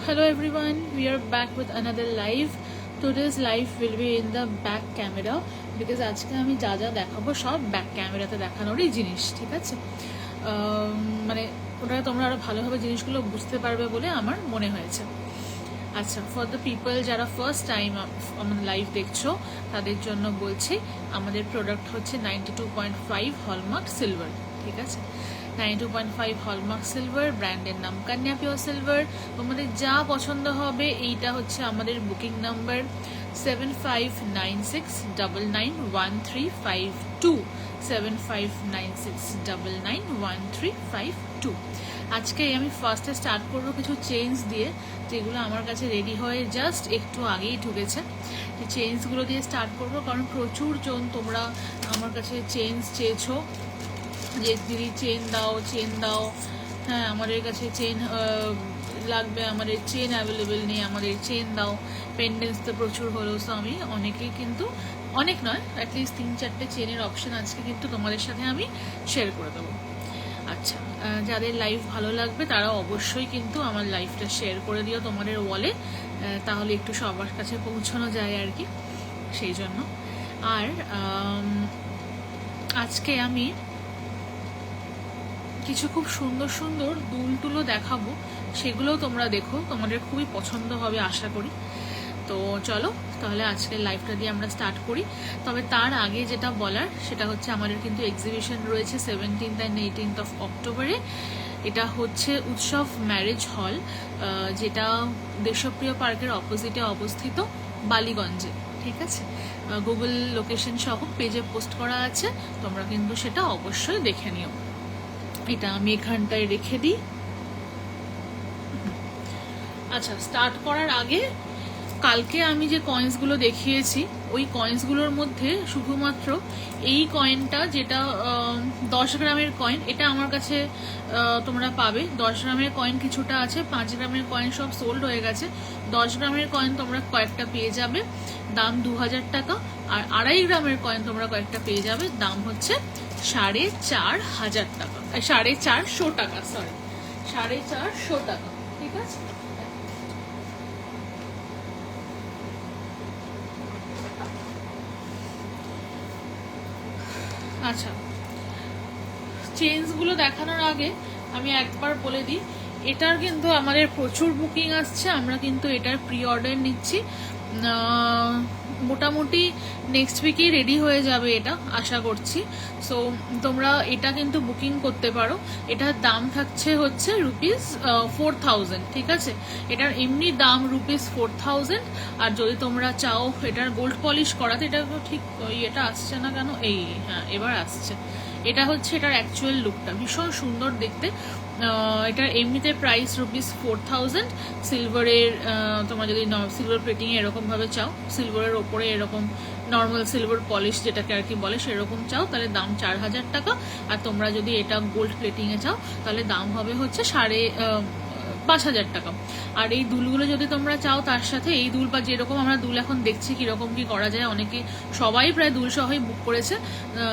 Hello everyone, we are back with another live. Today's live will be in the back camera because আজকে আমি যা যা দেখাবো সব ব্যাক ক্যামেরাতে দেখানোরই জিনিস, ঠিক আছে? মানে ওটা তোমরা আরো ভালোভাবে জিনিসগুলো বুঝতে পারবে বলে আমার মনে হয়েছে। আচ্ছা, ফর দ্য পিপল যারা ফার্স্ট টাইম আমাদের লাইভ দেখছো তাদের জন্য বলছি, আমাদের প্রোডাক্ট হচ্ছে 92.5 হলমার্ক সিলভার, ঠিক আছে? 92.5 হলমার্ক সিলভার, ব্র্যান্ডের নাম কান্যা পিওর সিলভার। তোমাদের যা পছন্দ হবে, এইটা হচ্ছে আমাদের বুকিং নাম্বার 7596991352 7596991352। আজকে আমি ফার্স্টে স্টার্ট করবো কিছু চেইনস দিয়ে, যেগুলো আমার কাছে রেডি হয়ে জাস্ট একটু আগেই ঢুকেছে। এই চেইনসগুলো দিয়ে স্টার্ট করবো, কারণ প্রচুর জন তোমরা আমার কাছে চেইনস চেয়েছো যে দিদি চেন দাও। হ্যাঁ, আমাদের কাছে চেন লাগবে, আমাদের চেন অ্যাভেলেবেল নেই, আমাদের চেন দাও। পেন্ডেন্টস তো প্রচুর হলো, সো আমি অনেকেই কিন্তু, অনেক নয়, অ্যাটলিস্ট 3-4টে চেনের অপশন আজকে কিন্তু তোমাদের সাথে আমি শেয়ার করে দেবো। আচ্ছা, যাদের লাইভ ভালো লাগবে তারা অবশ্যই কিন্তু আমার লাইভটা শেয়ার করে দিও তোমাদের ওয়ালে, তাহলে একটু সবার কাছে পৌঁছানো যায় আর কি, সেই জন্য। আর আজকে আমি কিছু খুব সুন্দর সুন্দর দুলটুলো দেখাবো, সেগুলোও তোমরা দেখো, তোমাদের খুবই পছন্দ হবে আশা করি। তো চলো তাহলে আজকের লাইভটা দিয়ে আমরা স্টার্ট করি। তবে তার আগে যেটা বলার সেটা হচ্ছে, আমাদের কিন্তু এক্সিবিশন রয়েছে 17th and 18th of অক্টোবরে। এটা হচ্ছে উৎসব ম্যারেজ হল, যেটা দেশপ্রিয় পার্কের অপোজিটে অবস্থিত, বালিগঞ্জে, ঠিক আছে? গুগল লোকেশন সহ পেজে পোস্ট করা আছে, তোমরা কিন্তু সেটা অবশ্যই দেখে নিও। এটা আমি এখানটায় রেখে দিই। আচ্ছা, স্টার্ট করার আগে, কালকে আমি যে কয়েন্সগুলো দেখিয়েছি ওই কয়েন্সগুলোর মধ্যে শুধুমাত্র এই কয়েনটা, যেটা 10 গ্রামের কয়েন, এটা আমার কাছে তোমরা পাবে। 10 গ্রামের কয়েন কিছুটা আছে, 5 গ্রামের কয়েন সব সোল্ড হয়ে গেছে। 10 গ্রামের কয়েন তোমরা কয়েকটা পেয়ে যাবে, দাম 2000 টাকা। আর 2.5 গ্রামের কয়েন তোমরা কয়েকটা পেয়ে যাবে, দাম হচ্ছে 4,500 টাকা, 450 টাকা, সরি 450 টাকা, ঠিক আছে? আচ্ছা, চেঞ্জগুলো দেখানোর আগে আমি একবার বলে দিই, এটার কিন্তু আমাদের প্রচুর বুকিং আসছে, আমরা কিন্তু এটার প্রি অর্ডার নিচ্ছি। মোটামুটি নেক্সট উইকেই রেডি হয়ে যাবে এটা, আশা করছি। সো তোমরা এটা কিন্তু বুকিং করতে পারো। এটার দাম থাকছে হচ্ছে ₹4000, ঠিক আছে? এটার এমনি দাম ₹4000। আর যদি তোমরা চাও এটার গোল্ড পলিশ করাতে, এটা ঠিক এটা আসছে না কেন, এই হ্যাঁ এবার আসছে। এটা হচ্ছে এটার অ্যাকচুয়াল লুকটা, ভীষণ সুন্দর দেখতে। এটার এমনিতে প্রাইস ₹4000। সিলভারের তোমরা যদি সিলভার প্লেটিং এরকম ভাবে চাও, সিলভারের ওপরে এরকম নর্মাল সিলভার পলিশ যেটাকে আর কি বলে সেরকম চাও, তাহলে দাম 4000 টাকা। আর তোমরা যদি এটা গোল্ড প্লেটিং এ চাও তাহলে দাম হবে হচ্ছে 5,500 টাকা। আর এই দুলগুলো যদি তোমরা চাও তার সাথে এই দুল, বা যেরকম আমরা দুল এখন দেখছি কিরকম কি করা যায়, অনেকে সবাই প্রায় দুল সহই বুক করেছে,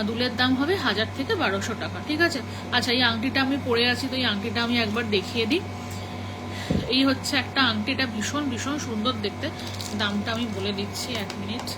দুলের দাম হবে 1000 থেকে 1200 টাকা, ঠিক আছে? আচ্ছা, এই আংটিটা আমি পরে আছি, তো এই আংটিটা আমি একবার দেখিয়ে দিই। এই হচ্ছে একটা আংটিটা, ভীষণ ভীষণ সুন্দর দেখতে। দামটা আমি বলে দিচ্ছি, 1 মিনিট।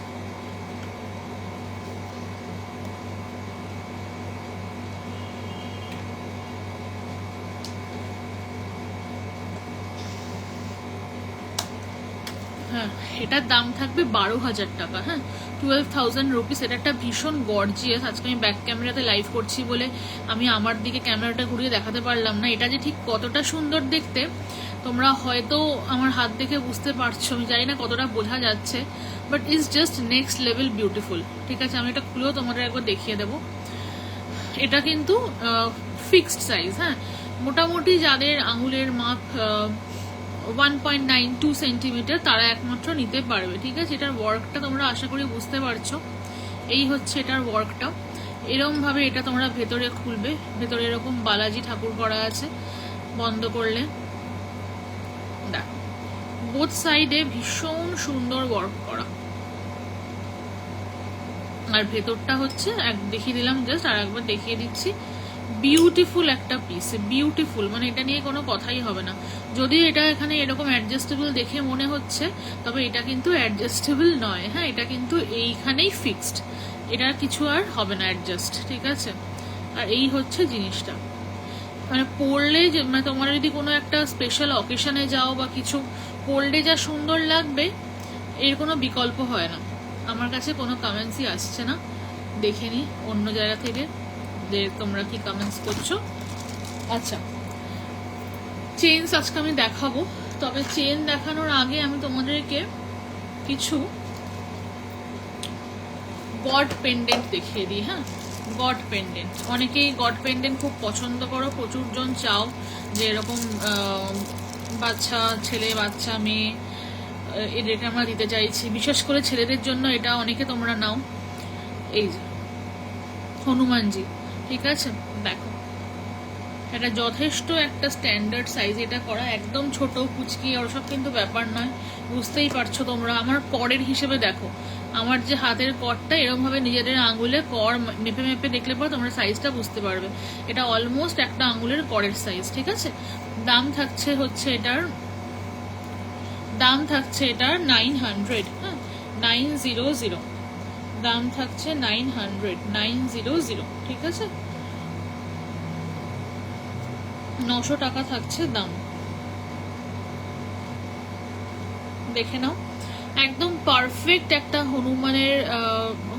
হ্যাঁ, এটার দাম থাকবে 12,000 টাকা। হ্যাঁ, 12,000 রুপিস। এটা একটা ভীষণ গর্জিয়াস। আজকে আমি ব্যাক ক্যামেরাতে লাইভ করছি বলে আমি আমার দিকে ক্যামেরাটা ঘুরিয়ে দেখাতে পারলাম না। এটা যে ঠিক কতটা সুন্দর দেখতে তোমরা হয়তো আমার হাত দেখে বুঝতে পারছো, আমি জানি না কতটা বোঝা যাচ্ছে, but is just next level beautiful, ঠিক আছে? আমি এটা খুলেও তোমাদের একবার দেখিয়ে দেবো। এটা কিন্তু ফিক্সড সাইজ, হ্যাঁ, মোটামুটি যাদের আঙুলের মাপ 1.92 সেন্টিমিটার তারা একমাত্র নিতে পারবে, ঠিক আছে? এটার ওয়ার্কটা তোমরা আশা করি বুঝতে পারছো। এই হচ্ছে এটার ওয়ার্কটা। এরকম ভাবে এটা তোমরা ভেতরে খুলবে, ভেতরে এরকম বালাজি ঠাকুর করা আছে, বন্ধ করলে দেখো বোথ সাইডে ভীষণ সুন্দর ওয়ার্ক করা। আর ভেতরটা হচ্ছে দেখিয়ে দিলাম জাস্ট, আর একবার দেখিয়ে দিচ্ছি। বিউটিফুল একটা পিস, বিউটিফুল, মানে এটা নিয়ে কোনো কথাই হবে না। যদি এটা এখানে এরকম অ্যাডজাস্টেবল দেখে মনে হচ্ছে, তবে এটা কিন্তু অ্যাডজাস্টেবল নয়। হ্যাঁ, এটা কিন্তু এইখানেই ফিক্সড, এটা কিছু আর হবে না অ্যাডজাস্ট, ঠিক আছে। আর এই হচ্ছে জিনিসটা, মানে পরলে মানে তোমার যদি কোনো একটা স্পেশাল অকেশনে যাও বা কিছু, পরলে যা সুন্দর লাগবে এর কোনো বিকল্প হয় না। আমার কাছে কোনো কমেন্টসই আসছে না, দেখে নি অন্য জায়গা থেকে যে তোমরা কি কমেন্টস করছো। আচ্ছা, চেইনস আজকে আমি দেখাবো, তবে চেন দেখানোর আগে আমি তোমাদেরকে কিছু গড পেন্ডেন্ট দেখিয়ে দিই। হ্যাঁ, গড পেন্ডেন্ট, অনেকেই গড পেন্ডেন্ট খুব পছন্দ করো, প্রচুর জন চাও যে এরকম বাচ্চা ছেলে বাচ্চা মেয়ে এদেরকে আমরা দিতে চাইছি, বিশেষ করে ছেলেদের জন্য এটা অনেকে তোমরা নাও। এই যে হনুমানজি, ঠিক আছে, দেখো এটা যথেষ্ট একটা স্ট্যান্ডার্ড সাইজ, এটা করা একদম ছোট কুচকি ওসব কিন্তু ব্যাপার নয়, বুঝতেই পারছো তোমরা। আমার করের হিসেবে দেখো, আমার যে হাতের করটা এরকম ভাবে নিজেদের আঙুলে কর মেপে মেপে দেখলে পর তোমরা সাইজটা বুঝতে পারবে। এটা অলমোস্ট একটা আঙুলের করের সাইজ, ঠিক আছে। দাম থাকছে হচ্ছে এটার 900, হ্যাঁ 900, দাম থাকছে 900, ঠিক আছে, 900 টাকা থাকছে দাম। দেখে নাও, একদম পারফেক্ট একটা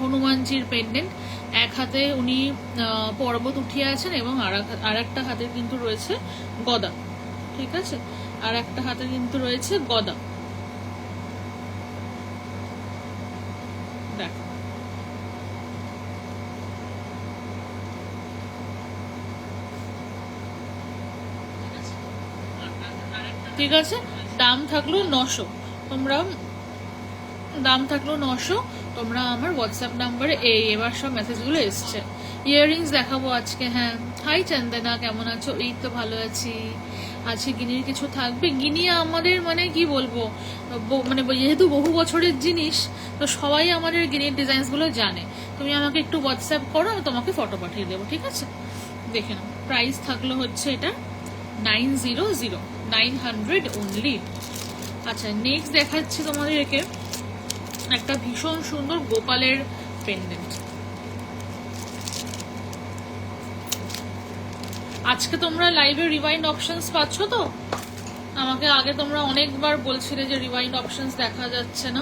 হনুমানজির পেন্ডেন্ট। এক হাতে উনি পর্বত উঠিয়ে আছেন এবং আর একটা হাতে কিন্তু রয়েছে গদা, ঠিক আছে, আর একটা হাতে কিন্তু রয়েছে গদা। দেখো, ঠিক আছে, দাম থাকলো 900। তোমরা দাম থাকলো 900, তোমরা আমার হোয়াটসঅ্যাপ নাম্বারে এবার সব মেসেজগুলো এসছে। ইয়াররিংস দেখাবো আজকে। হ্যাঁ, হাই চন্দনা, কেমন আছো? এই তো ভালো আছি। আজকে গিনির কিছু থাকবে। গিনি আমাদের মানে কি বলবো, মানে যেহেতু বহু বছরের জিনিস, তো সবাই আমাদের গিনির ডিজাইনসগুলো জানে। তুমি আমাকে একটু হোয়াটসঅ্যাপ করো, আমি তোমাকে ফটো পাঠিয়ে দেবো, ঠিক আছে। দেখে নাও, প্রাইস থাকলো হচ্ছে এটা 900, 900 অনলি। আচ্ছা, নেক্সট দেখাচ্ছি তোমাদেরকে একটা ভীষণ সুন্দর গোপালের পেন্ডেন্ট। আজকে তোমরা লাইভে রিওয়াইন্ড অপশনস পাচ্ছ তো? আমাকে আগে তোমরা অনেকবার বলছিলে যে রিওয়াইন্ড অপশনস দেখা যাচ্ছে না,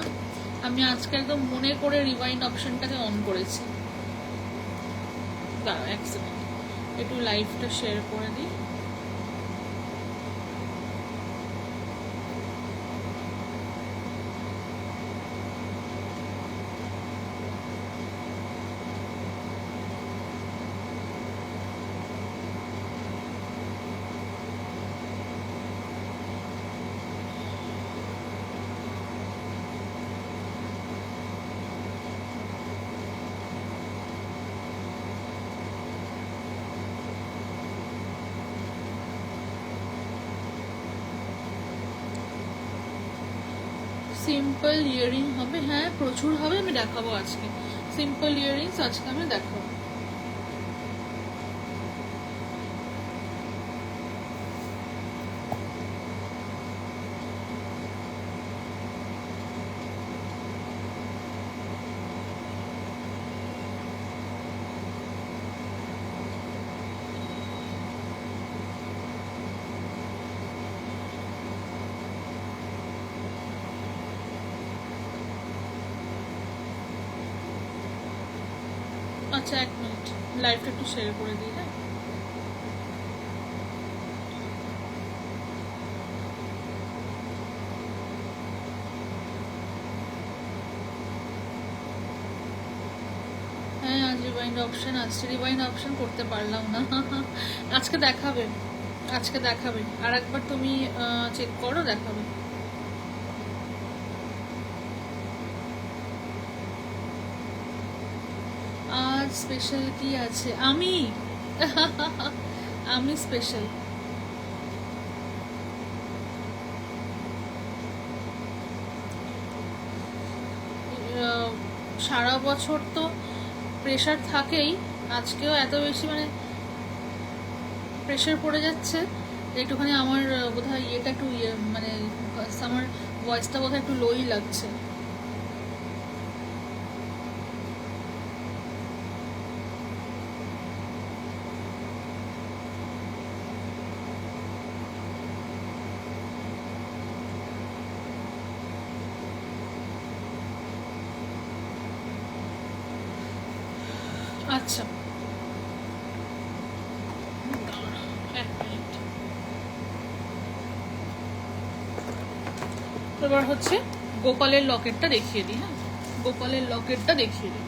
আমি আজকে একদম মনে করে রিওয়াইন্ড অপশনটাকে অন করেছি। দাঁড়াও এক সেকেন্ড, একটু লাইভটা শেয়ার করে দিই। সিম্পল ইয়ারিং হবে, হ্যাঁ প্রচুর হবে, আমি দেখাবো আজকে। সিম্পল ইয়ারিংস আজকে আমি দেখাবো। আচ্ছা, এক মিনিট, লাইভটা একটু শেয়ার করে দিই। হ্যাঁ, হ্যাঁ আজ রিওয়াইন্ড অপশন আসছে, রিওয়াইন্ড অপশন করতে পারলাম না। আজকে দেখাবে, আজকে দেখাবে, আর একবার তুমি চেক করো, দেখাবে। আজ স্পেশাল কি আছে? আমি আমি স্পেশাল। সারা বছর তো প্রেশার থাকেই, আজকেও এত বেশি মানে প্রেশার পড়ে যাচ্ছে, একটুখানি আমার বোধহয় ইয়েটা একটু মানে আমার ভয়েসটা বোধহয় একটু লোই লাগছে। আচ্ছা, এবার হচ্ছে গোপালের লকেটটা দেখিয়ে দিই। হ্যাঁ, গোপালের লকেটটা দেখিয়ে দিই।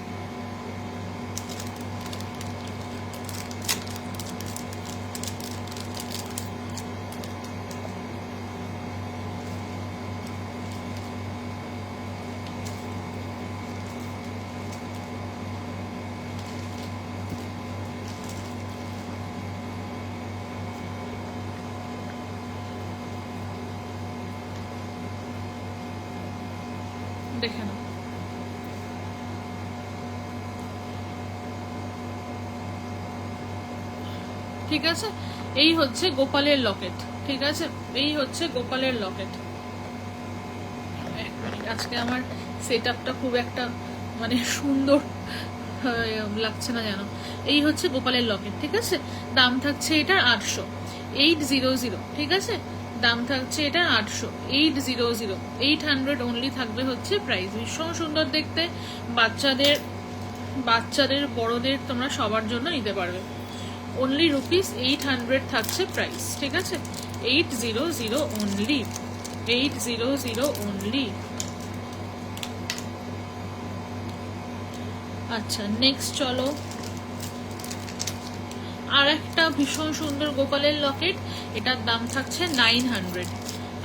দেখে নাও। ঠিক আছে, এই হচ্ছে গোপালের লকেট। ঠিক আছে, এই হচ্ছে গোপালের লকেট। আজকে আমার সেট আপটা খুব একটা মানে সুন্দর লাগছে না জানো। এই হচ্ছে গোপালের লকেট। ঠিক আছে, দাম থাকছে এটার 800, 800। ঠিক আছে, দাম থাকছে এটা 800, 800, 800 অনলি থাকবে হচ্ছে প্রাইস। ভীষণ সুন্দর দেখতে, বাচ্চাদের বড়দের তোমরা সবার জন্য নিতে পারবে। অনলি রুপিস 800 থাকছে প্রাইস। ঠিক আছে, 800 অনলি, 800 অনলি। আচ্ছা, নেক্সট চলো আর একটা ভীষণ সুন্দর গোপালের লকেট, এটার দাম থাকছে 900।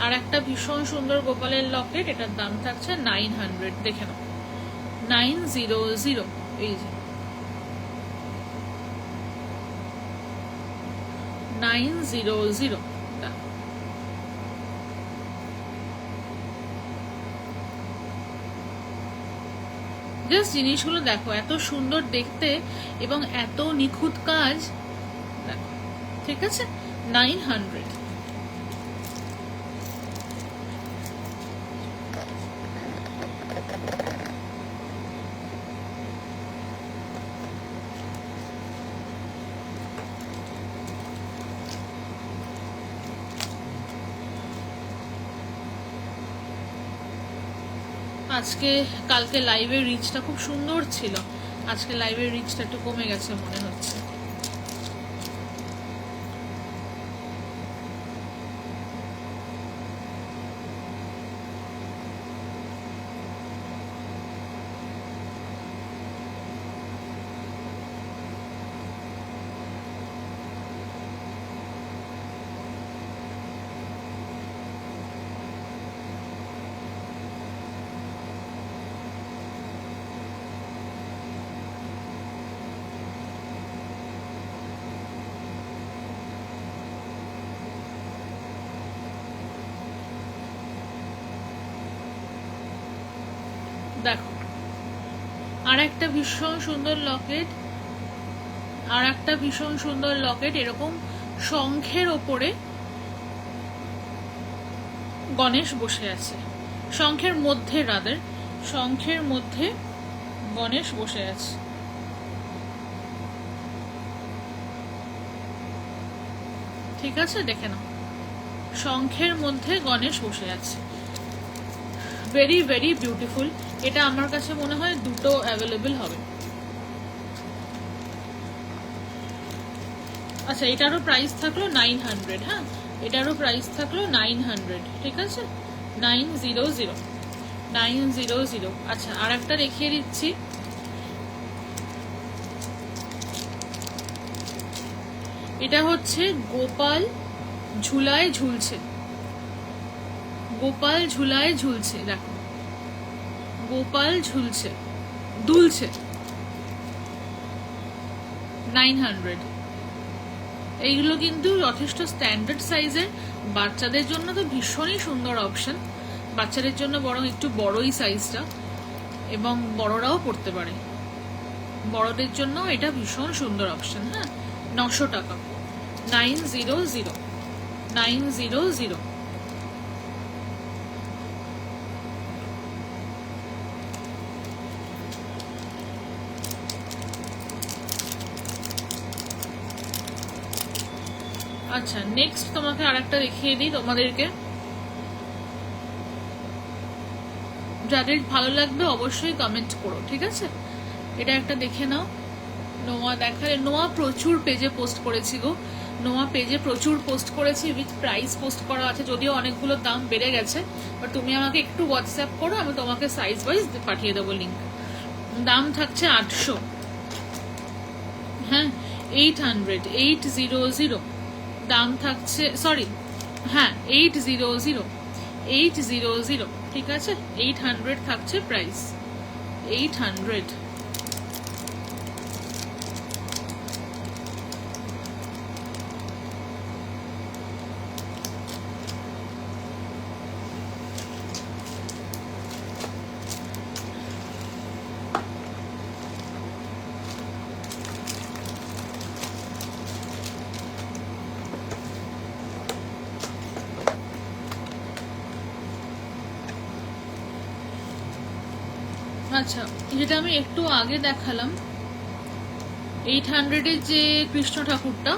আর একটা ভীষণ সুন্দর গোপালের লকেট, এটার দাম থাকছে 900। দেখে নাও, 900। এই যে 900। জাস্ট জিনিসগুলো দেখো, এত সুন্দর দেখতে এবং এত নিখুঁত কাজ। ঠিক আছে, 900। কালকে লাইভের রিচটা খুব সুন্দর ছিল, আজকে লাইভের রিচটা একটু কমে গেছে মনে হচ্ছে। দেখো, আর একটা ভীষণ সুন্দর লকেট, এরকম শঙ্খের ওপরে গণেশ বসে আছে, শঙ্খের মধ্যে গণেশ বসে আছে। ঠিক আছে, দেখে নাও, শঙ্খের মধ্যে গণেশ বসে আছে। Very very beautiful. এটা আমার কাছে মনে হয় দুটো অ্যাভেলেবেল হবে। আচ্ছা, এটারও প্রাইস থাকলো 900। হ্যাঁ, এটারও প্রাইস থাকলো 900। ঠিক আছে, 900, 900। আচ্ছা, আর একটা দেখিয়ে দিচ্ছি। এটা হচ্ছে গোপাল ঝুলায় ঝুলছে, গোপাল ঝুলায় ঝুলছে। দেখো, গোপাল দুলছে, 900। এইগুলো কিন্তু যথেষ্ট স্ট্যান্ডার্ড সাইজের, বাচ্চাদের জন্য তো ভীষণই সুন্দর অপশন। বাচ্চাদের জন্য বরং একটু বড়ই সাইজটা, এবং বড়রাও পড়তে পারে। বড়দের জন্য এটা ভীষণ সুন্দর অপশন। হ্যাঁ, 900 টাকা, 900 900। আচ্ছা নেক্সট তোমাকে আরেকটা দেখিয়ে দিই তোমাদেরকে, যাদের ভালো লাগবে অবশ্যই কমেন্ট করো, ঠিক আছে? এটা একটা দেখে নাও। নোয়া দেখালে, নোয়া প্রচুর পেজে পোস্ট করেছি গো, নোয়া পেজে প্রচুর পোস্ট করেছি, উইথ প্রাইস পোস্ট করা আছে, যদিও অনেকগুলো দাম বেড়ে গেছে, বাট তুমি আমাকে একটু হোয়াটসঅ্যাপ করো, আমি তোমাকে সাইজ ওয়াইজ পাঠিয়ে দেবো লিঙ্ক। দাম থাকছে 800, হ্যাঁ 800, 800। দাম থাকছে, সরি হ্যাঁ 800, 800, ঠিক আছে? 800 থাকছে প্রাইস, 800। আচ্ছা যেটা আমি একটু আগে দেখালাম 800-এর যে কৃষ্ণ ঠাকুরটা,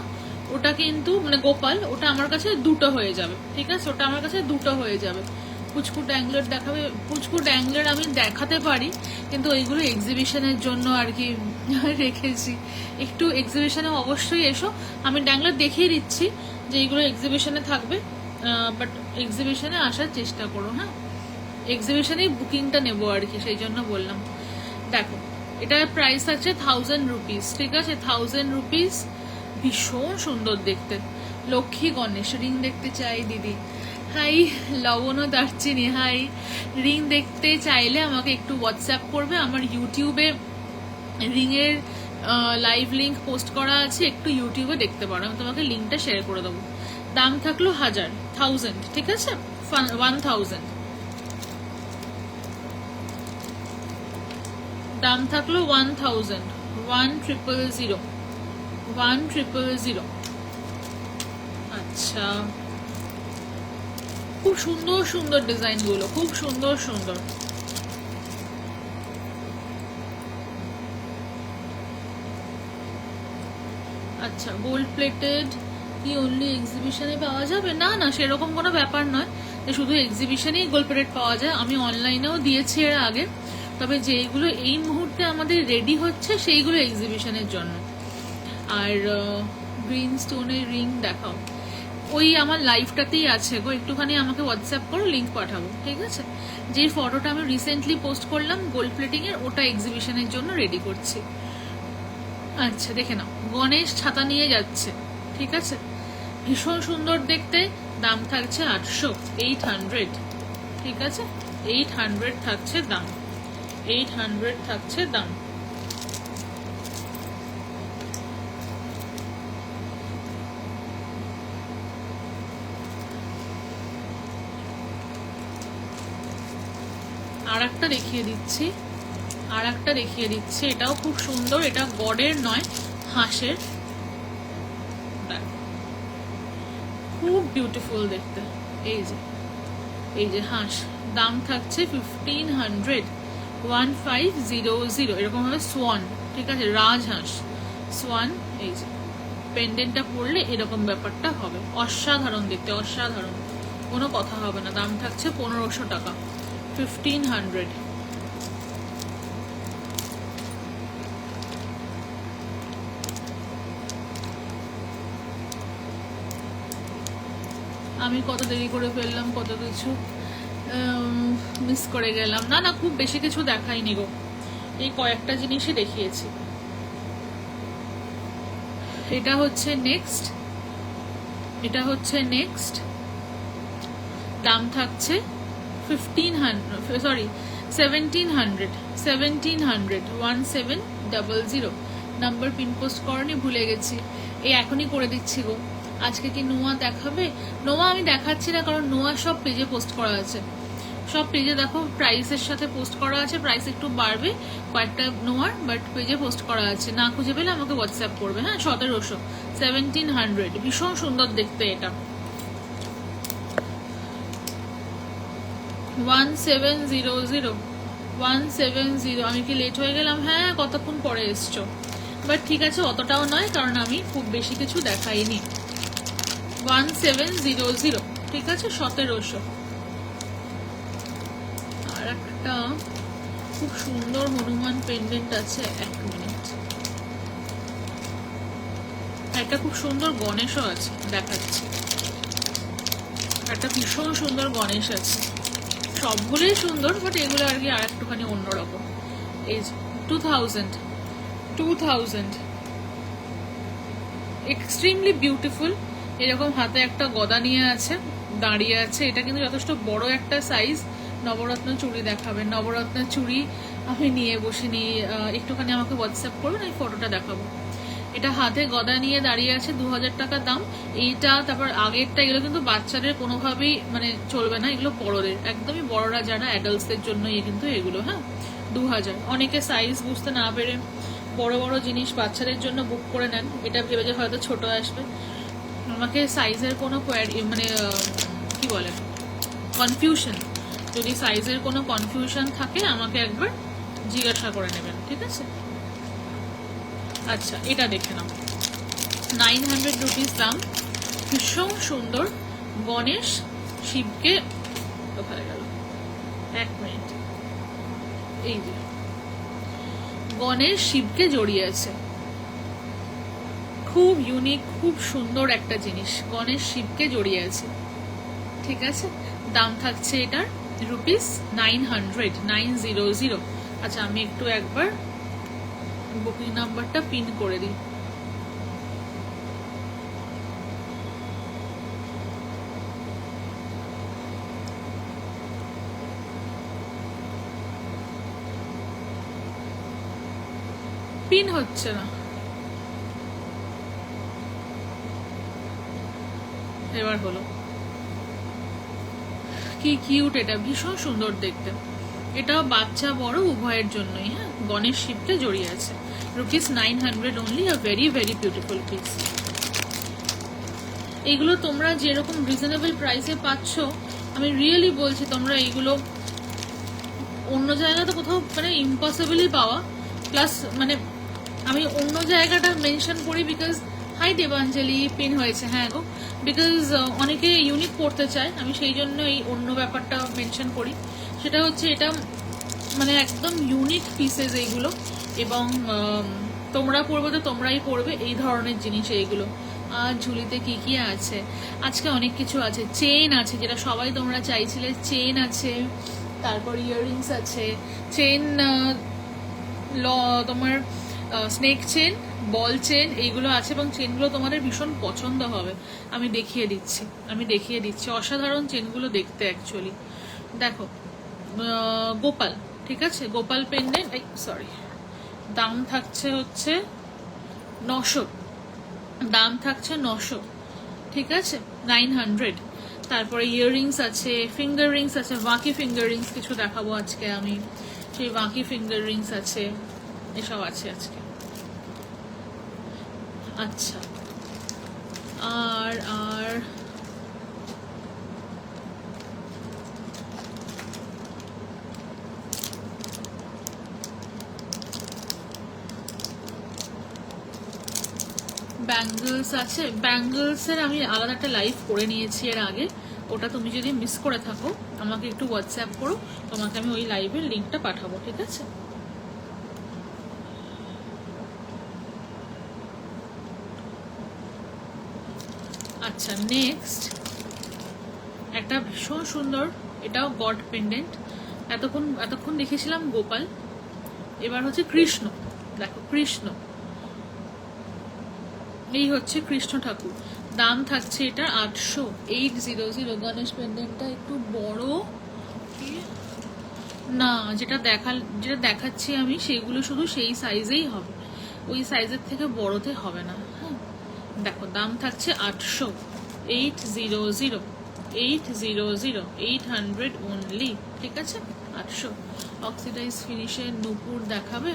ওটা কিন্তু মানে গোপাল, ওটা আমার কাছে দুটো হয়ে যাবে, ঠিক আছে? ওটা আমার কাছে দুটো হয়ে যাবে। পুচকুট অ্যাংলার দেখাবে, পুচকুট অ্যাংলার আমি দেখাতে পারি, কিন্তু ওইগুলো এক্সিবিশনের জন্য আর কি রেখেছি। একটু এক্সিবিশনে অবশ্যই এসো, আমি ড্যাংলার দেখিয়ে দিচ্ছি যে এইগুলো এক্সিবিশনে থাকবে, বাট এক্সিবিশনে আসার চেষ্টা করো, হ্যাঁ? এক্সিবিশনেই বুকিংটা নেবো আর কি, সেই জন্য বললাম। দেখো এটার প্রাইস আছে 1000 রুপিস, ঠিক আছে? 1000 রুপিস, ভীষণ সুন্দর দেখতে। লক্ষ্মী গণেশ রিং দেখতে চাই দিদি, হাই। লবণ ও দারচিনি, হাই। রিং দেখতে চাইলে আমাকে একটু হোয়াটসঅ্যাপ করবে, আমার ইউটিউবে রিংয়ের লাইভ লিঙ্ক পোস্ট করা আছে, একটু ইউটিউবে দেখতে পারো, আমি তোমাকে লিঙ্কটা শেয়ার করে দেবো। দাম থাকলো 1000, ঠিক আছে? 1000 দাম থাকলো 1000, 1000। আচ্ছা খুব সুন্দর সুন্দর ডিজাইন গুলো, খুব সুন্দর সুন্দর। আচ্ছা গোল্ড প্লেটেড কি অনলি এক্সিবিশনে পাওয়া যাবে? না না, সেরকম কোনো ব্যাপার নয় যে শুধু এক্সিবিশনেই গোল্ড প্লেটেড পাওয়া যায়, আমি অনলাইনেও দিয়েছি এর আগে, তবে যেইগুলো এই মুহূর্তে আমাদের রেডি হচ্ছে সেইগুলো এক্সিবিশনের জন্য। আর গ্রিন স্টোনের রিং দেখাও, ওই আমার লাইভটাতেই আছে গো, একটুখানি আমাকে হোয়াটসঅ্যাপ করো, লিঙ্ক পাঠাবো, ঠিক আছে? যে ফটোটা আমি রিসেন্টলি পোস্ট করলাম গোল্ড প্লেটিং এর, ওটা এক্সিবিশনের জন্য রেডি করছি। আচ্ছা দেখে নাও, গণেশ ছাতা নিয়ে যাচ্ছে, ঠিক আছে? ভীষণ সুন্দর দেখতে, দাম থাকছে 800, 800, ঠিক আছে? 800 থাকছে দাম, 800 থাকছে দাম। আর একটা দেখিয়ে দিচ্ছি, এটাও খুব সুন্দর, এটা গডের নয় হাঁসের, খুব বিউটিফুল দেখতে। এই যে হাঁস, দাম থাকছে 1500, 1500, এরকম ভাবে সোয়ান, ঠিক আছে? রাজহাঁস সোয়ান, এই যে পেন্ডেন্টটা পরলে এরকম ব্যাপারটা হবে, অসাধারণ দেখতে, অসাধারণ, কোনো কথা হবে না। দাম থাকছে 1500 টাকা, 1500। আমি কত দেরি করে ফেললাম, কত কিছু মিস করে গেলাম। না না, খুব বেশি কিছু দেখাইনি গো, এই কয়েকটা জিনিসই দেখিয়েছি। এটা হচ্ছে নেক্সট, দাম থাকছে 1700, 1700, নাম্বার পিন পোস্ট করনি, ভুলে গেছি, এই এখনই করে দিচ্ছি গো। আজকে কি নোয়া দেখাবে? নোয়া আমি দেখাচ্ছি না, কারণ নোয়া সব পেজে পোস্ট করা আছে, সব পেজে দেখো প্রাইসের সাথে পোস্ট করা আছে, প্রাইস একটু বাড়বে কয়েকটা নোয়ার, বাট পেজে পোস্ট করা আছে। না খুঁজে পেলে আমাকে হোয়াটসঅ্যাপ করবে। হ্যাঁ, 1700, 1700, ভীষণ সুন্দর দেখতে এটা। 1700, 170। আমি কি লেট হয়ে গেলাম? হ্যাঁ, কতক্ষণ পরে এসছো, বাট ঠিক আছে, অতটাও নয়, কারণ আমি খুব বেশি কিছু দেখাইনি। 1700, ঠিক আছে, 1700। আর একটা খুব সুন্দর হনুমান পেন্ডেন্ট আছে, 1 মিনিট। একটা খুব সুন্দর গণেশও আছে, দেখাচ্ছি। একটা ভীষণ সুন্দর গণেশ আছে, সবগুলোই সুন্দর, বাট এগুলো আর কি আর একটুখানি অন্যরকম। এই 2000, এক্সট্রিমলি বিউটিফুল। এরকম হাতে একটা গদা নিয়ে আছে, দাঁড়িয়ে আছে। এটা কিন্তু যথেষ্ট বড় একটা সাইজ। নবরত্ন চুড়ি দেখাবেন, নবরত্নের চুড়ি আমি নিয়ে বসিনি, একটুখানি আমাকে হোয়াটসঅ্যাপ করবেন, এই ফটোটা দেখাবো। এটা হাতে গদা নিয়ে দাঁড়িয়ে আছে, 2000 টাকা দাম। এইটা, তারপর আগেরটা, এগুলো কিন্তু বাচ্চাদের কোনোভাবেই মানে চলবে না, এগুলো বড়দের, একদমই বড়রা যারা অ্যাডাল্টসদের জন্য কিন্তু এগুলো। হ্যাঁ, 2000। অনেকে সাইজ বুঝতে না পেরে বড় বড় জিনিস বাচ্চাদের জন্য বুক করে নেন, এটা ভেবে যে হয়তো ছোট আসবে। আমাকে সাইজের কোনো মানে কি বলে কনফিউশন, যদি সাইজের কোনো কনফিউশন থাকে আমাকে একবার জিজ্ঞাসা করে নেবেন, ঠিক আছে? আচ্ছা, এটা দেখে নাও, 900 রুপিস দাম, ভীষণ সুন্দর। গণেশ শিবকে, কোথায় গেল, 1 মিনিট, এই যে গণেশ শিবকে জড়িয়ে আছে, খুব ইউনিক, খুব সুন্দর একটা জিনিস, গণেশ শিবকে জড়িয়ে আছে, ঠিক আছে? দাম থাকছে এটার রুপিস 900, 900। আচ্ছা, আমি একটু একবার বুকিং নাম্বারটা পিন করে দিই। পিন হচ্ছে না, এবার হলো। কি কিউট, এটা ভীষণ সুন্দর দেখতে। এটাও বাচ্চা বড় উভয়ের জন্যই। হ্যাঁ, গণেশ শিবকে জড়িয়ে আছে, rupees 900 only, a very very beautiful piece. এইগুলো তোমরা যেরকম রিজনেবল প্রাইসে পাচ্ছ, আমি রিয়েলি বলছি, তোমরা এইগুলো অন্য জায়গাতে কোথাও মানে ইম্পসিবলই পাওয়া। প্লাস মানে আমি অন্য জায়গাটা মেনশন করি বিকজ, হাই দেবাঞ্জলি, পিন হয়েছে, হ্যাঁ গো, বিকজ অনেকে ইউনিক পড়তে চায়, আমি সেই জন্য এই অন্য ব্যাপারটা মেনশন করি। সেটা হচ্ছে এটা মানে একদম ইউনিক পিসেস এইগুলো, এবং তোমরা পড়বে তো তোমরাই পড়বে এই ধরনের জিনিস এইগুলো। আর ঝুলিতে কি কি আছে, আজকে অনেক কিছু আছে। চেন আছে, যেটা সবাই তোমরা চাইছিলে, চেন আছে, তারপর ইয়াররিংস আছে, চেন তোমার স্নেক চেন, বল চেন, এইগুলো আছে, এবং চেনগুলো তোমাদের ভীষণ পছন্দ হবে। আমি দেখিয়ে দিচ্ছি, অসাধারণ চেনগুলো দেখতে অ্যাকচুয়ালি। দেখো, গোপাল, ঠিক আছে, গোপাল পেন্ডেন্ট, সরি, দাম থাকছে হচ্ছে 900, দাম থাকছে 900, ঠিক আছে, 900। তারপরে ইয়াররিংস আছে, ফিঙ্গার রিংস আছে, বাকি ফিঙ্গার রিংস কিছু দেখাবো আজকে আমি, সেই বাকি ফিঙ্গার রিংস আছে, এসব আছে আজকে। আচ্ছা, আর আর ব্যাঙ্গলস আছে। ব্যাঙ্গলসের আমি আলাদা একটা লাইভ করে নিয়েছি এর আগে, ওটা তুমি যদি মিস করে থাকো আমাকে একটু হোয়াটসঅ্যাপ করো, তোমাকে আমি ওই লাইভের লিঙ্কটা পাঠাবো, ঠিক আছে? আচ্ছা, নেক্সট একটা ভীষণ সুন্দর, এটাও গড পেন্ডেন্ট। এতক্ষণ দেখেছিলাম গোপাল, এবার হচ্ছে কৃষ্ণ। দেখো, কৃষ্ণ, এই হচ্ছে কৃষ্ণ ঠাকুর। দাম থাকছে এটা 800, 800। গণেশ পেন্ডেন্টটা একটু বড় না, যেটা দেখাচ্ছি আমি সেগুলো শুধু সেই সাইজেই হবে, ওই সাইজের থেকে বড়তে হবে না। হ্যাঁ, দেখো, দাম থাকছে 800, 800। 800, 800 অনলি, ঠিক আছে 800। অক্সিডাইজ ফিনিশের নূপুর দেখাবে?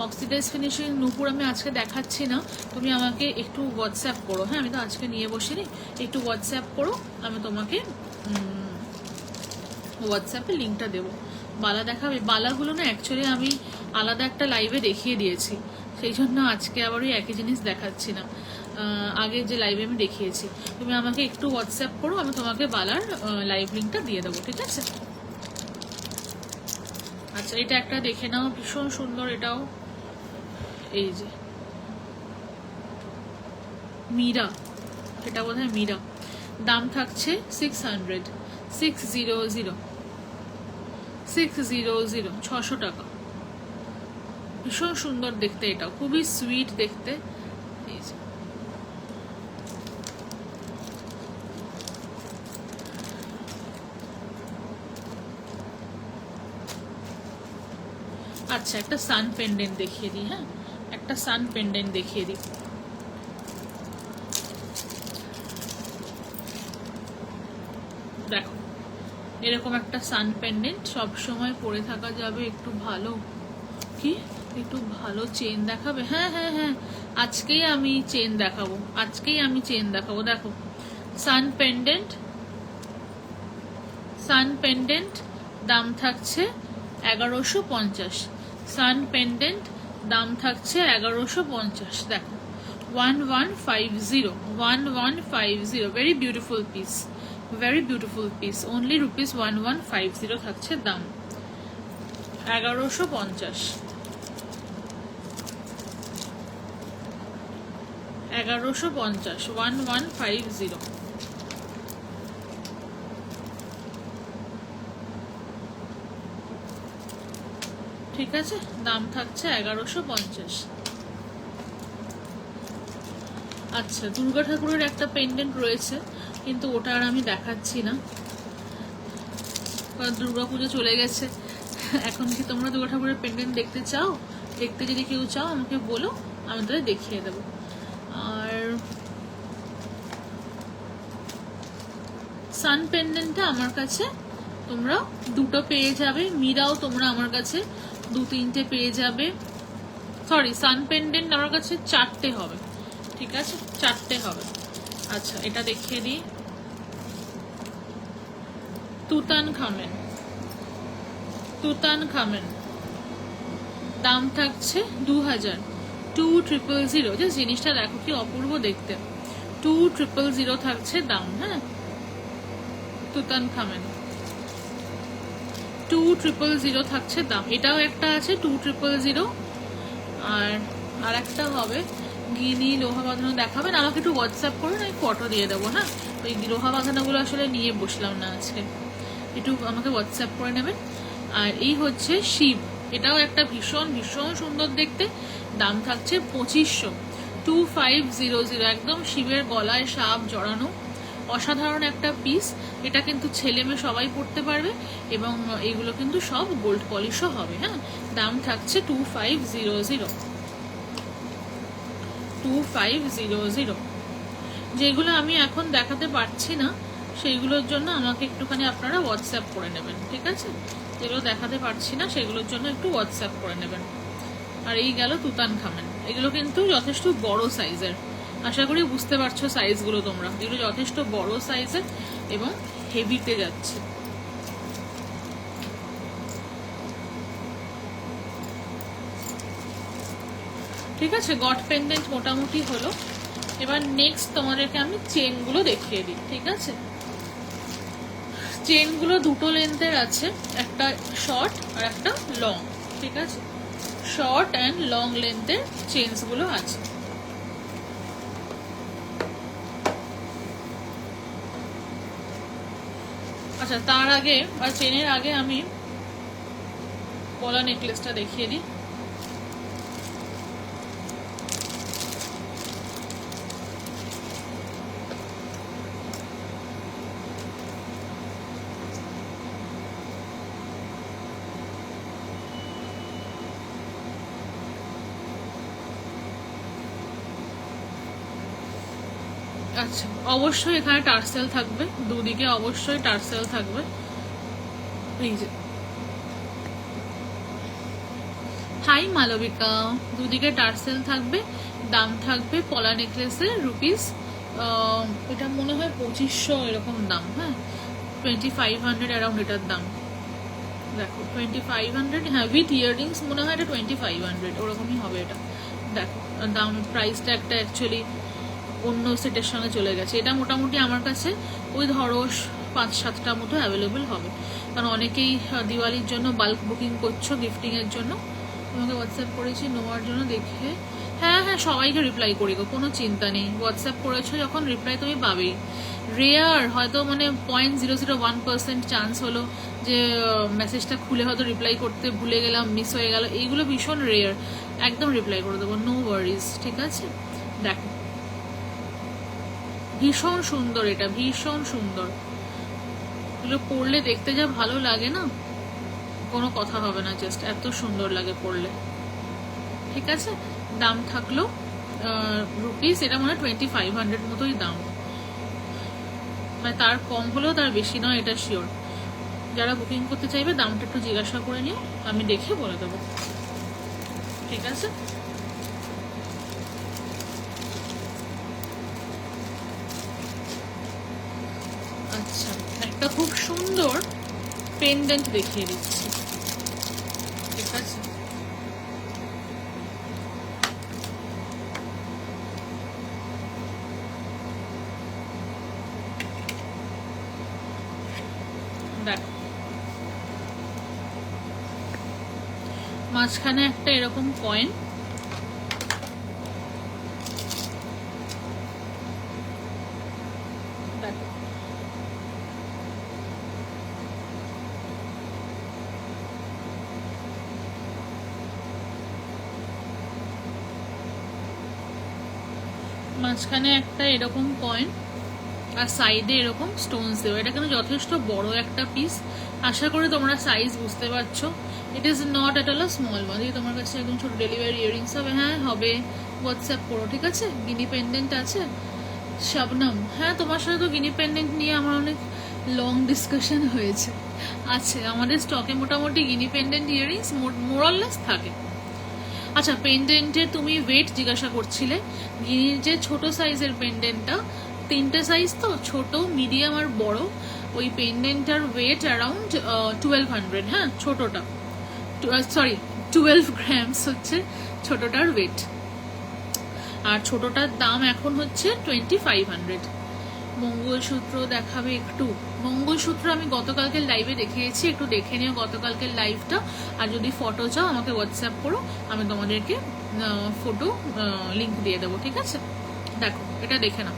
অক্সিডাইজ ফিনিশের নূপুর আমি আজকে দেখাচ্ছি না, তুমি আমাকে একটু হোয়াটসঅ্যাপ করো, হ্যাঁ আমি তো আজকে নিয়ে বসিনি, একটু হোয়াটসঅ্যাপ করো, আমি তোমাকে হোয়াটসঅ্যাপে লিঙ্কটা দেবো। বালা দেখাবে? বালাগুলো না অ্যাকচুয়ালি আমি আলাদা একটা লাইভে দেখিয়ে দিয়েছি, সেই জন্য আজকে আবার ওই একই জিনিস দেখাচ্ছি না, আগে যে লাইভে আমি দেখিয়েছি। তুমি আমাকে একটু হোয়াটসঅ্যাপ করো, আমি তোমাকে বালার লাইভ লিঙ্কটা দিয়ে দেবো, ঠিক আছে? আচ্ছা এটা একটা দেখে নাও, ভীষণ সুন্দর এটাও, এই যে মীরা, এটা বোধহয় মীরা, দাম থাকছে 600, 600, 600, 600 টাকা। ভীষণ সুন্দর দেখতে, এটাও খুবই সুইট দেখতে। এই যে আচ্ছা একটা সান পেন্ডেন্ট দেখিয়ে দিই, হ্যাঁ একটা সান পেন্ডেন্ট দেখিয়ে দিই। দেখো এরকম একটা সান পেন্ডেন্ট, সব সময় পরে থাকা যাবে, একটু ভালো কি একটু ভালো চেন দেখাবে? হ্যাঁ হ্যাঁ হ্যাঁ, আজকেই আমি চেন দেখাবো, আজকেই আমি চেন দেখাবো। দেখো সান পেন্ডেন্ট, সান পেন্ডেন্ট দাম থাকছে 1150, সান পেন্ডেন্ট দাম থাকছে 1150। দেখো 1150, 1150, very beautiful piece, very beautiful piece, only rupees 1150 থাকছে দাম, 1150, 1150, 1150। ঠিক আছে, দাম থাকছে 1150। আচ্ছা দুর্গা ঠাকুরের একটা পেন্ডেন্ট রয়েছে, কিন্তু ওটা আর আমি দেখাচ্ছি না, কারণ দুর্গাপুজো চলে গেছে। এখন কি তোমরা দুর্গা ঠাকুরের পেন্ডেন্ট দেখতে চাও? দেখতে যদি কেউ চাও আমাকে বলো, আমি তাহলে দেখিয়ে দেবো। আর সান পেন্ডেন্টটা আমার কাছে তোমরা দুটো পেয়ে যাবে, মীরাও তোমরা আমার কাছে 2-3টে পেয়ে যাবে, সরি সান পেন্ডেন্ট আমার কাছে 4টে হবে, ঠিক আছে 4টে হবে। আচ্ছা এটা দেখিয়ে দিই, তুতানখামেন, তুতানখামেন দাম থাকছে 2000, 2000, যে জিনিসটা দেখো কি অপূর্ব দেখতে, 2000 থাকছে দাম, হ্যাঁ তুতানখামেন 2000 থাকছে দাম। এটাও একটা আছে 2000, আর একটা হবে গিনি লোহা বাঁধানো দেখাবেন, আমাকে একটু হোয়াটসঅ্যাপ করুন, আমি ফটো দিয়ে দেবো, হ্যাঁ ওই লোহা বাঁধানোগুলো আসলে নিয়ে বসলাম না আজকে, একটু আমাকে হোয়াটসঅ্যাপ করে নেবেন। আর এই হচ্ছে শিব, এটাও একটা ভীষণ ভীষণ সুন্দর দেখতে, দাম থাকছে 2500, 2500, একদম শিবের গলায় সাপ জড়ানো, অসাধারণ একটা পিস। এটা কিন্তু ছেলে মেয়ে সবাই পড়তে পারবে, এবং এগুলো কিন্তু সব গোল্ড পলিশও হবে, হ্যাঁ দাম থাকছে 2500, 2500। যেগুলো আমি এখন দেখাতে পারছি না সেইগুলোর জন্য আমাকে একটুখানি আপনারা হোয়াটসঅ্যাপ করে নেবেন, ঠিক আছে? যেগুলো দেখাতে পারছি না সেগুলোর জন্য একটু হোয়াটসঅ্যাপ করে নেবেন। আর এই গেল তুতানখামেন, এগুলো কিন্তু যথেষ্ট বড় সাইজের, আশা করি বুঝতে পারছো সাইজগুলো তোমরা, এগুলো যথেষ্ট বড় সাইজের এবং হেভিতে যাচ্ছে। ঠিক আছে, গড পেন্ডেন্ট মোটামুটি হলো। এবার নেক্সট তোমাদেরকে আমি চেনগুলো দেখিয়ে দিই, ঠিক আছে? চেনগুলো দুটো লেন্থের আছে, একটা শর্ট আর একটা লং, ঠিক আছে? শর্ট অ্যান্ড লং লেন্থের চেনসগুলো আছে। আচ্ছা তার আগে বা চেনের আগে আমি পলা নেকলেসটা দেখিয়ে দিই। আচ্ছা, অবশ্যই এখানে টার্সেল থাকবে, দুদিকে অবশ্যই টার্সেল থাকবে। এই যে, হাই মালবিকা, দুদিকে টার্সেল থাকবে, দাম থাকবে পলা নেকলেসের রুপিস, এটা মনে হয় 2500 এরকম দাম। হ্যাঁ, 2500 অ্যারাউন্ড এটার দাম। দেখো 2500, হ্যাঁ উইথ ইয়াররিংস মনে হয় এটা 2500 ওরকমই হবে এটা। দেখো দাম, প্রাইসটা একটা অ্যাকচুয়ালি অন্য সেটের সঙ্গে চলে গেছে। এটা মোটামুটি আমার কাছে ওই ধরো 5-7টা মতো অ্যাভেলেবেল হবে, কারণ অনেকেই দিওয়ালির জন্য বাল্ক বুকিং করছো গিফটিংয়ের জন্য। তোমাকে হোয়াটসঅ্যাপ করেছি নেওয়ার জন্য, দেখে হ্যাঁ হ্যাঁ সবাইকে রিপ্লাই করি গো, কোনো চিন্তা নেই। হোয়াটসঅ্যাপ করেছো যখন রিপ্লাই তুমি পাবেই। রেয়ার হয়তো মানে 0.001% চান্স হলো যে মেসেজটা খুলে হয়তো রিপ্লাই করতে ভুলে গেলাম, মিস হয়ে গেল, এইগুলো ভীষণ রেয়ার। একদম রিপ্লাই করে দেবো, নো ওয়ারিজ, ঠিক আছে। দেখো ভীষণ সুন্দর, এটা ভীষণ সুন্দর, এগুলো পরলে দেখতে যা ভালো লাগে না, কোনো কথা হবে না, জাস্ট এত সুন্দর লাগে পরলে। ঠিক আছে, দাম থাকলো রুপিস, এটা মনে হয় 2500 মতোই দাম, মানে তার কম হলেও তার বেশি নয়, এটা শিওর। যারা বুকিং করতে চাইবে দামটা একটু জিজ্ঞাসা করে নিও, আমি দেখে বলে দেবো। ঠিক আছে, আচ্ছা একটা খুব সুন্দর পেন্ডেন্ট দেখিয়ে দিচ্ছি। ঠিক আছে, দেখো মাঝখানে একটা এরকম কয়েন, দেখো মাঝখানে একটা এরকম কয়েন, আর সাইডে এরকম স্টোনস দেওয়া। এটা কিন্তু যথেষ্ট বড় একটা পিস, আশা করি তোমরা সাইজ বুঝতে পারছো। It is not at all a small one. যদি তোমার কাছে একদম ছোট ডেলিভারি ইয়ারিংস হবে, হ্যাঁ হবে, হোয়াটসঅ্যাপ করো। ঠিক আছে, গিনি পেন্ডেন্ট আছে শবনম, হ্যাঁ তোমার সাথে তো গিনি পেন্ডেন্ট নিয়ে আমার অনেক লং ডিসকাশন হয়েছে। আছে আমাদের স্টকে মোটামুটি গিনি পেন্ডেন্ট ইয়ারিংস মোরাললেস থাকে। আচ্ছা, পেন্ডেন্টের তুমি ওয়েট জিজ্ঞাসা করছিলে। গিনির যে ছোট সাইজের পেন্ডেন্টটা, 3টে সাইজ তো, ছোট, মিডিয়াম আর বড়, ওই পেন্ডেন্টটার ওয়েট অ্যারাউন্ড 1200। হ্যাঁ ছোটটা, সরি 12 গ্রামস হচ্ছে ছোটটার ওয়েট, আর ছোটটার দাম এখন হচ্ছে 2500। মঙ্গলসূত্র দেখাবে একটু? মঙ্গলসূত্র আমি গতকালকে লাইভে দেখিয়েছি, একটু দেখে নিও গতকালকের লাইভটা। আর যদি ফটো চাও আমাকে হোয়াটসঅ্যাপ করো, আমি তোমাদেরকে ফটো লিংক দিয়ে দেবো। ঠিক আছে, দেখো এটা দেখে নাও।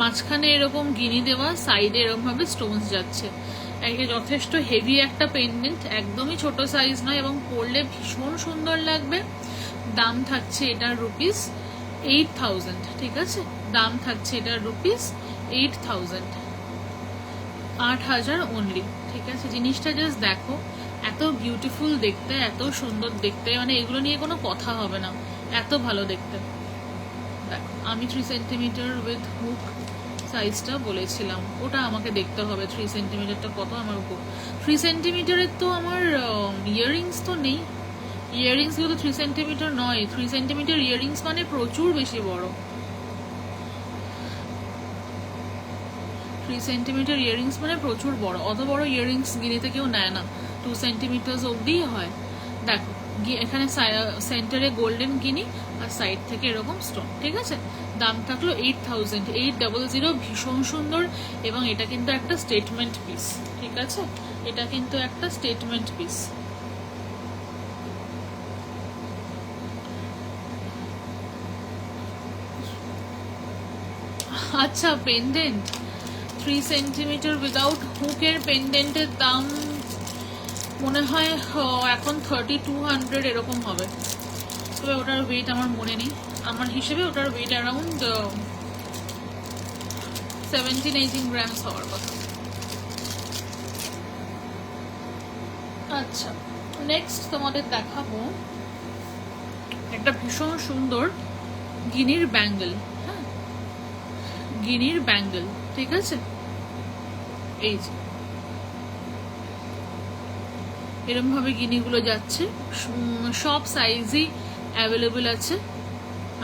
মাঝখানে এরকম গিনি দেওয়া, সাইডে এরকম ভাবে স্টোনস যাচ্ছে। একে যথেষ্ট হেভি একটা পেন্ডেন্ট, একদমই ছোট সাইজ নয়, এবং পরলে ভীষণ সুন্দর লাগবে। দাম থাকছে এটার রুপিস 8000। ঠিক আছে, দাম থাকছে এটার রুপিস 8000, 8000 অনলি। ঠিক আছে, জিনিসটা জাস্ট দেখো, এত বিউটিফুল দেখতে, এত সুন্দর দেখতে, মানে এগুলো নিয়ে কোনো কথা হবে না, এত ভালো দেখতে। দেখো আমি 3 সেন্টিমিটার উইথ হুক সাইজটা বলেছিলাম, ওটা আমাকে দেখতে হবে 3 সেন্টিমিটারটা কত আমার উপর। 3 সেন্টিমিটারের তো আমার ইয়াররিংস তো নেই, ইয়াররিংস গুলো 3 সেন্টিমিটার নয়। 3 সেন্টিমিটার ইয়াররিংস মানে প্রচুর বেশি বড়। 3 সেন্টিমিটার ইয়াররিংস মানে প্রচুর বড়, অত বড় ইয়াররিংস গিনিতে কেউ নেয় না, 2 সেন্টিমিটার অব্দি হয়। দেখো এখানে সেন্টারে গোল্ডেন গিনি, আর সাইড থেকে এরকম স্টোন। ঠিক আছে, দাম থাকলো 8000, 800। ভীষণ সুন্দর, এবং এটা কিন্তু একটা স্টেটমেন্ট পিস। ঠিক আছে, এটা কিন্তু একটা স্টেটমেন্ট পিস। আচ্ছা, পেন্ডেন্ট 3 সেন্টিমিটার উইদাউট হুকের পেন্ডেন্টের দাম মনে হয় এখন 3200 এরকম হবে, তবে ওটার ওয়েট আমার মনে নেই। আমার হিসেবে ওটার ওয়েট অ্যারাউন্ড 17-18 গ্রামস হওয়ার কথা। আচ্ছা, নেক্সট তোমাদের দেখাবো একটা ভীষণ সুন্দর গিনির ব্যাঙ্গেল। হ্যাঁ, গিনির ব্যাঙ্গেল, ঠিক আছে। এই যে এরকম ভাবে গিনিগুলো যাচ্ছে, সব সাইজই অ্যাভেলেবেল আছে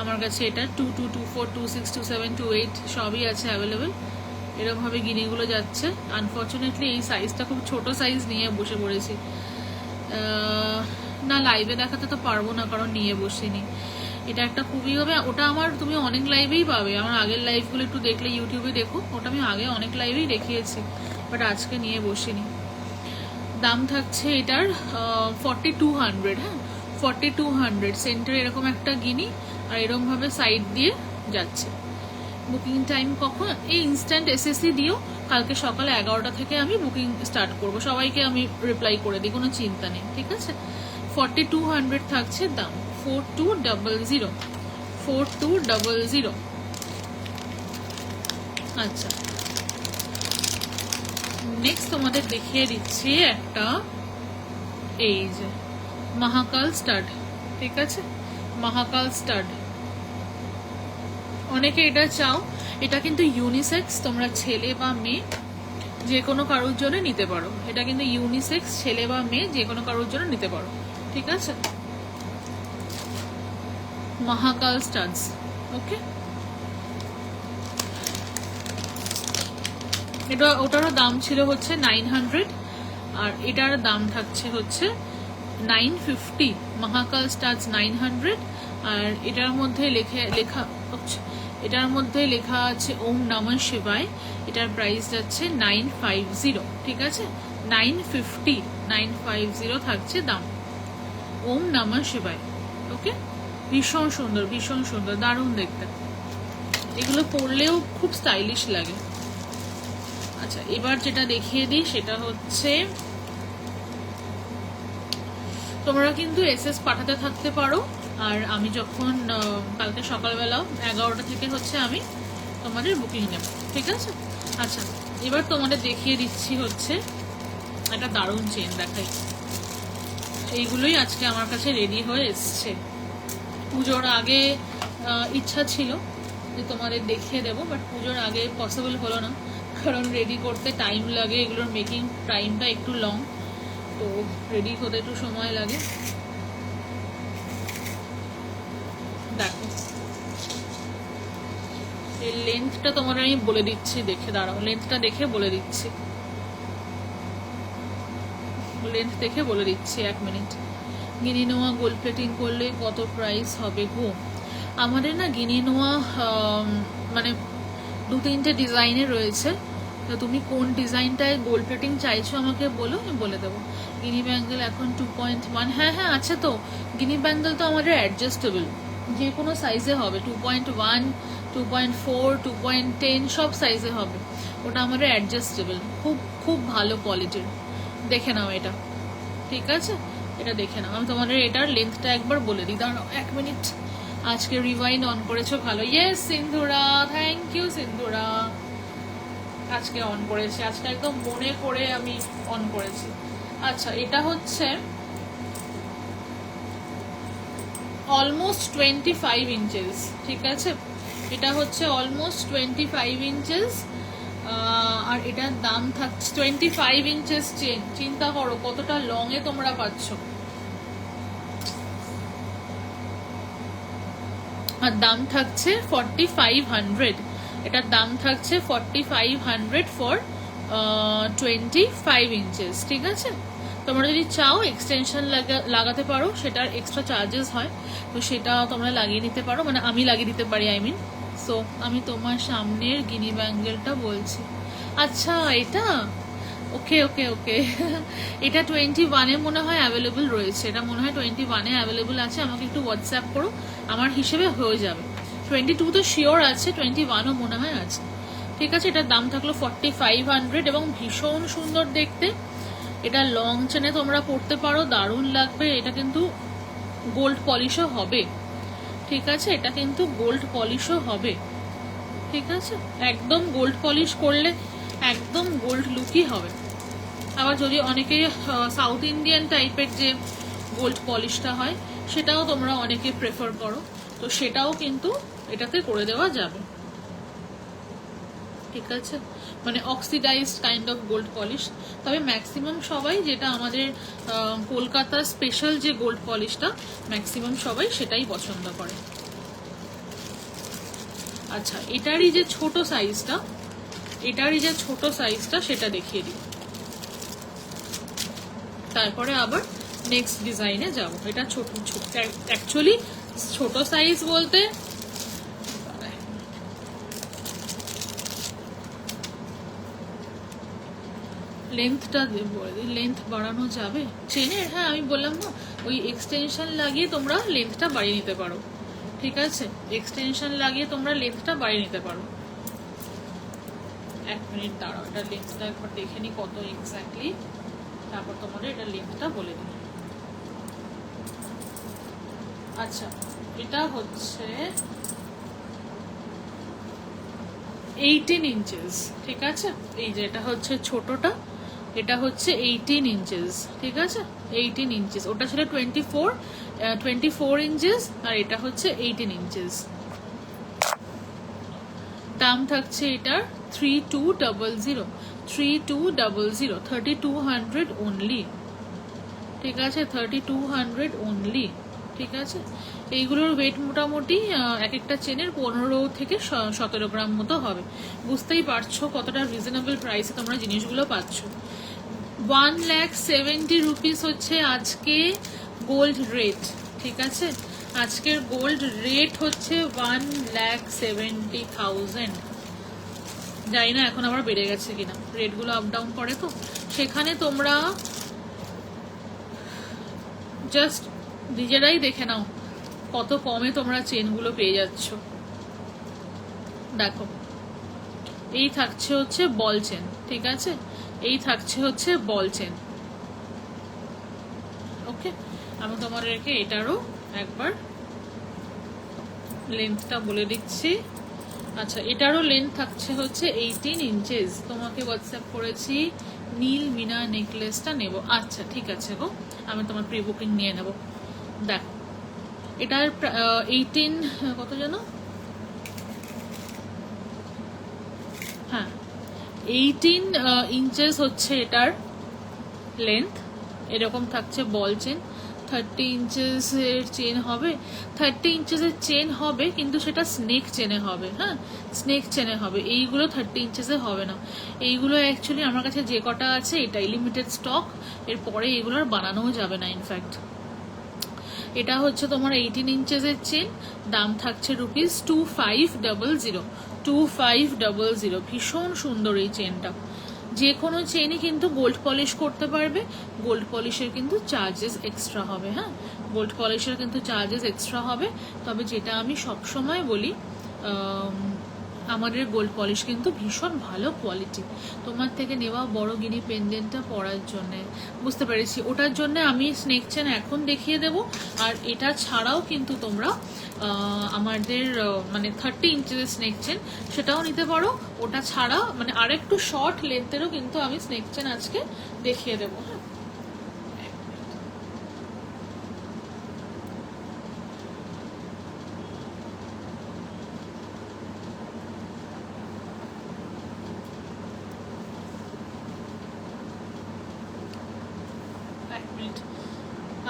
আমার কাছে। এটা 2, 2, 2, 4, 2, 6, 2, 7, 2, 8 সবই আছে অ্যাভেলেবেল। এরকম ভাবে গিনিগুলো যাচ্ছে। আনফর্চুনেটলি এই সাইজটা খুব ছোট সাইজ নিয়ে বসে পড়েছি, না লাইভে দেখাতে তো পারবো না কারণ নিয়ে বসিনি। এটা একটা খুবই হবে, ওটা আমার তুমি অনেক লাইভেই পাবে, আমার আগের লাইভগুলো একটু দেখলে ইউটিউবে দেখো, ওটা আমি আগে অনেক লাইভেই দেখিয়েছি, বাট আজকে নিয়ে বসিনি। দাম থাকছে এটার 4200। হ্যাঁ, 4200। সেন্টারে এরকম একটা গিনি আর এরকম ভাবে সাইড দিয়ে যাচ্ছে। বুকিং টাইম কখন? এই ইনস্ট্যান্ট এসএসসি দিও, কালকে সকালে 11টা থেকে আমি বুকিং স্টার্ট করব, সবাইকে আমি রিপ্লাই করে দিই, কোনো চিন্তা নেই, ঠিক আছে। 4200 থাকছে দাম। 4200, 4200। আচ্ছা, নেক্সট তোমাদের দেখিয়ে দিচ্ছি একটা, এই যে মহাকাল স্টাড, ঠিক আছে। মহাকাল স্টাড অনেকে এটা চাও, এটা কিন্তু ইউনিসেক্স, তোমরা ছেলে বা মেয়ে যে কোনো কারোর জন্য নিতে পারো। এটা কিন্তু ইউনিসেক্স, ছেলে বা মেয়ে যে কোনো কারোর জন্য নিতে পারো, ঠিক আছে। মহাকাল স্টাডস, ওকে। এটা ওটারও দাম ছিল হচ্ছে 900 আর এটার দাম থাকছে হচ্ছে 950। মহাকাল স্টাডস 900 আর এটার মধ্যে এটার মধ্যে লেখা আছে ওম নমঃ শিবায়। এটার প্রাইস যাচ্ছে 950, ঠিক আছে। 950 থাকছে দাম। ওম নমঃ শিবায়, ওকে। ভীষণ সুন্দর, ভীষণ সুন্দর, দারুণ দেখতে। এগুলো পরলেও খুব স্টাইলিশ লাগে। আচ্ছা, এবার যেটা দেখিয়ে দিই সেটা হচ্ছে, তোমরা কিন্তু এসএস পাঠাতে থাকতে পারো আর আমি যখন কালকে সকালবেলা 11টা থেকে হচ্ছে আমি তোমাদের বুকিং নেব, ঠিক আছে। আচ্ছা, এবার তোমাদের দেখিয়ে দিচ্ছি হচ্ছে একটা দারুণ চেন দেখাই। এইগুলোই আজকে আমার কাছে রেডি হয়ে এসছে। পুজোর আগে ইচ্ছা ছিল যে তোমাদের দেখিয়ে দেবো, বাট পুজোর আগে পসিবল হলো না, কারণ রেডি করতে টাইম লাগে, এগুলোর মেকিং টাইমটা একটু লং, তো রেডি হতে একটু সময় লাগে। দেখো এর লেন্থটা তোমার আমি বলে দিচ্ছি, দেখে দাঁড়াও, লেন্থটা দেখে বলে দিচ্ছি, লেন্থ দেখে বলে দিচ্ছি, 1 মিনিট। গিনি নোয়া গোল্ড প্লেটিং করলে কত প্রাইস হবে গো? আমাদের না গিনি নোয়া মানে 2-3টে ডিজাইনে রয়েছে, তো তুমি কোন ডিজাইনটায় গোল্ড প্লেটিং চাইছো আমাকে বলো, আমি বলে দেবো। গিনি ব্যাঙ্গেল এখন 2.1, হ্যাঁ হ্যাঁ আছে তো। গিনি ব্যাঙ্গেল তো আমাদের অ্যাডজাস্টেবল, যে কোনো সাইজে হবে, 2.1, 2.4, 2.10 সব সাইজে হবে, ওটা আমাদের অ্যাডজাস্টেবল, খুব খুব ভালো কোয়ালিটির। দেখে নাও এটা, ঠিক আছে, এটা দেখে নাও। আমি তোমাদের এটার লেন্থটা একবার বলে দিই, দাঁড়াও 1 মিনিট। আজকে রিভাইন্ড অন করেছো, ভালো। Yes Sindhura, thank you Sindhura. আজকে অন করেছি, আজকে একদম মনে করে আমি অন করেছি। আচ্ছা, এটা হচ্ছে অলমোস্ট 25 ইঞ্চেস, ঠিক আছে। এটা হচ্ছে অলমোস্ট 25 ইঞ্চেস আর এটার দাম থাকছে 25 ইঞ্চেস চেন। চিন্তা করো কতটা লং এ তোমরা পাচ্ছ। আর দাম থাকছে 4500। এটার দাম থাকছে 4500 ফর 25 ইঞ্চেস, ঠিক আছে। তোমরা যদি চাও এক্সটেনশন লাগাতে পারো, সেটার এক্সট্রা চার্জেস হয়, তো সেটা তোমরা লাগিয়ে নিতে পারো, মানে আমি লাগিয়ে দিতে পারি, আই মিন। সো আমি তোমার সামনের গিনি ব্যাঙ্গেলটা বলছি। আচ্ছা, এটা ওকে ওকে ওকে এটা 21-এ মনে হয় অ্যাভেলেবল রয়েছে, এটা মনে হয় 21-এ অ্যাভেলেবল আছে। আমাকে একটু হোয়াটসঅ্যাপ করো, আমার হিসেবে হয়ে যাবে। 22 তো শিওর আছে, 21ও মনে হয় আছে, ঠিক আছে। এটার দাম থাকলো 4500 এবং ভীষণ সুন্দর দেখতে। এটা লং চেনে তোমরা পড়তে পারো, দারুণ লাগবে। এটা কিন্তু গোল্ড পলিশও হবে, ঠিক আছে। এটা কিন্তু গোল্ড পলিশও হবে, ঠিক আছে। একদম গোল্ড পলিশ করলে একদম গোল্ড লুকই হবে। আবার যদি অনেকে সাউথ ইন্ডিয়ান টাইপের যে গোল্ড পলিশটা হয় সেটাও তোমরা অনেকে প্রেফার করো, তো সেটাও কিন্তু এটাতে করে দেওয়া যাবে, ঠিক আছে, মানে oxidised kind of gold polish. তবে ম্যাক্সিমাম সবাই যেটা আমাদের কলকাতার স্পেশাল যে গোল্ড পলিশটা ম্যাক্সিমাম সবাই সেটাই পছন্দ করে। আচ্ছা, এটারই যে ছোট সাইজটা সেটা দেখিয়ে দিই, তারপরে আবার নেক্সট ডিজাইনে যাব। এটা ছোট অ্যাকচুয়ালি ছোট সাইজ বলতে লেন্থটা লেন্থ বাড়ানো যাবে চেনের, হ্যাঁ আমি বললাম না, ওই এক্সটেনশন লাগিয়ে তোমরা লেন্থটা বাড়িয়ে নিতে পারো, ঠিক আছে, এক্সটেনশন লাগিয়ে তোমরা লেন্থটা বাড়িয়ে নিতে পারো। এক মিনিট দাঁড়াও, এটা লেন্থটা একবার দেখে নি কত এক্স্যাক্টলি, তারপর তোমাদের এটা লেন্থটা বলে দিই। আচ্ছা, এটা হচ্ছে 18 ইঞ্চেস, ঠিক আছে, এই যে এটা হচ্ছে ছোটটা, এটা হচ্ছে 18 ইঞ্চেস, ঠিক আছে, 18 ইঞ্চেস, ওটা ছিল 24 ইঞ্চেস, আর এটা হচ্ছে 18 ইঞ্চেস। দাম থাকছে এটার 3200, 3200 অনলি, ঠিক আছে, 3200 অনলি, ঠিক আছে। এইগুলোর ওয়েট মোটামুটি এক একটা চেনের 15 থেকে 17 গ্রাম মতো হবে। বুঝতেই পারছো কতটা রিজনেবল প্রাইসে তোমরা জিনিসগুলো পাচ্ছ। 1,70,000 রুপিস হচ্ছে আজকে গোল্ড রেট, ঠিক আছে, আজকের গোল্ড রেট হচ্ছে 1,70,000। জানি না এখন আবার বেড়ে গেছে কিনা, রেটগুলো আপ ডাউন করে, তো সেখানে তোমরা জাস্ট নিজেরাই দেখে নাও কত কমে তোমরা চেনগুলো পেয়ে যাচ্ছ। দেখো, এই থাকছে হচ্ছে বল চেন, ঠিক আছে, এই থাকছে হচ্ছে বল চেন, ওকে। আমি তোমাদেরকে এটারও একবার লেন্থটা বলে দিচ্ছি। আচ্ছা, এটারও লেন্থ থাকছে হচ্ছে 18 ইঞ্চেস। তোমাকে হোয়াটসঅ্যাপ করেছি নীল মিনা নেকলেসটা নেব, আচ্ছা ঠিক আছে গো, আমি তোমার প্রি বুকিং নিয়ে নেব। দেখো, এটার 18 কত জানো, হ্যাঁ 18 ইঞ্চেস হচ্ছে এটার লেন্থ। এরকম থাকছে বল চেন, 30 ইঞ্চেসের চেন হবে, 30 ইঞ্চেসের চেন হবে, কিন্তু সেটা স্নেক চেনে হবে, হ্যাঁ স্নেক চেনে হবে, এইগুলো 30 ইঞ্চেসে হবে না। এইগুলো অ্যাকচুয়ালি আমার কাছে যে কটা আছে এটাই লিমিটেড স্টক, এরপরে এগুলোর বানানোও যাবে না ইনফ্যাক্ট। এটা হচ্ছে তোমার 18 ইঞ্চেসের চেন, দাম থাকছে রুপিস 2500, 2500। ভীষণ সুন্দর এই চেনটা। যে কোনো চেনই কিন্তু গোল্ড পলিশ করতে পারবে, গোল্ড পলিশের কিন্তু চার্জেস এক্সট্রা হবে, হ্যাঁ গোল্ড পলিশের কিন্তু চার্জেস এক্সট্রা হবে। তবে যেটা আমি সবসময় বলি, আমাদের গোল্ড পলিশ কিন্তু ভীষণ ভালো কোয়ালিটি। তোমার থেকে নেওয়া বড় গিনি পেন্ডেন্টটা পরার জন্যে, বুঝতে পেরেছি, ওটার জন্য আমি স্নেক চেন এখন দেখিয়ে দেব। আর এটা ছাড়াও কিন্তু তোমরা আমাদের মানে 30 ইঞ্চের স্নেক চেন সেটাও নিতে পারো। ওটা ছাড়া মানে আরেকটু শর্ট লেন্থেরও কিন্তু আমি স্নেক চেন আজকে দেখিয়ে দেবো, হ্যাঁ।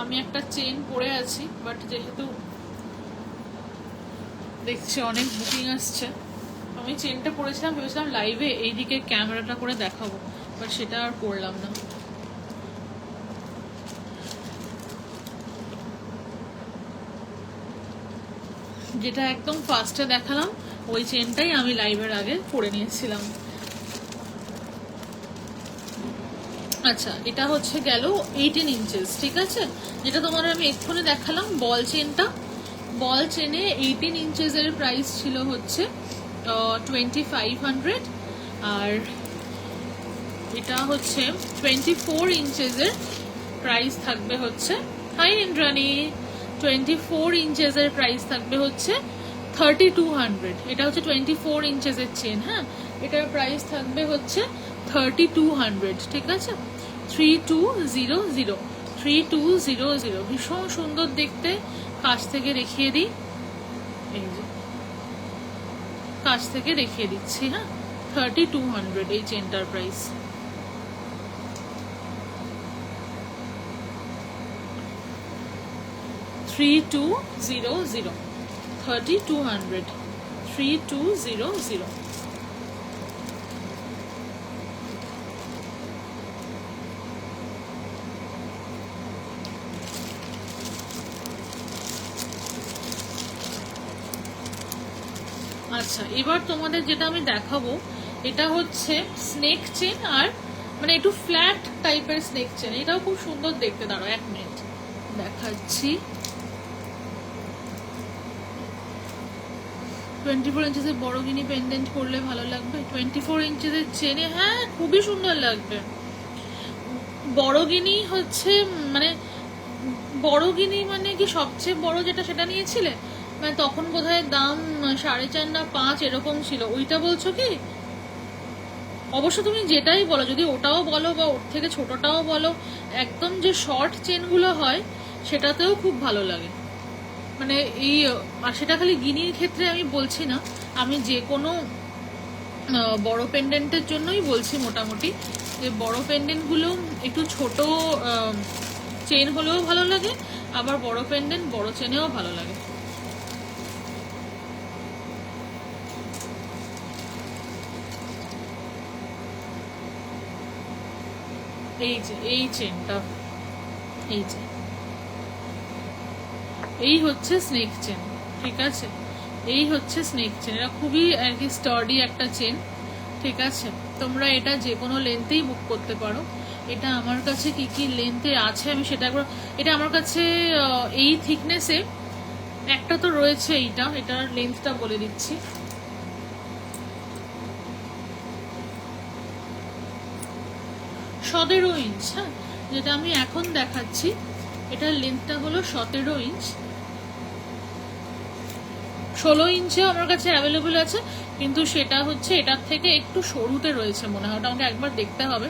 আমি একটা চেন পরে আছি, বাট যেহেতু দেখছি অনেক বুকিং আসছে, আমি চেনটা পরেছিলাম, ভেবেছিলাম লাইভে এইদিকে ক্যামেরাটা করে দেখাবো, বাট সেটা আর করলাম না। যেটা একদম ফার্স্টে দেখালাম ওই চেনটাই আমি লাইভের আগে পরে নিয়েছিলাম। আচ্ছা, এটা হচ্ছে গেল 18 ইঞ্চেস, ঠিক আছে, যেটা তোমাদের আমি এক্ষুনি দেখালাম বল চেনটা। বল চেনে 18 ইঞ্চেসের প্রাইস ছিল হচ্ছে 2500, আর এটা হচ্ছে 24 ইঞ্চেসের প্রাইস থাকবে হচ্ছে, হাই ইন্দ্রাণী, 24 ইঞ্চেসের প্রাইস থাকবে হচ্ছে 3200। এটা হচ্ছে 24 ইঞ্চেসের চেন, হ্যাঁ এটার প্রাইস থাকবে হচ্ছে 3200, ঠিক আছে, 3200, 3200, ভীষণ সুন্দর দেখতে। কাছ থেকে দেখিয়ে দিই, এই যে কাছ থেকে দেখিয়ে দিচ্ছি। হ্যাঁ, 3200 এই চেনটার price. Three two zero zero, 3200, 3200। আচ্ছা, এবার তোমাদের যেটা আমি দেখাবো এটা হচ্ছে স্নেক চেন, আর মানে একটু ফ্ল্যাট টাইপের স্নেক চেন। এটাও খুব সুন্দর দেখতে। দাঁড়াও 1 মিনিট দেখাচ্ছি। 24 ইঞ্চেসের বড় গিনি পেন্ডেন্ট করলে ভালো লাগবে। 24 ইঞ্চেসের চেনে, হ্যাঁ খুবই সুন্দর লাগবে। বড় গিনি হচ্ছে মানে বড় গিনি মানে কি সবচেয়ে বড় যেটা সেটা নিয়েছিলে? মানে তখন বোধহয় দাম 4.5 না 5 এরকম ছিল, ওইটা বলছো কি? অবশ্য তুমি যেটাই বলো, যদি ওটাও বলো বা ওর থেকে ছোটটাও বলো, একদম যে শর্ট চেনগুলো হয় সেটাতেও খুব ভালো লাগে। মানে এই, আর সেটা খালি গিনির ক্ষেত্রে আমি বলছি না, আমি যে কোনো বড় পেন্ডেন্টের জন্যই বলছি মোটামুটি, যে বড় পেন্ডেন্টগুলো একটু ছোট চেন হলেও ভালো লাগে, আবার বড় পেন্ডেন্ট বড় চেনেও ভালো লাগে। এই যে এই চেনটা, এই যে এই হচ্ছে স্নেক চেন, ঠিক আছে? এই হচ্ছে স্নেক চেন। এটা খুবই আর কি স্টার্ডি একটা চেন, ঠিক আছে? তোমরা এটা যে কোনো লেন্থেই বুক করতে পারো। এটা আমার কাছে কি কি লেন্থে আছে আমি সেটা একবার, এটা আমার কাছে এই থিকনেসে একটা তো রয়েছে। এটার লেন্থটা বলে দিচ্ছি। সতেরো ইঞ্চ, হ্যাঁ, যেটা আমি এখন দেখাচ্ছি এটার লেন্থটা হলো 17 ইঞ্চ। 16 ইঞ্চেও আমার কাছে অ্যাভেলেবল আছে, কিন্তু সেটা হচ্ছে এটার থেকে একটু সরুতে রয়েছে মনে হয়, ওটা আমাকে একবার দেখতে হবে।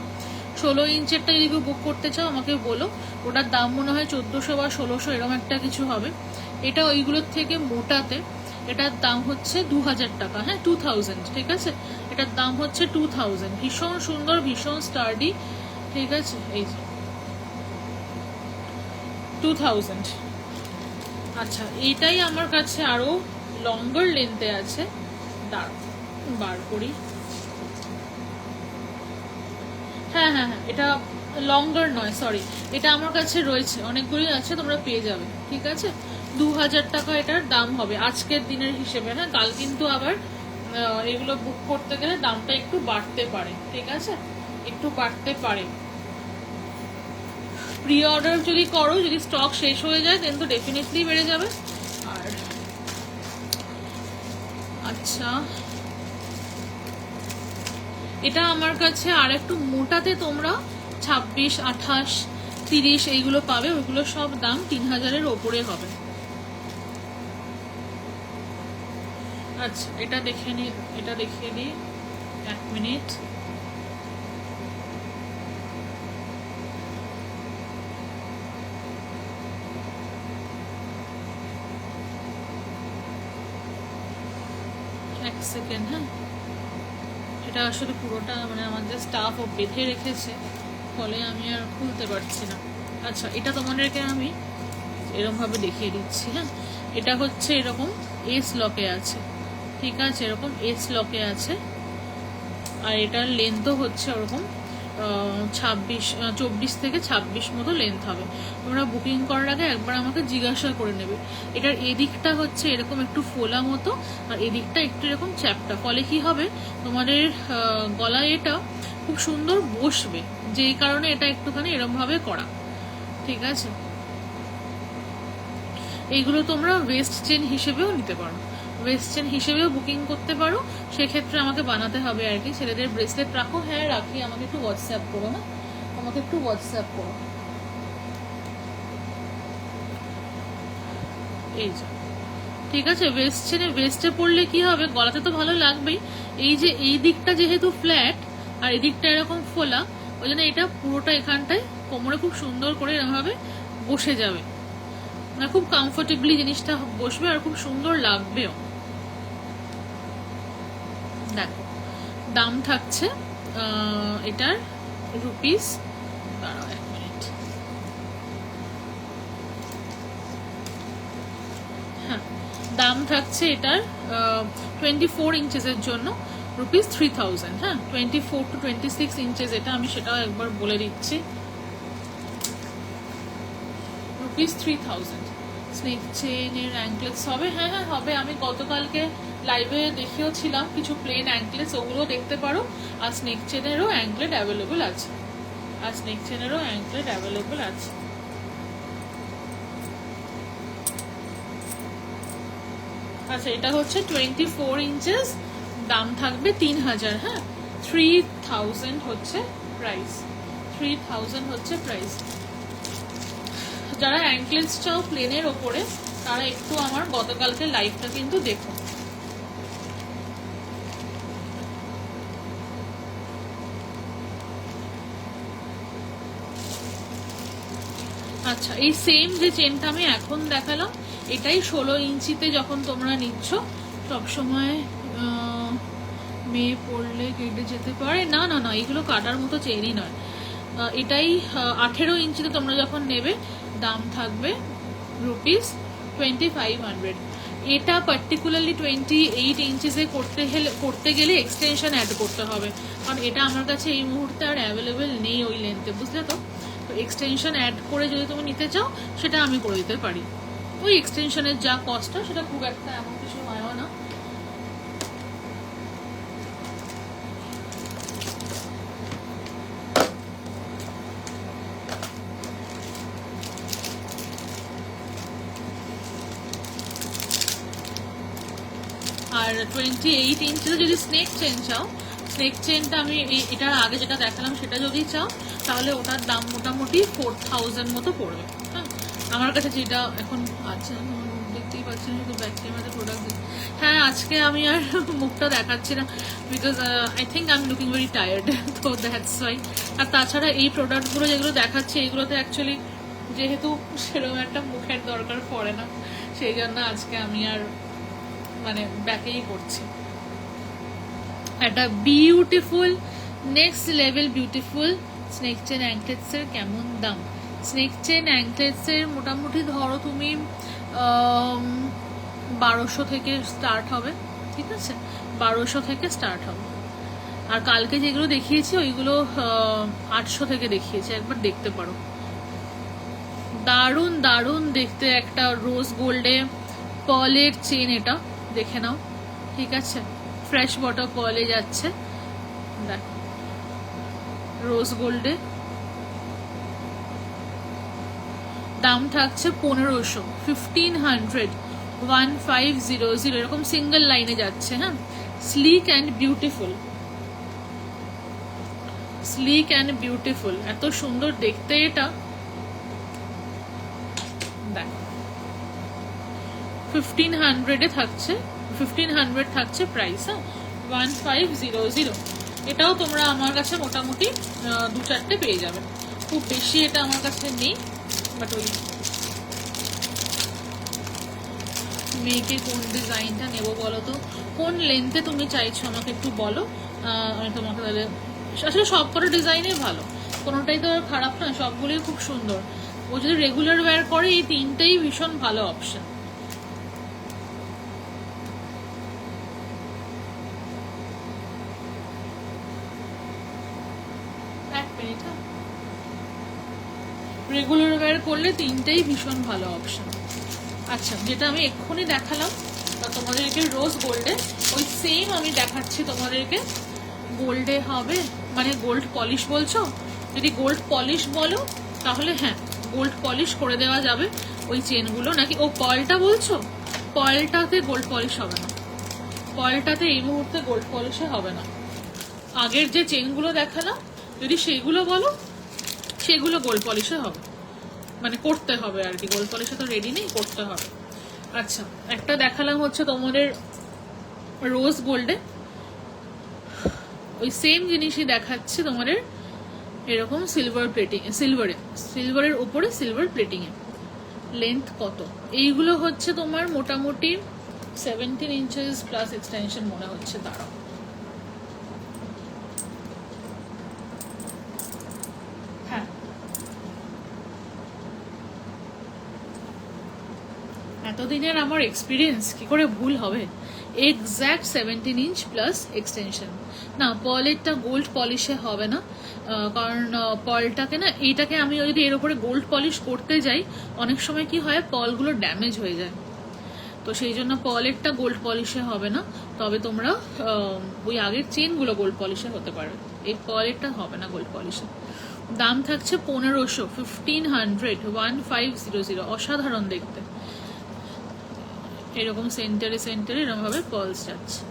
16 ইঞ্চেরটা যদি কেউ বুক করতে চাও আমাকে বলো। ওটার দাম মনে হয় 1400 বা 1600 এরকম একটা কিছু হবে। এটা ওইগুলোর থেকে মোটাতে, এটার দাম হচ্ছে 2000 টাকা। হ্যাঁ, 2000, ঠিক আছে? এটার দাম হচ্ছে 2000। ভীষণ সুন্দর, ভীষণ স্টার্ডি, ঠিক আছে? এই যে 2000। আচ্ছা, এইটাই আমার কাছে আরো লঙ্গার লেন্থে আছে। দাঁড়াও বার করি। হ্যাঁ হ্যাঁ হ্যাঁ, এটা লঙ্গার নয়, সরি, এটা আমার কাছে রয়েছে, অনেকগুলি আছে, তোমরা পেয়ে যাবে, ঠিক আছে? 2000 টাকা এটার দাম হবে আজকের দিনের হিসেবে। হ্যাঁ, কাল কিন্তু আবার এগুলো বুক করতে গেলে দামটা একটু বাড়তে পারে, ঠিক আছে? একটু বাড়তে পারে। প্রি অর্ডার যদি করো, যদি স্টক শেষ হয়ে যায় দেন তো ডেফিনেটলি বেড়ে যাবে। আর আচ্ছা, এটা আমার কাছে আর একটু মোটাতে তোমরা 26, 28, 30 এইগুলো পাবে। ওইগুলো সব দাম 3000-এর ওপরে হবে। আচ্ছা, এটা দেখে নি, এটা দেখিয়ে দিই 1 মিনিট। এক সেকেন্ড, হ্যাঁ, এটা আসলে পুরোটা মানে আমাদের স্টাফ ও বেঁধে রেখেছে, ফলে আমি আর খুলতে পারছি না। আচ্ছা, এটা তোমাদেরকে আমি এরকম ভাবে দেখিয়ে দিচ্ছি। হ্যাঁ, এটা হচ্ছে এরকম এস লকে আছে, ঠিক আছে? এরকম এস লকে আছে, আর এটার লেন্থও হচ্ছে ওরকম 24 থেকে 26 মতো লেন্থ হবে। তোমরা বুকিং করার আগে একবার আমাকে জিজ্ঞাসা করে নেবে। এটার এদিকটা হচ্ছে এরকম একটু ফোলা মতো, আর এদিকটা একটু এরকম চ্যাপটা, ফলে কি হবে তোমাদের গলায় এটা খুব সুন্দর বসবে, যেই কারণে এটা একটুখানি এরকম ভাবে করা, ঠিক আছে? এইগুলো তোমরা ওয়েস্ট চেন হিসেবেও নিতে পারো, ওয়েস্ট চেন হিসেবেও বুকিং করতে পারো। সেক্ষেত্রে আমাকে বানাতে হবে আর কি। ছেলেদের ব্রেসলেট রাখো? হ্যাঁ রাখি, আমাকে একটু হোয়াটসঅ্যাপ করো। না, আমাকে একটু হোয়াটসঅ্যাপ করো। এই যে, ঠিক আছে? ওয়েস্ট চেনে, ওয়েস্টে পড়লে কি হবে, গলাতে তো ভালো লাগবেই। এই যে এই দিকটা যেহেতু ফ্ল্যাট আর এদিকটা এরকম ফোলা, ওই জন্য এটা পুরোটা এখানটায় কোমরে খুব সুন্দর করে এরকমভাবে বসে যাবে, মানে খুব কমফোর্টেবলি জিনিসটা বসবে আর খুব সুন্দর লাগবেও। দেখো দাম থাকছে এটার রুপিস, এক মিনিট, হ্যাঁ দাম থাকছে এটার 24 ইঞ্চেসের জন্য রুপিস 3000। হ্যাঁ 24 to 26 ইঞ্চেস এটা, আমি সেটাও একবার বলে দিচ্ছি, রুপিস 3000। স্নেক চেনের অ্যাঙ্কলেটস হবে, হ্যাঁ হ্যাঁ হবে, আমি গতকালকে লাইভে দেখেও ছিলাম কিছু প্লেন অ্যাঙ্কলেটস, ওগুলো দেখতে পারো। আর স্নেক চেনেরও অ্যাঙ্কলেট অ্যাভেলেবল আছে, আর স্নেক চেনেরও অ্যাঙ্কলেট অ্যাভেলেবল আছে। আচ্ছা এটা হচ্ছে 24 ইঞ্চেস, দাম থাকবে 3000। হ্যাঁ 3000 হচ্ছে প্রাইস, 3000 হচ্ছে প্রাইস। যারা অ্যাঙ্কলেটস চাও প্লেনের ওপরে তারা একটু আমার গতকালকে লাইভটা কিন্তু দেখো। আচ্ছা এই সেম যে চেনটা আমি এখন দেখালাম এটাই 16 ইঞ্চিতে যখন তোমরা নিচ্ছ সবসময় মেয়ে পড়লে কেটে যেতে পারে, না না না এগুলো কাটার মতো চেনই নয়, এটাই 18 ইঞ্চিতে তোমরা যখন নেবে দাম থাকবে রুপিস 2500। এটা পার্টিকুলারলি 28 ইঞ্চিসে করতে গেলে এক্সটেনশন অ্যাড করতে হবে, কারণ এটা আমার কাছে এই মুহূর্তে আর অ্যাভেলেবেল নেই ওই লেন্থে, বুঝলে তো। তো এক্সটেনশন অ্যাড করে যদি তুমি নিতে চাও সেটা আমি করে দিতে পারি, ওই এক্সটেনশনের যা কস্টটা সেটা খুব একটা এমন কিছু হয়ও না। আর 28 ইঞ্চিতে যদি স্নেক চেন চাও, স্নেক চেনটা আমি এটার আগে যেটা দেখালাম সেটা যদি চাও তাহলে ওটার দাম মোটামুটি 4000 মতো পড়বে। হ্যাঁ আমার কাছে যেটা এখন আছে দেখতেই পাচ্ছেন শুধু ব্যাক ক্যামেরাতে প্রোডাক্ট। হ্যাঁ আজকে আমি আর মুখটা দেখাচ্ছি না because I think I am looking very tired, তো দ্যাটস ওয়াই। আর তাছাড়া এই প্রোডাক্টগুলো যেগুলো দেখাচ্ছি এগুলোতে অ্যাকচুয়ালি যেহেতু সেরকম একটা মুখের দরকার পড়ে না, সেই জন্য আজকে আমি আর মানে ব্যাকেই করছি। একটা beautiful next level beautiful snake chain anklets এর কেমন দাম? স্নেক চেন অ্যাঙ্কলেটস এর মোটামুটি ধরো তুমি 1200 থেকে স্টার্ট হবে, ঠিক আছে 1200 থেকে স্টার্ট হবে। আর কালকে যেগুলো দেখিয়েছি ওইগুলো 800 থেকে দেখিয়েছি, একবার দেখতে পারো। দারুণ দারুণ দেখতে একটা রোজ গোল্ডে পার্লের চেন, এটা দেখে নাও, ঠিক আছে ফ্রেশ ওয়াটার পার্লে যাচ্ছে, দেখো রোজ গোল্ডে, দাম থাকছে 1500, 1500 এরকম সিঙ্গেল লাইনে যাচ্ছে। হ্যাঁ slick and beautiful, slick and beautiful, এত সুন্দর দেখতে এটা, দেখো 1500 থাকছে, 1500 থাকছে প্রাইস। হ্যাঁ 1500, এটাও তোমরা আমার কাছে মোটামুটি 2-4টে পেয়ে যাবে, খুব বেশি এটা আমার কাছে নেই। বাট ওই মেয়েকে কোন ডিজাইনটা নেবো বলো তো, কোন লেন্থে তুমি চাইছো আমাকে একটু বলো, আমি তোমাকে তাহলে, আসলে সব কটা ডিজাইনই ভালো, কোনোটাই তো আর খারাপ না, সবগুলোই খুব সুন্দর। ও যদি রেগুলার ওয়্যার করে এই তিনটেই ভীষণ ভালো অপশন। রেগুলার ওয়্যার করলে তিনটেই ভীষণ ভালো অপশন। আচ্ছা যেটা আমি এক্ষুনি দেখালাম তোমাদেরকে রোজ গোল্ডে, ওই সেম আমি দেখাচ্ছি তোমাদেরকে গোল্ডে হবে, মানে গোল্ড পলিশ বলছো, যদি গোল্ড পলিশ বলো তাহলে হ্যাঁ গোল্ড পলিশ করে দেওয়া যাবে ওই চেনগুলো। নাকি ও পয়েলটা বলছো, পয়েলটাতে গোল্ড পলিশ হবে না, পয়েলটাতে এই মুহূর্তে গোল্ড পলিশে হবে না। আগের যে চেনগুলো দেখালাম যদি সেগুলো বলো সেগুলো গোল্ড পলিশে হবে, মানে করতে হবে আর কি, গোল্ড পলিশে তো রেডি নেই, করতে হবে। আচ্ছা একটা দেখালাম হচ্ছে তোমাদের রোজ গোল্ডে, ওই সেম জিনিসই দেখাচ্ছি তোমাদের এরকম সিলভার প্লেটিং, সিলভারের উপরে সিলভার প্লেটিং এ। লেন্থ কত? এইগুলো হচ্ছে তোমার মোটামুটি 17 ইঞ্চেস প্লাস এক্সটেনশন মনে হচ্ছে। দাঁড়াও, হ্যাঁ এতদিনের আমার এক্সপিরিয়েন্স কি করে ভুল হবে? Exact 17 inch plus extension. না, পার্লেরটা গোল্ড পলিশে হবে না, কারণ পার্লটাকে না, এইটাকে আমি যদি এর উপরে গোল্ড পলিশ করতে যাই অনেক সময় কি হয়, পার্লগুলো ড্যামেজ হয়ে যায়। তো সেই জন্য পার্লেরটা গোল্ড পলিশে হবে না। তবে তোমরা ওই আগের চেনগুলো গোল্ড পলিশে হতে পারে, এই পার্লেরটা হবে না গোল্ড পলিশে। দাম থাকছে 1500, 1500, অসাধারণ দেখতে। এরকম সেন্টারে এরকম ভাবে পার্লস যাচ্ছে,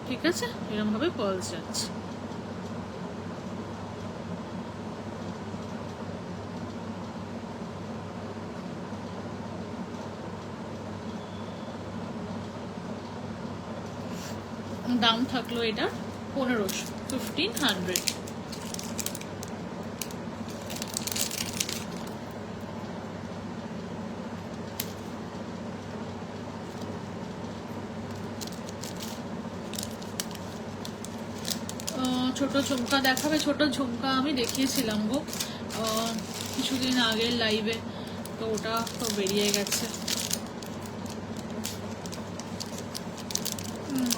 ঠিক আছে, এরকম ভাবে পার্লস যাচ্ছে। দাম থাকলো এটা 1500, 1500। ছোট ঝুমকা দেখাবে? ছোট ঝুমকা আমি দেখিয়েছিলাম গো কিছুদিন আগের লাইভে, তো ওটা তো বেরিয়ে গেছে,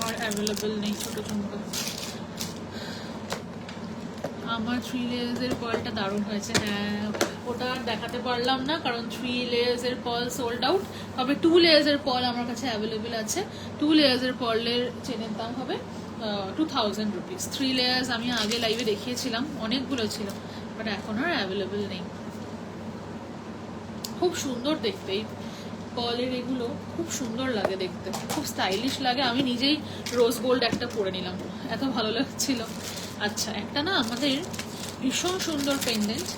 আর অ্যাভেলেবল নেই ছোট ঝুমকা। আমার 3 লেয়ার্সের পার্লটা দারুণ হয়েছে। হ্যাঁ, ওটা আর দেখাতে পারলাম না কারণ 3 লেয়ার্সের পার্ল সোল্ড আউট। তবে 2 লেয়ার্সের পার্ল আমার কাছে অ্যাভেলেবেল আছে। 2 লেয়ার্সের পার্লের চেনের দাম হবে 2000 রুপিস। 3 লেয়ার্স আমি আগে লাইভে দেখিয়েছিলাম, অনেকগুলো ছিল, বাট এখন আর অ্যাভেলেবেল নেই। খুব সুন্দর দেখতে এই পার্লের, এগুলো খুব সুন্দর লাগে দেখতে, খুব স্টাইলিশ লাগে। আমি নিজেই রোজ গোল্ড একটা পরে নিলাম, এত ভালো লাগছিল। আচ্ছা, একটা না আমাদের ভীষণ সুন্দর পেন্ডেন্ট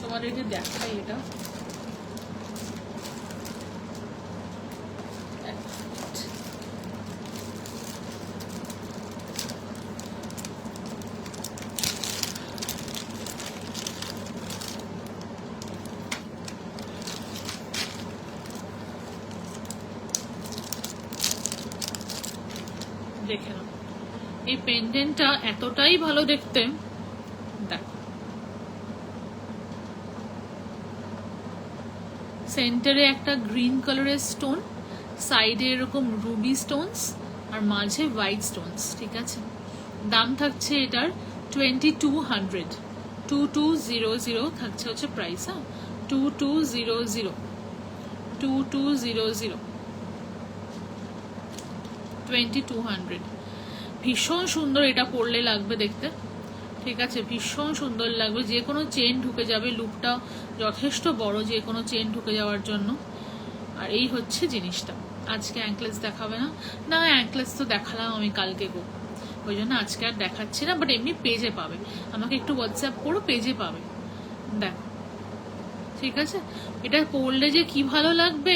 তোমাদেরকে দেখাই, এটা দেখে নাও। এই পেন্ডেন্টটা এতটাই ভালো দেখতে, দেখো সেন্টারে একটা গ্রিন কালারের স্টোন, সাইডে এরকম রুবি স্টোনস, আর মাঝে হোয়াইট স্টোনস, ঠিক আছে। দাম থাকছে এটার 2200, 2200 থাকছে হচ্ছে প্রাইস। হ্যাঁ, 2200, 2200। ভীষণ সুন্দর, এটা পরলে লাগবে দেখতে, ঠিক আছে, ভীষণ সুন্দর লাগবে। যে কোনো চেন ঢুকে যাবে, লুকটা যথেষ্ট বড় যে কোনো চেন ঢুকে যাওয়ার জন্য। আর এই হচ্ছে জিনিসটা। আজকে অ্যাঙ্কলেস দেখাবে না? না, অ্যাঙ্কলেস তো দেখালাম আমি কালকে গো, ওই জন্য আজকে আর দেখাচ্ছি না। বাট এমনি পেজে পাবে, আমাকে একটু হোয়াটসঅ্যাপ করো, পেজে পাবে, দেখো, ঠিক আছে। এটা পরলে যে কি ভালো লাগবে,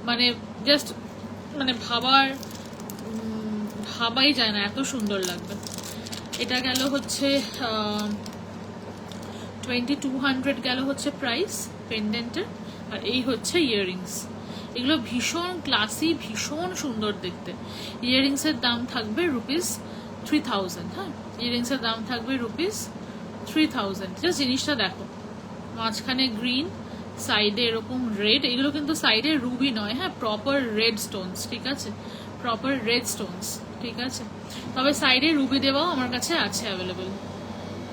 মানে জাস্ট মানে ভাবাই যায় না, এত সুন্দর লাগবে। এটা গেল হচ্ছে 2200 গেল হচ্ছে প্রাইস পেন্ডেন্টের। আর এই হচ্ছে ইয়াররিংস, এগুলো ভীষণ ক্লাসি, ভীষণ সুন্দর দেখতে। ইয়াররিংসের দাম থাকবে ₹3000। হ্যাঁ, ইয়াররিংসের দাম থাকবে ₹3000। জাস্ট জিনিসটা দেখো, মাঝখানে গ্রিন, সাইডে এরকম রেড, এগুলো কিন্তু সাইডে রুবি নয়, হ্যাঁ, প্রপার রেড স্টোনস, ঠিক আছে, প্রপার রেড স্টোনস, ঠিক আছে। তবে সাইডে রুবি দেওয়াও আমার কাছে আছে অ্যাভেলেবেল।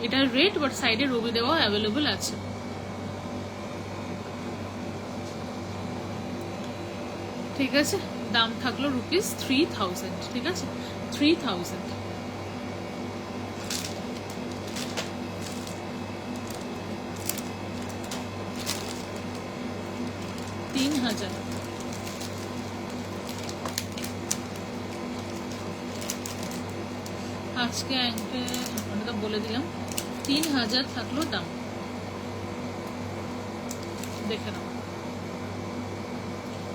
এটা রেড বাট সাইডে রুবি দেওয়াও অ্যাভেলেবেল আছে, ঠিক আছে। দাম থাকলো ₹3000, ঠিক আছে, 3000। 3000। আজকে আমরা বলে দিলাম 3000 থাকলো দাম, দেখে নাও।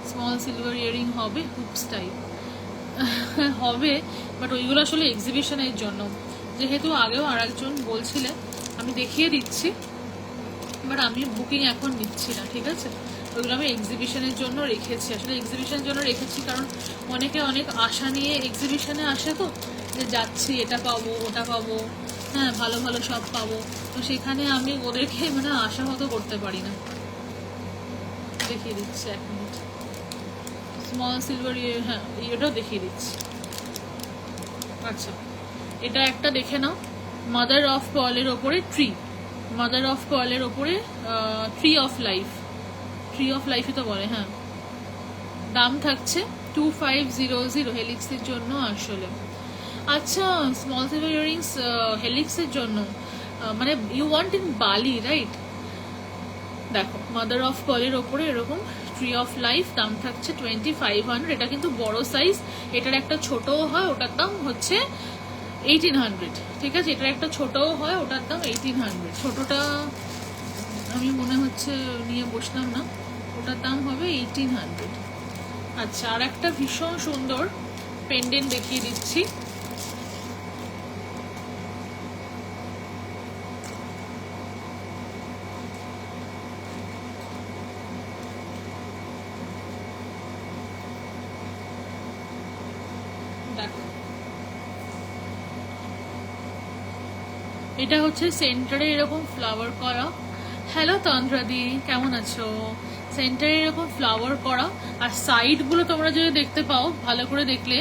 স্মল সিলভার ইয়ারিং হবে, হুপস টাইপ। হবে, বাট ওইগুলো আসলে এক্সিবিশনের জন্য। যেহেতু আগেও আর একজন বলছিলে, আমি দেখিয়ে দিচ্ছি, বাট আমি বুকিং এখন নিচ্ছি না, ঠিক আছে? ওইগুলো আমি এক্সিবিশনের জন্য রেখেছি। আসলে এক্সিবিশনের জন্য রেখেছি কারণ অনেকে অনেক আশা নিয়ে এক্সিবিশনে আসে, তো যে যাচ্ছি এটা পাবো ওটা পাবো, হ্যাঁ ভালো ভালো সব পাবো, তো সেখানে আমি ওদেরকে মানে আশাহত করতে পারি না। দেখিয়ে দিচ্ছি 1 মিনিট, স্মল সিলভার হ্যাঁ এটাও দেখিয়ে দিচ্ছি। আচ্ছা, এটা একটা দেখে নাও, মাদার অফ পার্লের ওপরে ট্রি, মাদার অফ পার্লের ওপরে tree of life, tree of লাইফই তো বলে, হ্যাঁ। দাম থাকছে 2500 হেলিক্সের জন্য আসলে। আচ্ছা, স্মল সিলভার ইয়াররিংস হেলিক্সের জন্য, মানে ইউ ওয়ান্ট ইন বালি, রাইট? দেখো, মাদার অফ পার্লের ওপরে এরকম ট্রি অফ লাইফ, দাম থাকছে 2500। এটা কিন্তু বড় সাইজ, এটার একটা ছোটও হয়, ওটার দাম হচ্ছে 1800, ঠিক আছে? এটার একটা ছোটও হয়, ওটার দাম 1800। ছোটটা আমি মনে হচ্ছে নিয়ে বসলাম না, ওটার দাম হবে 1800। আচ্ছা, আর একটা ভীষণ সুন্দর পেন্ডেন্ট দেখিয়ে দিচ্ছি। দেখো, এটা হচ্ছে সেন্টারে এরকম ফ্লাওয়ার করা। হ্যালো তন্দ্রাদি, কেমন আছো? সেন্টারে এরকম ফ্লাওয়ার করা, আর সাইডগুলো তোমরা যদি দেখতে পাও ভালো করে দেখলে,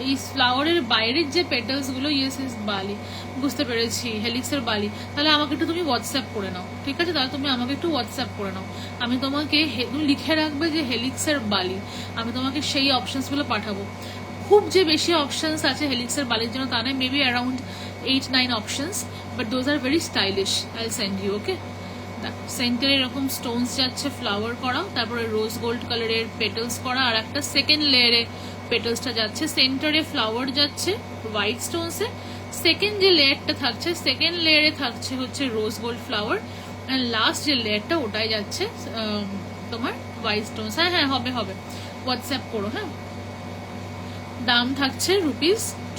এই ফ্লাওয়ারের বাইরের যে পেটালস গুলো, ইয়েস ইস বালি, বুঝতে পেরেছি হেলিক্সের বালি। তাহলে আমাকে একটু তুমি হোয়াটসঅ্যাপ করে নাও, ঠিক আছে? তাহলে তুমি আমাকে একটু হোয়াটসঅ্যাপ করে নাও, আমি তোমাকে তুমি লিখে রাখবে যে হেলিক্সের বালি, আমি তোমাকে সেই অপশনসগুলো পাঠাবো। খুব যে বেশি অপশনস আছে হেলিক্সের বালির জন্য তা নয়, maybe around 8-9 options, but those are very stylish. I send you, okay? দেখো, সেন্টারে এরকম স্টোনস যাচ্ছে ফ্লাওয়ার করা, তারপরে রোজ গোল্ড কালারের পেটালস করা, আর একটা সেকেন্ড লেয়ারে পেটালসটা যাচ্ছে। সেন্টারে ফ্লাওয়ার যাচ্ছে হোয়াইট স্টোনসে, সেকেন্ড যে লেয়ারটা থাকছে, সেকেন্ড লেয়ারে থাকছে হচ্ছে রোজ গোল্ড ফ্লাওয়ার, আর লাস্ট যে লেয়ারটা ওটাই যাচ্ছে তোমার হোয়াইট স্টোনস। হ্যাঁ হ্যাঁ, হবে হবে, হোয়াটসঅ্যাপ করো, হ্যাঁ। দাম থাকছে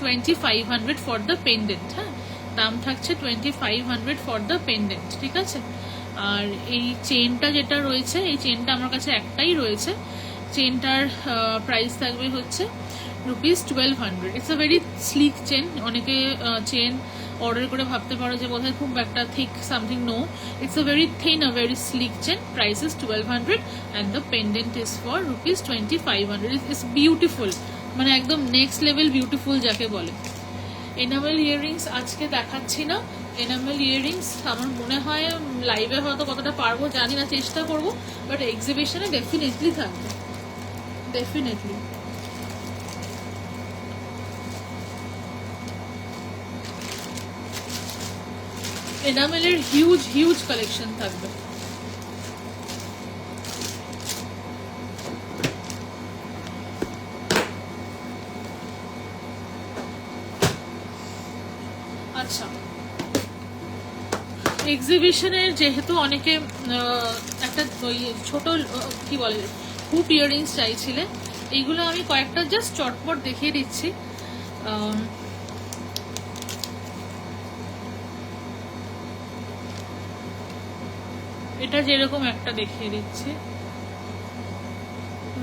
₹2500 ফর দ্য পেন্ডেন্ট, হ্যাঁ, দাম থাকছে 2500 ফর দ্য পেন্ডেন্ট, ঠিক আছে? আর এই চেনটা যেটা রয়েছে, এই চেনটা আমার কাছে একটাই রয়েছে, চেনটার প্রাইস থাকবে হচ্ছে ₹1200। It's a very sleek chain. অনেকে চেন অর্ডার করে ভাবতে পারো যে বোধহয় খুব একটা thick something, no, it's a very thin, a very sleek chain, price is 1200 and the pendant is for ₹2500। It's beautiful, মানে একদম নেক্সট লেভেল বিউটিফুল যাকে বলে। এনামেল ইয়াররিংস আজকে দেখাচ্ছি না, এনামেল ইয়াররিংস আমার মনে হয় লাইভে হয়তো কতটা পারবো জানি না, চেষ্টা করবো, বাট এক্সিবিশনে ডেফিনেটলি থাকবে, ডেফিনেটলি। এনামেলের হিউজ হিউজ কালেকশন থাকবে। আচ্ছা, এক্সিবিশনের যেহেতু অনেকে একটা ওই ছোট কি বলে হুপ ইয়াররিংস চাইছিলে, এইগুলো আমি কয়েকটা জাস্ট চটপট দেখিয়ে দিচ্ছি। এটা যেরকম একটা দেখিয়ে দিচ্ছি,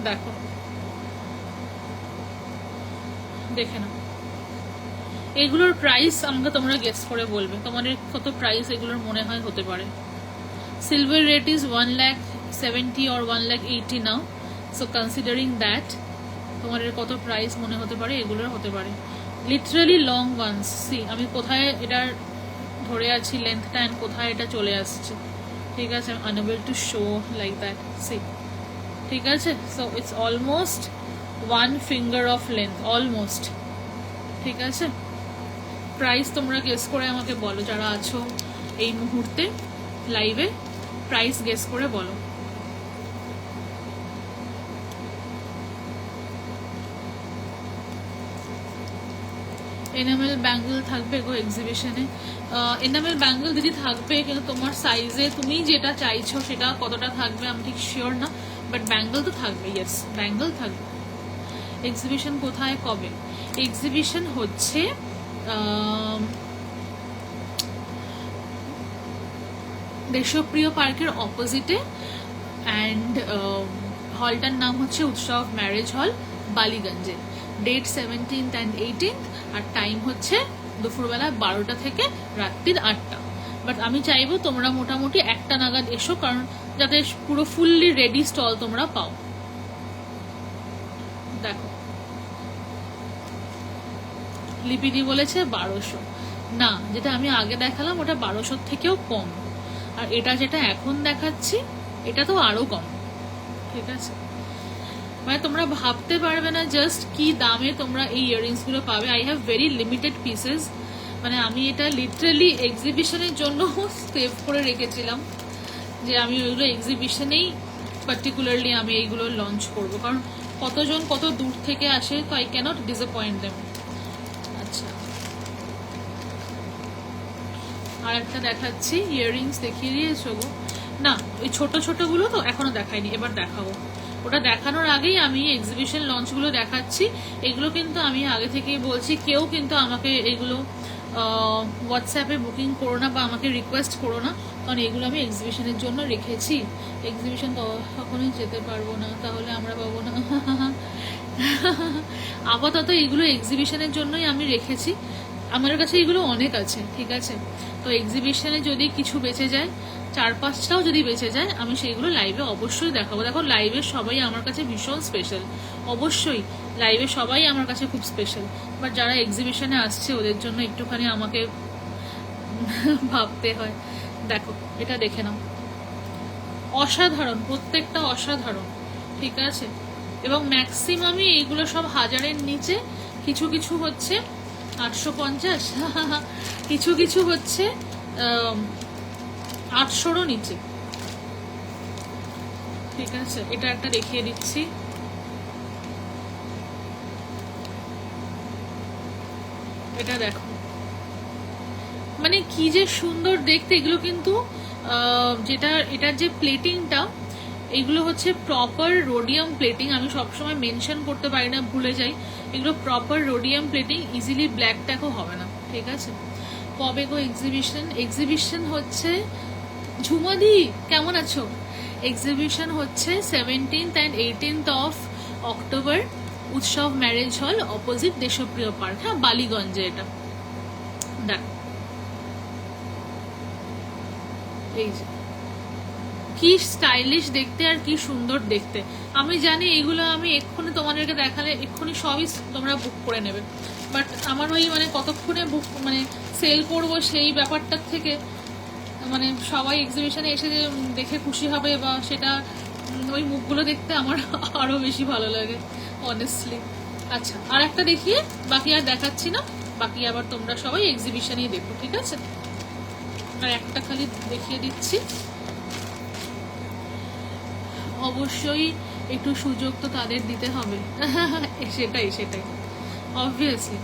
দেখো, দেখে নাও। এগুলোর প্রাইস আমাকে তোমরা গেস করে বলবে তোমাদের কত প্রাইস এগুলোর মনে হয় হতে পারে। Silver rate is 1,70,000 or 1,80,000 now, so considering that তোমাদের কত প্রাইস মনে হতে পারে এগুলোর হতে পারে। লিটারালি লং ওয়ান্স, সি আমি কোথায় এটার ধরে আছি লেন্থটা অ্যান্ড কোথায় এটা চলে আসছে, ঠিক আছে? I am unable to show like that, see, ঠিক আছে? So it's almost 1 finger of length, almost, ঠিক আছে? প্রাইস তোমরা গেস করে আমাকে বলো, যারা আছো এই মুহূর্তে লাইভে, প্রাইস গেস করে বলো। এনামেল ব্যাঙ্গল থাকবে গো এক্সিবিশনে, এনামেল ব্যাঙ্গল দিদি থাকবে, কিন্তু তোমার সাইজে তুমি যেটা চাইছো সেটা কতটা থাকবে আমি ঠিক শিওর না, বাট ব্যাঙ্গল তো থাকবে, ইয়েস ব্যাঙ্গল থাকবে। এক্সিবিশন কোথায়, কবে? এক্সিবিশন হচ্ছে দেশপ্রিয় পার্কের অপোজিটে, অ্যান্ড হলটার নাম হচ্ছে উৎসব ম্যারেজ হল, বালিগঞ্জে। ডেট 17th and 18th, আর টাইম হচ্ছে দুপুরবেলা 12টা থেকে রাত্রির 8টা। বাট আমি চাইবো তোমরা মোটামুটি 1টা নাগাদ এসো, কারণ যাতে পুরো ফুললি রেডি স্টল তোমরা পাও। দেখো লিপিদি বলেছে 1200, না যেটা আমি আগে দেখালাম ওটা 1200 থেকেও কম, আর এটা যেটা এখন দেখাচ্ছি এটা তো আরো কম, ঠিক আছে? মানে তোমরা ভাবতে পারবে না জাস্ট কি দামে তোমরা এই ইয়াররিংস গুলো পাবে। I have very limited pieces, মানে আমি এটা লিটারালি এক্সিবিশনের জন্য সেভ করে রেখেছিলাম, যে আমি ওইগুলো এক্সিবিশনেই পার্টিকুলারলি আমি এইগুলো লঞ্চ করবো, কারণ কতজন কত দূর থেকে আসে, তো আই ক্যানট ডিসঅ্যাপয়েন্ট দেম। আচ্ছা, আর একটা দেখাচ্ছি, ইয়াররিংস দেখিয়ে দিয়েছো গো? না, ওই ছোট ছোটগুলো তো এখনো দেখাইনি, এবার দেখাবো। ওটা দেখানোর আগেই আমি এক্সিবিশন লঞ্চগুলো দেখাচ্ছি। এগুলো কিন্তু আমি আগে থেকেই বলছি, কেউ কিন্তু আমাকে এগুলো হোয়াটসঅ্যাপে বুকিং করো না বা আমাকে রিকোয়েস্ট করো না, কারণ এগুলো আমি এক্সিবিশনের জন্য রেখেছি। এক্সিবিশন তখনই যেতে পারবো না, তাহলে আমরা পাবো না। আপাতত এগুলো এক্সিবিশনের জন্যই আমি রেখেছি, আমার কাছে এগুলো অনেক আছে, ঠিক আছে? তো এক্সিবিশনে যদি কিছু বেঁচে যায়, 4-5টাও যদি বেঁচে যায়, আমি সেইগুলো লাইভে অবশ্যই দেখাবো। দেখো লাইভে সবাই আমার কাছে ভীষণ স্পেশাল, অবশ্যই লাইভে সবাই আমার কাছে খুব স্পেশাল, বাট যারা এক্সিবিশনে আসছে ওদের জন্য একটুখানি আমাকে ভাবতে হয়। দেখো এটা দেখে নাও, অসাধারণ, প্রত্যেকটা অসাধারণ, ঠিক আছে? এবং ম্যাক্সিমামই এইগুলো সব 1000-এর নিচে, কিছু কিছু হচ্ছে 850, কিছু কিছু হচ্ছে 800-রও নিচে, ঠিক আছে? এটা একটা দেখিয়ে দিচ্ছি, এটা দেখো, মানে কি যে সুন্দর দেখতে। এগুলো কিন্তু যেটা এটার যে প্লেটিংটা, এগুলো হচ্ছে প্রপার রোডিয়াম প্লেটিং। আমি সবসময় মেনশন করতে পারি না, ভুলে যাই। এগুলো proper rhodium plating, easily black ট্যাকও হবে না, ঠিক আছে? কবে গো এক্সিবিশন? এক্সিবিশন হচ্ছে, ঝুমাদি কেমন আছো? এক্সিবিশন হচ্ছে 17th and 18th of October, উৎসব ম্যারেজ হল, অপোজিট দেশপ্রিয় পার্ক, হ্যাঁ বালিগঞ্জে। এটা দেখ, এই যে কি স্টাইলিশ দেখতে আর কি সুন্দর দেখতে। আমি জানি এইগুলো আমি এক্ষুনি তোমাদেরকে দেখালে এক্ষুনি সবই তোমরা বুক করে নেবে, বাট আমার ওই মানে কতক্ষণে বুক মানে সেল করবো সেই ব্যাপারটার থেকে, মানে সবাই এক্সিবিশনে এসে যে দেখে খুশি হবে বা সেটা, ওই মুখগুলো দেখতে আমার আরো বেশি ভালো লাগে অনেস্টলি। আচ্ছা, আর একটা দেখিয়ে বাকি আর দেখাচ্ছি না, বাকি আবার তোমরা সবাই এক্সিবিশনেই দেখো, ঠিক আছে? আর একটা খালি দেখিয়ে দিচ্ছি, অবশ্যই একটু সুযোগ তো তাদের দিতে হবে। সেটাই সেটাই অবভিয়াসলি,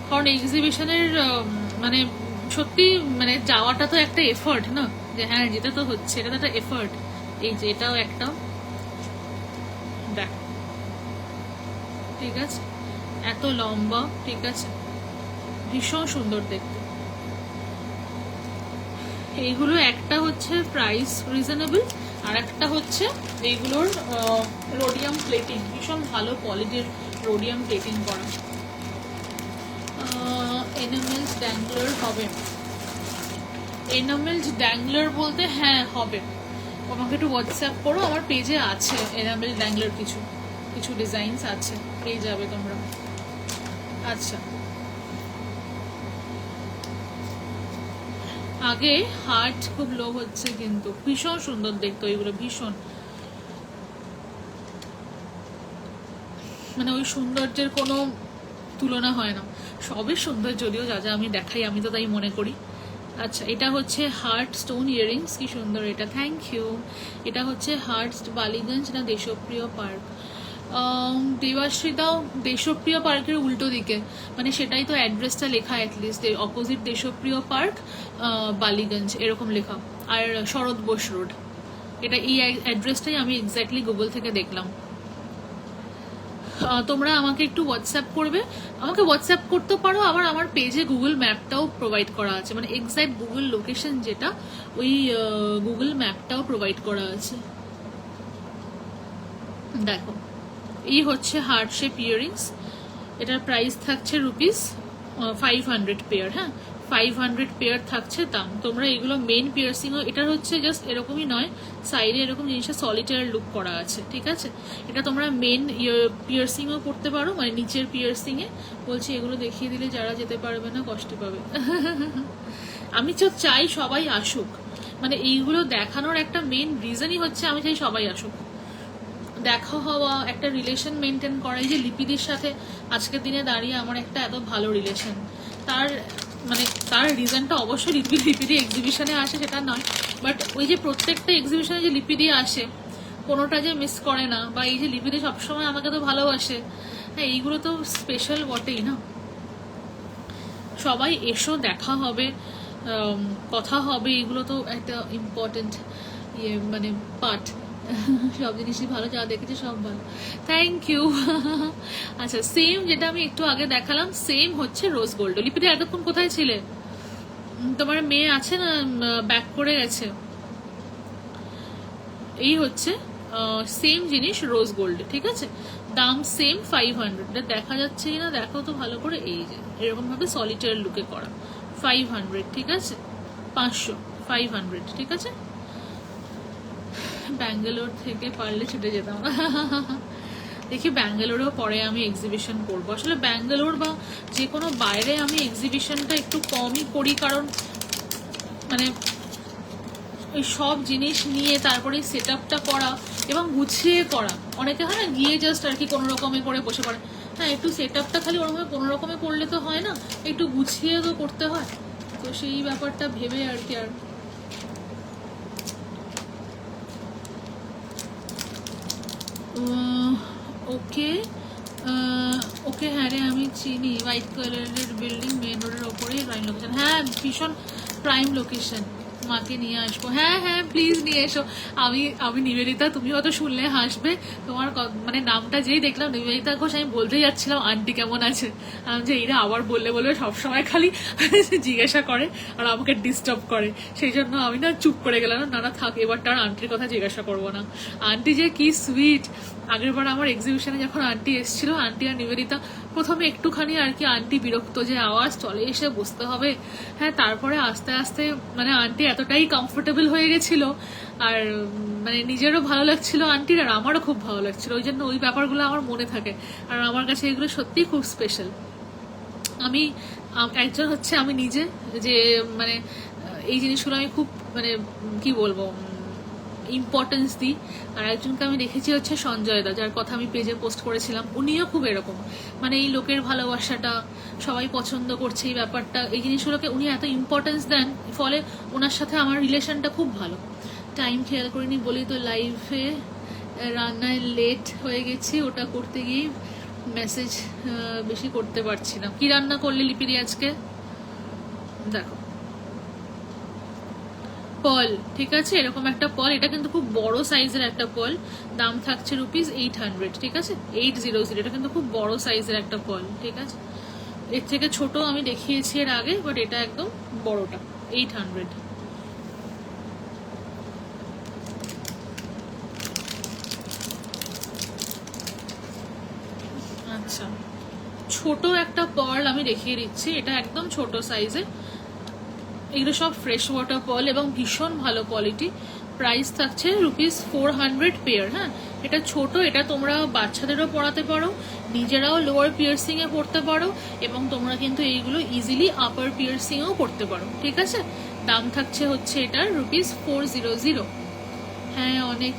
কারণ এক্সিবিশনের মানে সত্যি মানে যাওয়াটা তো একটা এফর্ট না, যে হ্যাঁ যেটা তো হচ্ছে এটা তো একটা এফর্ট। এই যে এটাও একটা দেখ, ঠিক আছে? এত লম্বা, ঠিক আছে? ভীষণ সুন্দর দেখতে। এইগুলো একটা হচ্ছে প্রাইস রিজনেবল, আর একটা হচ্ছে এইগুলোর রোডিয়াম প্লেটিং, ভীষণ ভালো কোয়ালিটির রোডিয়াম প্লেটিং করা। এনামেলস ড্যাংলার হবে, এনামেলস ড্যাংলার বলতে হ্যাঁ হবে, আমাকে একটু হোয়াটসঅ্যাপ করো, আমার পেজে আছে এনামেল ড্যাংলার, কিছু কিছু ডিজাইনস আছে, পেয়ে যাবে তোমরা। আচ্ছা, আগে হার্ট খুব লো হচ্ছে, কিন্তু ভীষণ সুন্দর দেখতো এগুলো, ভীষণ মানে ওই সৌন্দর্যের কোনো তুলনা হয় না, সবই সুন্দর, যদিও যা যা আমি দেখাই আমি তো তাই মনে করি। আচ্ছা, এটা হচ্ছে হার্ট স্টোন ইয়াররিংস, কি সুন্দর এটা, থ্যাংক ইউ। এটা হচ্ছে হার্ট বালিগঞ্জ না দেশপ্রিয় পার্ক? দেবাশ্রিতাও দেশপ্রিয় পার্কের উল্টো দিকে, মানে সেটাই তো অ্যাড্রেসটা লেখা, অ্যাটলিস্ট অপোজিট দেশপ্রিয় পার্ক, বালিগঞ্জ এরকম লেখা, আর শরৎ বোস রোড, এটা এই অ্যাড্রেসটাই আমি এক্স্যাক্টলি গুগল থেকে দেখলাম। তোমরা আমাকে একটু হোয়াটসঅ্যাপ করবে, আমাকে হোয়াটসঅ্যাপ করতে পারো, আবার আমার পেজে গুগল ম্যাপটাও প্রোভাইড করা আছে, মানে এক্সাক্ট গুগল লোকেশন যেটা ওই গুগল ম্যাপটাও প্রোভাইড করা আছে। দেখো এই হচ্ছে হার্ট শেপ ইয়াররিংস, এটার প্রাইস থাকছে ₹500 পেয়ার। হ্যাঁ 500 পেয়ার থাকছে দাম। তোমরা এগুলো মেন পিয়ার্সিংও, এটার হচ্ছে জাস্ট এরকমই নয়, সাইডে এরকম জিনিসটা সলিটার লুক করা আছে, ঠিক আছে। এটা তোমরা মেন পিয়ার্সিংও করতে পারো, মানে নিচের পিয়ার্সিংয়ে। বলছি এগুলো দেখিয়ে দিলে যারা যেতে পারবে না কষ্ট পাবে। আমি তো চাই সবাই আসুক, মানে এইগুলো দেখানোর একটা মেন রিজনই হচ্ছে আমি চাই সবাই আসুক, দেখা হওয়া, একটা রিলেশন মেনটেন করা। এই যে লিপিদির সাথে আজকের দিনে দাঁড়িয়ে আমার একটা এত ভালো রিলেশন, তার রিজনটা অবশ্যই লিপিদি এক্সিবিশনে আসে সেটা নয়, বাট ওই যে প্রত্যেকটা এক্সিবিশনে যে লিপিদি আসে কোনোটা যে মিস করে না, বা এই যে লিপিদি সবসময় আমাকে তো ভালোবাসে, হ্যাঁ এইগুলো তো স্পেশাল বটেই না। সবাই এসো, দেখা হবে, কথা হবে, এগুলো তো একটা ইম্পর্টেন্ট মানে পার্ট। সব জিনিসই ভালো, যা দেখেছি সব ভালো, থ্যাংক ইউ। আচ্ছা সেম যেটা আমি একটু আগে দেখালাম সেম হচ্ছে রোজ গোল্ড। লিপিদি এতক্ষণ কোথায় ছিলে? তোমার মেয়ে আছে না, ব্যাক করে গেছে। এই হচ্ছে সেম জিনিস রোজ গোল্ড, ঠিক আছে, দাম সেম 500। দেখা যাচ্ছে কিনা দেখো তো ভালো করে, এই যে এরকম ভাবে সলিটার লুকে করা 500, ঠিক আছে, 500 ঠিক আছে। ব্যাঙ্গালোর থেকে পারলে ছুটে যেতাম। দেখি ব্যাঙ্গালোরেও পরে আমি এক্সিবিশন করবো। আসলে ব্যাঙ্গালোর বা যে কোনো বাইরে আমি এক্সিবিশনটা একটু কমই করি, কারণ মানে ওই সব জিনিস নিয়ে তারপরে সেট আপটা করা এবং গুছিয়ে করা, অনেকে হয় না গিয়ে জাস্ট আর কি কোনো রকমে করে বসে পড়ে, হ্যাঁ একটু সেট আপটা খালি ওরকম কোনো রকমে করলে তো হয় না, একটু গুছিয়ে তো করতে হয়। তো সেই ব্যাপারটা ভেবে আর কি। আর ওকে ওকে, হ্যাঁ রে আমি চিনি, হোয়াইট কালারের বিল্ডিং, মেন রোডের ওপরেই প্রাইম লোকেশন। হ্যাঁ ভীষণ প্রাইম লোকেশন, মাকে নিয়ে আসবো। হ্যাঁ হ্যাঁ প্লিজ নিয়ে এসো। আমি নিবেদিতা, তুমি হয়তো শুনলে হাসবে, তোমার মানে নামটা যেই দেখলাম নিবেদিতা ঘোষ, আমি বলতেই যাচ্ছিলাম আন্টি কেমন আছে। আমি যে এরা আবার বললে সবসময় খালি জিজ্ঞাসা করে আর আমাকে ডিস্টার্ব করে, সেই জন্য আমি না চুপ করে গেলাম, না থাক এবার তার আন্টির কথা জিজ্ঞাসা করবো না। আন্টি যে কি সুইট, আগের বার আমার এক্সিবিশনে যখন আন্টি এসেছিল, আন্টি আর নিবেদিতা প্রথমে একটুখানি আর কি আন্টি বিরক্ত যে আওয়াজ চলে এসে বসতে হবে, হ্যাঁ তারপরে আস্তে আস্তে মানে আন্টি এতটাই কমফোর্টেবল হয়ে গেছিল, আর মানে নিজেরও ভালো লাগছিল আন্টির, আর আমারও খুব ভালো লাগছিল। ওই জন্য ওই ব্যাপারগুলো আমার মনে থাকে, আর আমার কাছে এগুলো সত্যিই খুব স্পেশাল। আমি একজন হচ্ছে আমি নিজে যে মানে এই জিনিসগুলো আমি খুব মানে কি বলবো ইম্পর্টেন্স দিই, আর একজনকে আমি দেখেছি হচ্ছে সঞ্জয় দা, যার কথা আমি পেজে পোস্ট করেছিলাম, উনিও খুব এরকম, মানে এই লোকের ভালোবাসাটা সবাই পছন্দ করছে, এই ব্যাপারটা, এই জিনিসগুলোকে উনি এত ইম্পর্টেন্স দেন, ফলে ওনার সাথে আমার রিলেশনটা খুব ভালো। টাইম খেয়াল করিনি বলেই তো লাইফে রান্নায় লেট হয়ে গেছি, ওটা করতে গিয়ে মেসেজ বেশি করতে পারছি না। কি রান্না করলে লিপিদি আজকে? দেখো পল, ঠিক আছে, এরকম একটা পল, এটা কিন্তু খুব বড় সাইজের একটা পল, দাম থাকছে ₹800, ঠিক আছে, 800। এটা কিন্তু খুব বড় সাইজের একটা পল, ঠিক আছে, এর থেকে ছোট আমি দেখিয়েছি এর আগে, বাট এটা একদম বড়টা 800। আচ্ছা ছোট একটা পার্ল আমি দেখিয়ে দিচ্ছি, এটা একদম ছোট সাইজে, এগুলো সব ফ্রেশ ওয়াটার পার্ল এবং ভীষণ ভালো কোয়ালিটি। প্রাইস থাকছে ₹400 পেয়ার। হ্যাঁ এটা ছোট, এটা তোমরা বাচ্চাদেরও পরাতে পারো, নিজেরাও লোয়ার পিয়ার্সিং এ পড়তে পারো, এবং তোমরা কিন্তু এইগুলো ইজিলি আপার পিয়ার্সিং এও করতে পারো, ঠিক আছে। দাম থাকছে হচ্ছে এটার ₹400। হ্যাঁ অনেক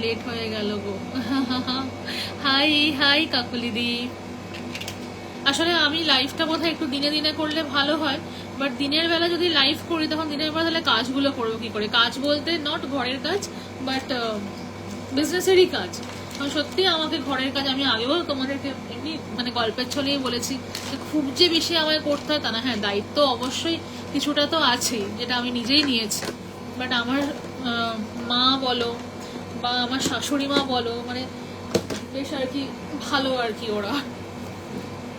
লেট হয়ে গেল গো। High high কাকুলিদি। আসলে আমি লাইফটা বোধহয় একটু দিনে দিনে করলে ভালো হয়, বাট দিনের বেলা যদি লাইভ করি তখন দিনের বেলা তাহলে কাজগুলো করবো কি করে? কাজ বলতে নট ঘরের কাজ, বাট বিজনেসেরই কাজ। সত্যি আমাকে ঘরের কাজ, আমি আগেও তোমাদেরকে এমনি মানে গল্পের ছলেই বলেছি যে খুব যে বেশি আমায় করতে হয় তা না। হ্যাঁ দায়িত্ব অবশ্যই কিছুটা তো আছেই, যেটা আমি নিজেই নিয়েছি, বাট আমার মা বলো বা আমার শাশুড়ি মা বলো, মানে বেশ আর কি ভালো আর কি, ওরা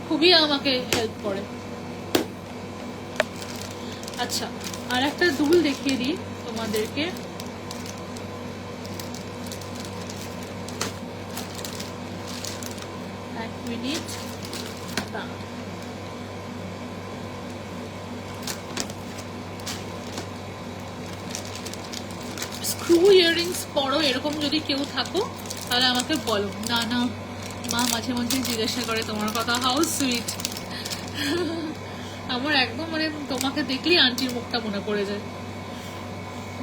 খুবই আমাকে হেল্প করে। আচ্ছা, আর একটা দুল দেখিয়ে দিই তোমাদেরকে। এক মিনিট, স্ক্রু ইয়াররিংস পরো এরকম যদি কেউ থাকো তাহলে আমাকে বলো। না না, মা মাঝে মাঝে জিজ্ঞাসা করে তোমার কথা, হাউ সুইট। আমার একদম মানে তোমাকে দেখলেই আন্টির মুখটা মনে পড়ে যায়।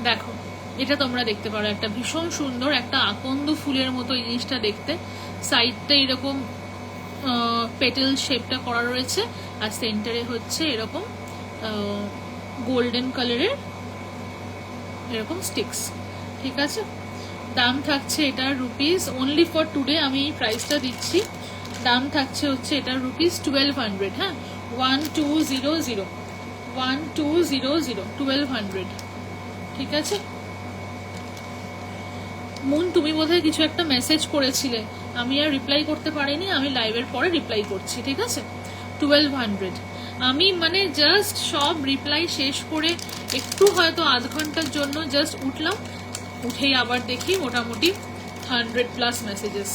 দেখো, এটা তোমরা দেখতে পারো, একটা ভীষণ সুন্দর একটা আকন্দ ফুলের মতো এই জিনিসটা দেখতে। সাইডটা এরকম পেটেল শেপটা করা রয়েছে, আর সেন্টারে হচ্ছে এরকম গোল্ডেন কালারের এরকম স্টিক্স। ঠিক আছে, দাম থাকছে এটার রুপিস অনলি ফর টুডে, আমি এই প্রাইসটা দিচ্ছি। দাম থাকছে হচ্ছে এটার রুপিস 1200। হ্যাঁ, 1200 1200 ঠিক আছে। মুন, তুমি বোধহয় কিছু একটা মেসেজ করেছিলে, আমি আর রিপ্লাই করতে পারিনি, আমি লাইভের পরে রিপ্লাই করছি। ঠিক আছে, 1200। আমি মানে জাস্ট সব রিপ্লাই শেষ করে একটু হয়তো আধ ঘন্টার জন্য জাস্ট উঠলাম, উঠেই আবার দেখি মোটামুটি 100+ মেসেজেস।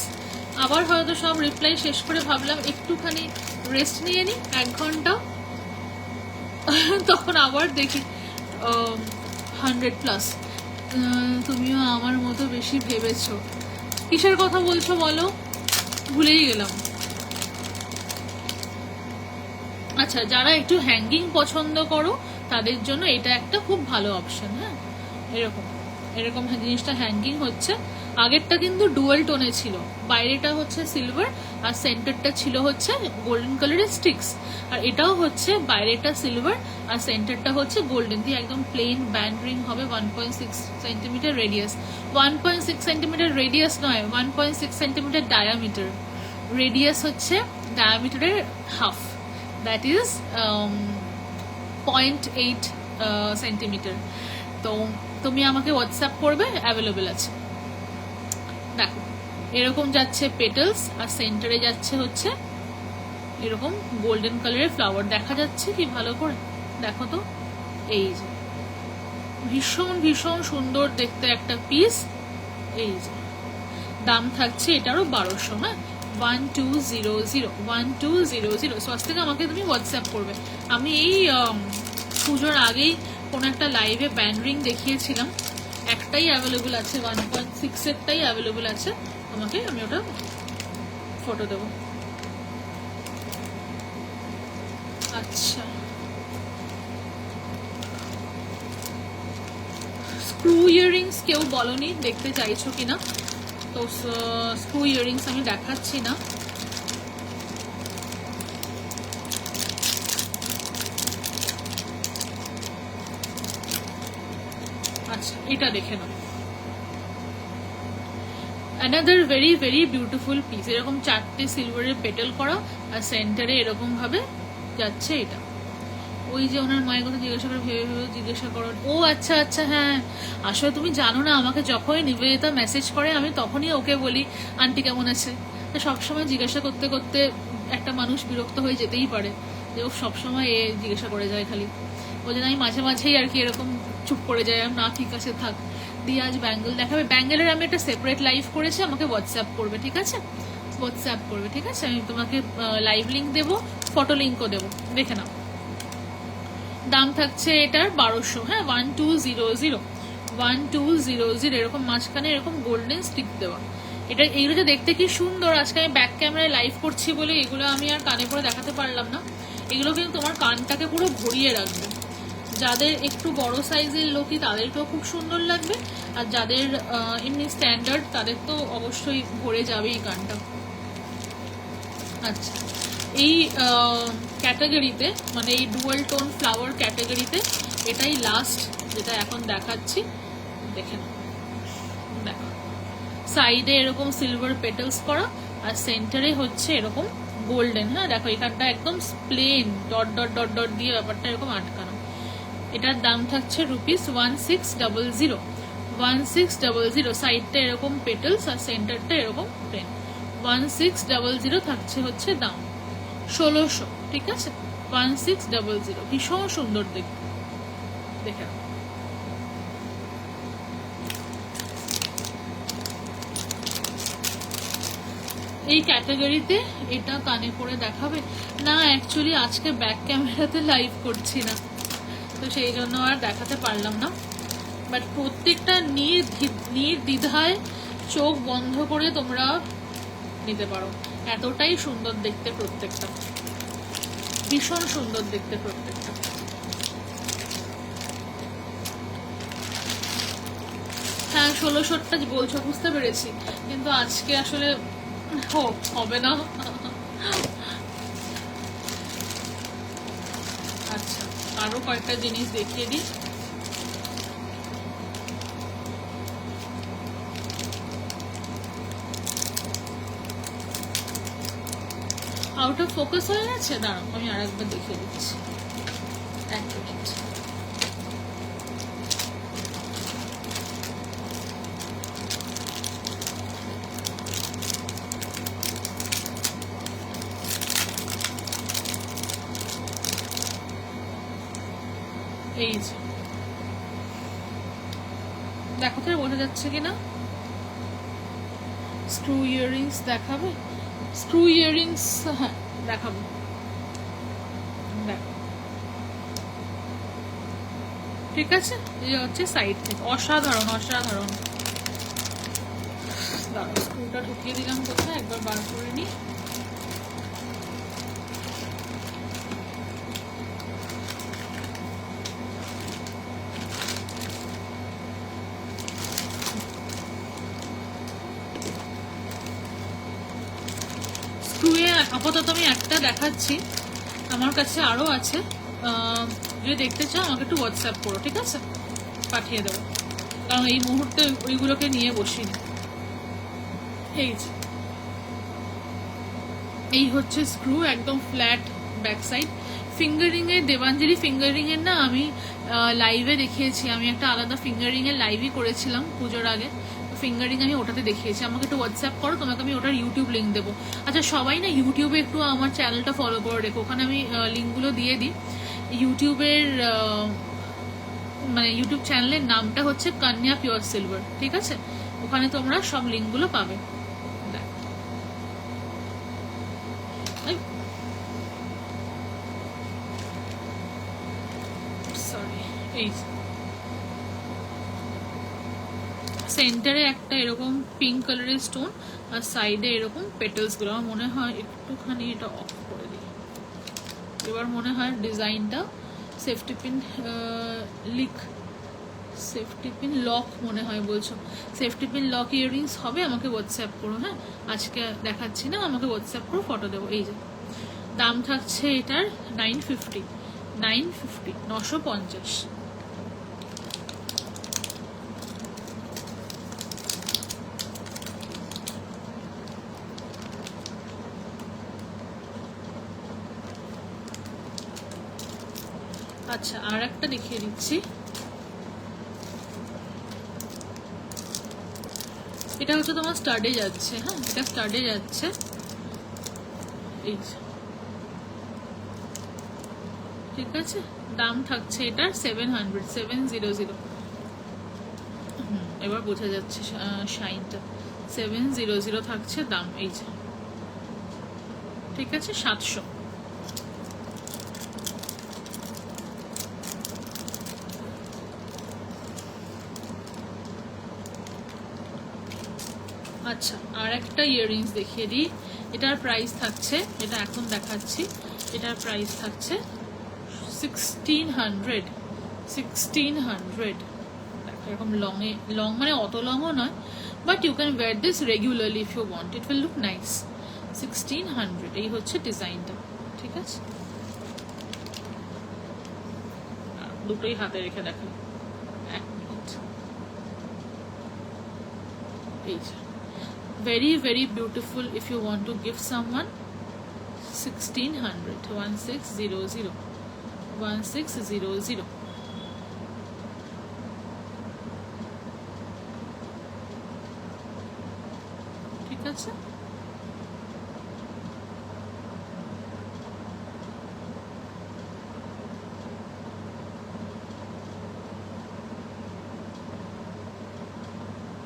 আবার হয়তো সব রিপ্লাই শেষ করে ভাবলাম একটুখানি রেস্ট নিয়ে নিই 1 ঘন্টা, তখন আবার দেখি 100+। তুমিও আমার মতো বেশি ভেবেছো। কিসের কথা বলছো বলো, ভুলেই গেলাম। আচ্ছা, যারা একটু হ্যাঙ্গিং পছন্দ করো তাদের জন্য এটা একটা খুব ভালো অপশন। হ্যাঁ, এরকম এরকম জিনিসটা হ্যাঙ্গিং হচ্ছে। আগেরটা কিন্তু ডুয়াল টোনে ছিল, বাইরেটা হচ্ছে সিলভার আর সেন্টারটা ছিল হচ্ছে গোল্ডেন কালারের স্টিক্স। আর এটাও হচ্ছে বাইরেটা সিলভার আর সেন্টারটা হচ্ছে গোল্ডেন দিয়ে একদম প্লেন ব্যান্ড রিং হবে। 1.6 সেন্টিমিটার রেডিয়াস, 1.6 সেন্টিমিটার রেডিয়াস নয়, 1.6 সেন্টিমিটার ডায়ামিটার। রেডিয়াস হচ্ছে ডায়ামিটারের হাফ, দ্যাট ইজ 0.8 সেন্টিমিটার। তো তুমি আমাকে হোয়াটসঅ্যাপ করবে, অ্যাভেলেবেল আছে। দেখো, এরকম যাচ্ছে পেটেলস, আর সেন্টারে যাচ্ছে হচ্ছে এরকম গোল্ডেন কালারের ফ্লাওয়ার। দেখা যাচ্ছে কি ভালো করে? দেখো তো, এই যে ভীষণ ভীষণ সুন্দর দেখতে একটা পিস। এই যে দাম থাকছে এটারও 1200। হ্যাঁ, 1200 স্বস্তিকা, আমাকে তুমি হোয়াটসঅ্যাপ করবে। আমি এই পুজোর আগেই কোনো একটা লাইভে ব্যান্ড রিং দেখিয়েছিলাম, একটাই অ্যাভেলেবল আছে, 1.6 এরটাই অ্যাভেলেবল আছে। তোমাকে আমি ওটা ফটো দেবো। আচ্ছা, স্ক্রু ইয়াররিংস কেউ বলনি দেখতে চাইছো কিনা, তো স্ক্রু ইয়াররিংস আমি দেখাচ্ছি না। আচ্ছা, এটা দেখে নাও, another very very beautiful piece. এরকম 4টে সিলভারের পেটেল করা, আর সেন্টারে এরকম ভাবে যাচ্ছে এটা। ওই যে ওনার মায়ের কথা জিজ্ঞাসা করে, ভেবে ভেবে জিজ্ঞাসা করো। ও আচ্ছা আচ্ছা, হ্যাঁ, আসলে তুমি জানো না, আমাকে যখনই নিবেদিতা মেসেজ করে আমি তখনই ওকে বলি আন্টি কেমন আছে। তো সবসময় জিজ্ঞাসা করতে করতে একটা মানুষ বিরক্ত হয়ে যেতেই পারে, যে ও সবসময় এ জিজ্ঞাসা করে যায় খালি। ওই জন্য আমি মাঝে মাঝেই আর কি এরকম চুপ করে যাই, না ঠিক আছে থাক। দিয়ে আজ ব্যাঙ্গেল দেখাবে, ব্যাঙ্গেলের আমি একটা সেপারেট লাইভ করেছি, আমাকে হোয়াটসঅ্যাপ করবে। ঠিক আছে, হোয়াটসঅ্যাপ করবে। ঠিক আছে, আমি তোমাকে লাইভ লিঙ্ক দেবো, ফটো লিঙ্কও দেবো, দেখে নাও। দাম থাকছে এটার 1200। হ্যাঁ, 1200 এরকম মাঝখানে এরকম গোল্ডেন স্টিক দেওয়া। এটা এইগুলো যে দেখতে কি সুন্দর। আজকে আমি ব্যাক ক্যামেরায় লাইভ করছি বলে এগুলো আমি আর কানে পরে দেখাতে পারলাম না। এগুলো কিন্তু তোমার কানটাকে পুরো ভরিয়ে রাখবে। যাদের একটু বড় সাইজের লোকই তাদেরকেও খুব সুন্দর লাগবে, আর যাদের এমনি স্ট্যান্ডার্ড তাদের তো অবশ্যই ভরে যাবেই কানটা। আচ্ছা, এই ক্যাটাগরিতে মানে এই ডুয়াল টোন ফ্লাওয়ার ক্যাটাগরিতে এটাই লাস্ট যেটা এখন দেখাচ্ছি। দেখে দেখো, সাইডে এরকম সিলভার পেটেলস করা, আর সেন্টারে হচ্ছে এরকম গোল্ডেন। হ্যাঁ, দেখো এখানটা একদম plain dot dot dot dot দিয়ে ব্যাপারটা এরকম আটকানো। এটার দাম থাকছে রুপিস 1600। সাইডটা এরকম পেটেলস আর সেন্টারটা এরকম প্লেন, 1600 থাকছে হচ্ছে দাম, 1600, ঠিক আছে? 1600, ভীষণ সুন্দর দেখতে, দেখে নাও। এই ক্যাটাগরিতে এটা কানে পরে দেখাবে না? অ্যাকচুয়ালি আজকে ব্যাক ক্যামেরাতে লাইভ করছি না, তো সেই জন্য আর দেখাতে পারলাম না। বাট প্রত্যেকটা নির্দ্বিধায় চোখ বন্ধ করে তোমরা নিতে পারো, এতটাই সুন্দর দেখতে প্রত্যেকটা, ভীষণ সুন্দর দেখতে প্রত্যেকটা। হ্যাঁ 1600টা বলছো, বুঝতে পেরেছি, কিন্তু আজকে আসলে হবে না। আচ্ছা, আরো কয়েকটা জিনিস দেখিয়ে দিই। আউট অফ ফোকাস হয়ে গেছে, দাঁড়াও আমি আরেকবার দেখিয়ে দিচ্ছি, এক মিনিট। এই যে দেখো তো বোঝা যাচ্ছে কিনা? স্ক্রু ইয়াররিংস দেখাবে? স্ক্রু ইয়াররিংস হ্যাঁ দেখাবো, দেখো ঠিক আছে? এই হচ্ছে সাইড থেকে, অসাধারণ অসাধারণ। দাঁড়াও স্ক্রুটা ঢুকিয়ে দিলাম কোথায়, একবার বার করে নিই। স্ক্রুয়ে আপাতত আমি একটা দেখাচ্ছি, আমার কাছে আরো আছে, যদি দেখতে চাও আমাকে একটু হোয়াটসঅ্যাপ করো, ঠিক আছে? পাঠিয়ে দেবো, কারণ এই মুহূর্তে ওইগুলোকে নিয়ে বসিনি। এই হচ্ছে স্ক্রু, একদম ফ্ল্যাট ব্যাক সাইড। ফিঙ্গারিং এর, দেবাঞ্জলি ফিঙ্গারিং এর না আমি লাইভে দেখিয়েছি, আমি একটা আলাদা ফিঙ্গারিং এর লাইভই করেছিলাম পুজোর আগে, ফিঙ্গারিং আমি ওটাতে দেখিয়েছি। আমাকে একটু হোয়াটসঅ্যাপ করো, তোমাকে আমি ওটার ইউটিউব লিঙ্ক দেবো। আচ্ছা সবাই না ইউটিউবে একটু আমার চ্যানেলটা ফলো করে রেখো, ওখানে আমি লিঙ্কগুলো দিয়ে দিই। ইউটিউবের মানে ইউটিউব চ্যানেলের নামটা হচ্ছে কন্যা পিওর সিলভার, ঠিক আছে? ওখানে তোমরা সব লিঙ্কগুলো পাবে। এই সেন্টারে একটা এরকম পিঙ্ক কালারের স্টোন, আর সাইডে এরকম পেটেলস গুলো। আমার মনে হয় একটুখানি এটা অফ করে দিই, এবার মনে হয় ডিজাইনটা safety pin safety pin lock মনে হয় বলছো, সেফটি পিন লক ইয়াররিংস হবে। আমাকে হোয়াটসঅ্যাপ করো, হ্যাঁ আজকে দেখাচ্ছি না, আমাকে হোয়াটসঅ্যাপ করো, ফটো দেবো। এই যে দাম থাকছে এটার 950, 950। আচ্ছা আর একটা দেখিয়ে দিচ্ছি, এটা হচ্ছে তোমার স্টাডে যাচ্ছে, হ্যাঁ এটা স্টাডে যাচ্ছে। এই ঠিক আছে, দাম থাকছে এটার 700, 700। এবার বোঝা যাচ্ছে শাইনটা, 700 থাকছে দাম। এই যে ঠিক আছে, 700। আচ্ছা আর একটা ইয়াররিংস দেখিয়ে দিই, এটার প্রাইস থাকছে, এটা এখন দেখাচ্ছি, এটার প্রাইস থাকছে 1600, 1600। এরকম লং মানে অত লংও নয়, but you can wear this regularly if you want, it will look nice. 1600 এই হচ্ছে ডিজাইনটা, ঠিক আছে? দুটোই হাতে রেখে দেখো, এক মিনিট। এই very very beautiful if you want to give someone, 1600, 1600, 1600। ঠিক আছে,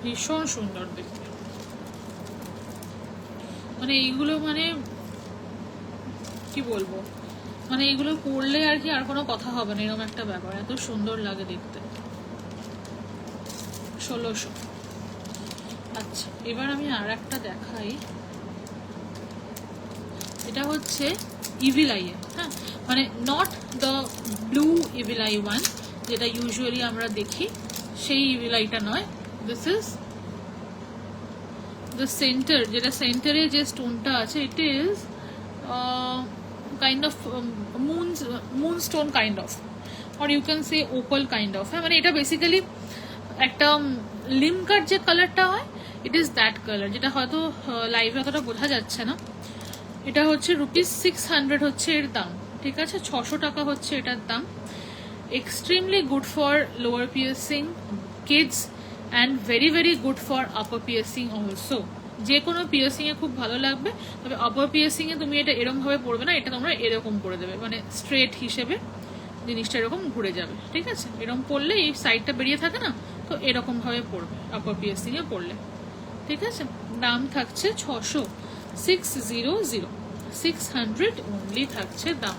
ভীষণ সুন্দর দেখতে, মানে এইগুলো মানে কি বলবো, মানে এইগুলো পরলে আর কি আর কোনো কথা হবে না, এরকম একটা ব্যাপার, এত সুন্দর লাগে দেখতে। 1600। আচ্ছা, এবার আমি আর একটা দেখাই, এটা হচ্ছে ইভিল আই, হ্যাঁ, মানে not the blue evil I one যেটা ইউজুয়ালি আমরা দেখি, সেই ইভিল আইটা নয়। দিস ইজ দ্য সেন্টার, যেটা সেন্টারে যে স্টোনটা আছে, it is kind of moonstone kind of, or you can say opal kind of, হ্যাঁ, মানে এটা বেসিক্যালি একটা লিমকার যে কালারটা হয়, ইট ইজ দ্যাট কালার, যেটা হয়তো লাইভে অতটা বোঝা যাচ্ছে না। এটা হচ্ছে ₹600 হচ্ছে এর দাম, ঠিক আছে, 600 টাকা হচ্ছে এটার দাম। Extremely good for lower piercing kids and very very good for upper piercing also. যে কোনো পিয়ার্সিংয়ে খুব ভালো লাগবে, তবে আপার পিয়ার্সিংয়ে তুমি এটা এরকমভাবে পড়বে না, এটা তোমরা এরকম করে দেবে, মানে স্ট্রেট হিসেবে জিনিসটা এরকম ঘুরে যাবে, ঠিক আছে, এরকম পড়লে এই সাইডটা বেরিয়ে থাকে না, তো এরকমভাবে পড়বে আপার পিয়ার্সিংয়ে পড়লে, ঠিক আছে। দাম থাকছে 600, 600 অনলি থাকছে দাম।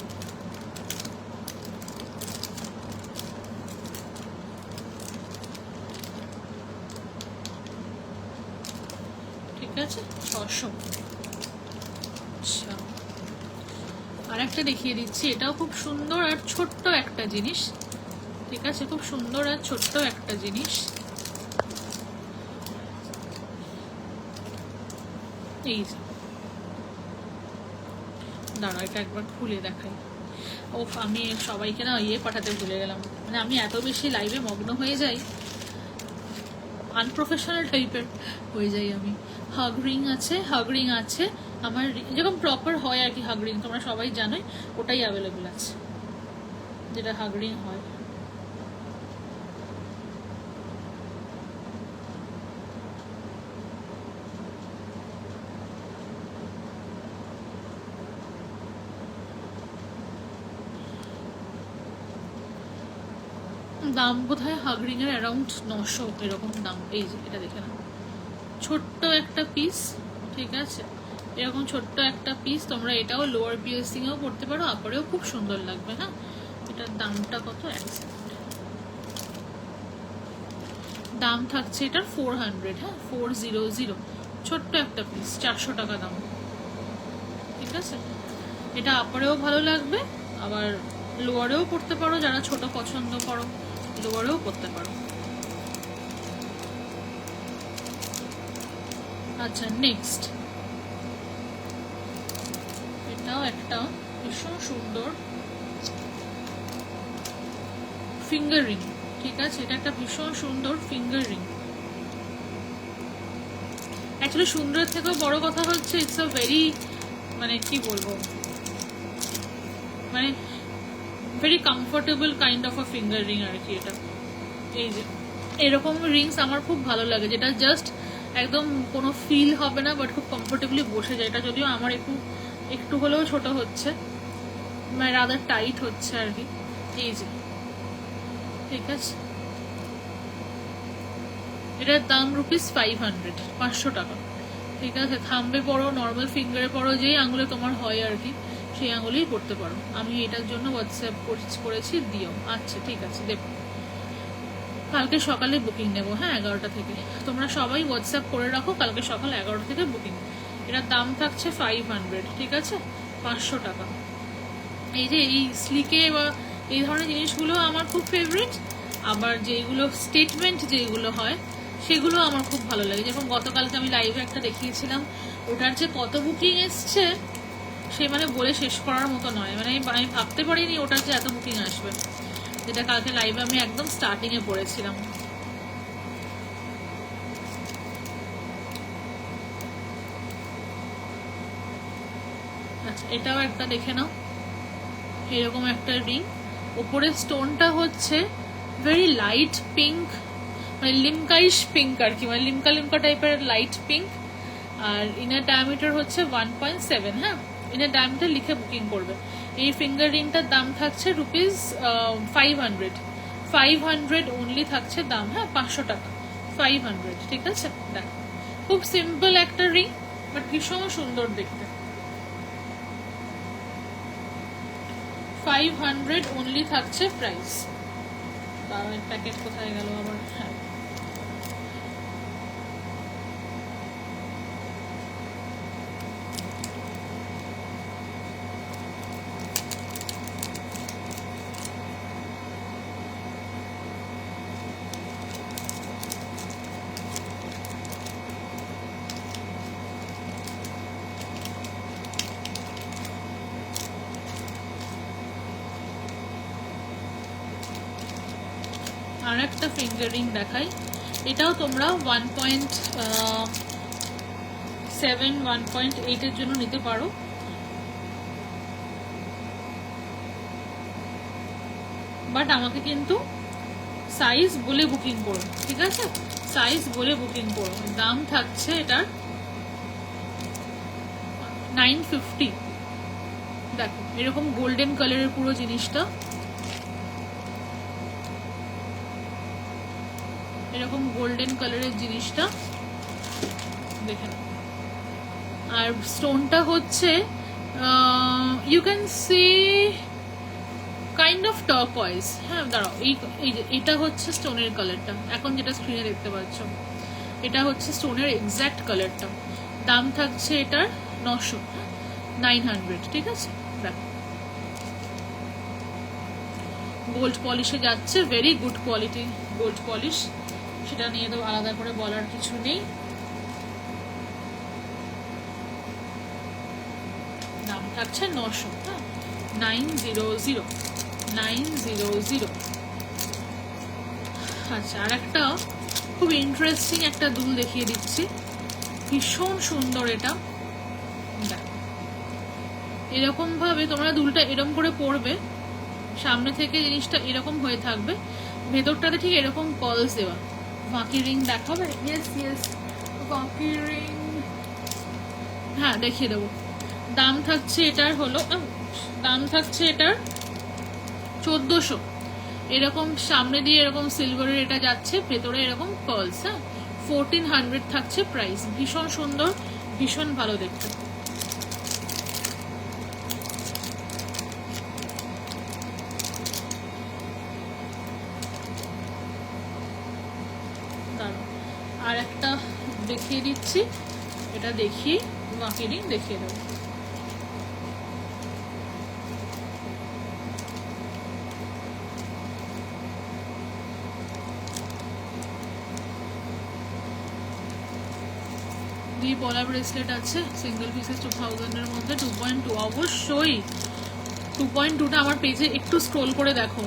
ঠিক আছে, 600। আচ্ছা, আর একটা দেখিয়ে দিচ্ছি, এটাও খুব সুন্দর আর ছোট্ট একটা জিনিস, ঠিক আছে, খুব সুন্দর আর ছোট্ট একটা জিনিস। এই দাঁড়া, এটা একবার খুলে দেখাই। ও, আমি সবাইকে না পাঠাতে ভুলে গেলাম, মানে আমি এত বেশি লাইভে মগ্ন হয়ে যাই, আনপ্রফেশনাল টাইপের হয়ে যাই আমি। হাগ রিং আছে, হাগ রিং আছে আমার, যেরকম প্রপার হয় আর কি হাগ রিং, তোমরা সবাই জানোই, ওটাই অ্যাভেলেবেল আছে, যেটা হাগ রিং হয়। দাম বোধ হয় হাগ রিং এর অ্যারাউন্ড 900 এরকম দাম। এই যে এটা দেখে না, ছোট্ট একটা পিস, ঠিক আছে, এরকম ছোট্ট একটা পিস, তোমরা এটাও লোয়ার পিয়ার্সিংয়েও পড়তে পারো, আপারেও খুব সুন্দর লাগবে। হ্যাঁ, এটার দামটা কত, দাম থাকছে এটার 400, হ্যাঁ 400, ছোট্ট একটা পিস, 400 টাকা দাম, ঠিক আছে। এটা আপারেও ভালো লাগবে, আবার লোয়ারেও পড়তে পারো, যারা ছোট পছন্দ করো লোয়ারেও পড়তে পারো। আচ্ছা, নেক্সট এটাও একটা ভীষণ সুন্দর ফিঙ্গার রিং, ঠিক আছে, এটা একটা ভীষণ সুন্দর ফিঙ্গার রিং। অ্যাকচুয়ালি সুন্দরের থেকেও বড় কথা হচ্ছে ইটস আ ভেরি, মানে কি বলবো, মানে very comfortable kind of a finger ring আর কি এটা। এই যে এরকম রিংস আমার খুব ভালো লাগে, যেটা জাস্ট একদম কোনো ফিল হবে না, বাট খুব কমফোর্টেবলি বসে যায়। এটা যদিও আমার একটু হলেও ছোট হচ্ছে, মানে রাদার টাইট হচ্ছে আর কি। এই যে, ঠিক আছে, এটার দাম ₹500, 500 টাকা, ঠিক আছে। থাম্বে পড়ো, নর্মাল ফিঙ্গারে পড়ো, যেই আঙুলে তোমার হয় আর কি, সেই আঙুলেই পড়তে পারো। আমি এটার জন্য হোয়াটসঅ্যাপ করেছি, দিও। আচ্ছা, ঠিক আছে, দেখো কালকে সকালে বুকিং নেবো, হ্যাঁ 11টা থেকে। তোমরা সবাই হোয়াটসঅ্যাপ করে রাখো, কালকে সকাল 11টা থেকে বুকিং। এটার দাম থাকছে 500, ঠিক আছে, 500 টাকা। এই যে এই স্লিকে বা এই ধরনের জিনিসগুলো আমার খুব ফেভারিট। আবার যেগুলো স্টেটমেন্ট যেগুলো হয় সেগুলো আমার খুব ভালো লাগে। যেমন গতকালকে আমি লাইভে একটা দেখিয়েছিলাম, ওটার যে কত বুকিং এসছে সে মানে বলে শেষ করার মতো নয়, মানে আমি ভাবতে পারিনি ওটার যে এত বুকিং আসবে, যেটা কালকে লাইভে আমি একদম স্টার্টিং এ পড়েছিলাম। আচ্ছা, এটাও একটা দেখে নাও, এরকম একটা রিং, ওপরের স্টোনটা হচ্ছে ভেরি লাইট পিঙ্ক, মানে লিমকাইশ পিঙ্ক আর কি, মানে লিমকা লিমকা টাইপের লাইট পিঙ্ক। আর ইনার ডায়ামিটার হচ্ছে 1.7, হ্যাঁ, ইনার ডায়ামিটার লিখে বুকিং করবে। এই ফিঙ্গার রিংটার দাম থাকছে ₹500 অনলি থাকছে দাম, হ্যাঁ 500 টাকা, 500, ঠিক আছে। দেখ খুব সিম্পল একটা রিং, বাট ভীষণ সুন্দর দেখতে। 500 অনলি থাকছে প্রাইস। তার প্যাকেট কোথায় গেল আবার? হ্যাঁ, আর একটা ফিঙ্গারিং দেখাই। এটাও তোমরা 1.7 1.8 এর জন্য নিতে পারো। বাট আমাকে কিন্তু সাইজ বলে বুকিং করো, ঠিক আছে? সাইজ বলে বুকিং করো। দাম থাকছে এটার 950। দেখো এরকম গোল্ডেন কালারের পুরো জিনিসটা, এরকম গোল্ডেন কালারের জিনিসটা দেখে নাও। আর স্টোনটা হচ্ছে you can see kind of turquoise. হ্যাঁ দাঁড়াও, এটা হচ্ছে স্টোনের কালারটা, এখন যেটা স্ক্রিনে দেখতে পাচ্ছ এটা হচ্ছে স্টোনের এক্স্যাক্ট কালারটা। দাম থাকছে এটার 900, ঠিক আছে। দেখো গোল্ড পলিশে যাচ্ছে, very good quality gold polish, সেটা নিয়ে তো আলাদা করে বলার কিছু নেই। দাম থাকছে 900, হ্যাঁ 900। আচ্ছা, আর একটা খুব ইন্টারেস্টিং একটা দুল দেখিয়ে দিচ্ছি, ভীষণ সুন্দর এটা। এরকম ভাবে তোমরা দুলটা এরকম করে পরবে, সামনে থেকে জিনিসটা এরকম হয়ে থাকবে, ভেতরটাতে ঠিক এরকম কলস দেওয়া। বাকি রিং দেখাবে? ইয়েস বাকি রিং, হ্যাঁ দেখিয়ে দেবো। দাম থাকছে এটার 1400। এরকম সামনে দিয়ে এরকম সিলভারের এটা যাচ্ছে, ভেতরে এরকম কলস। হ্যাঁ 1400 থাকছে প্রাইস। ভীষণ সুন্দর, ভীষণ ভালো দেখতে। আর একটা দেখিয়ে দিচ্ছি, এটা দেখিয়ে বাকি রিং দেখিয়ে দেবো। পলা ব্রেসলেট আছে সিঙ্গেল পিসেস 2000 এর মধ্যে 2.2। অবশ্যই 2.2টা আমার পেজে একটু স্ক্রোল করে দেখো,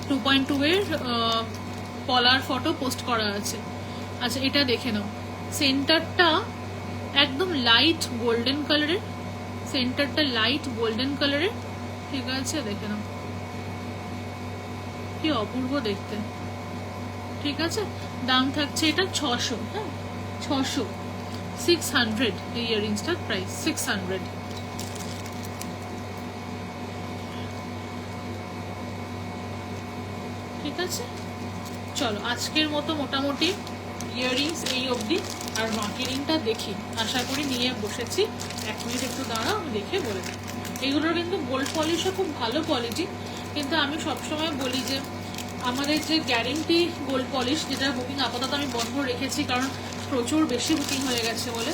2.2 এর পলার ফটো পোস্ট করা আছে। আচ্ছা এটা দেখে নাও, সেন্টারটা একদম লাইট গোল্ডেন কালারের, সেন্টারটা লাইট গোল্ডেন কালারের, ঠিক আছে? দেখে নাও কি অপূর্ব দেখতে, ঠিক আছে। দাম থাকছে এটা 600, হ্যাঁ 600 এই ইয়াররিংসটার প্রাইস 600। ঠিক আছে, চলো আজকের মতো মোটামুটি ইয়াররিংস এই অবধি। আর বাকি রিংটা দেখি, আশা করি নিয়ে বসেছি। 1 মিনিট একটু দাঁড়াও, আমি দেখে বলে দিই। এগুলোর কিন্তু গোল্ড পলিশও খুব ভালো কোয়ালিটি, কিন্তু আমি সবসময় বলি যে আমাদের যে গ্যারেন্টি গোল্ড পলিশ, যেটা বুকিং আপাতত আমি বন্ধ রেখেছি কারণ প্রচুর বেশি বুকিং হয়ে গেছে বলে,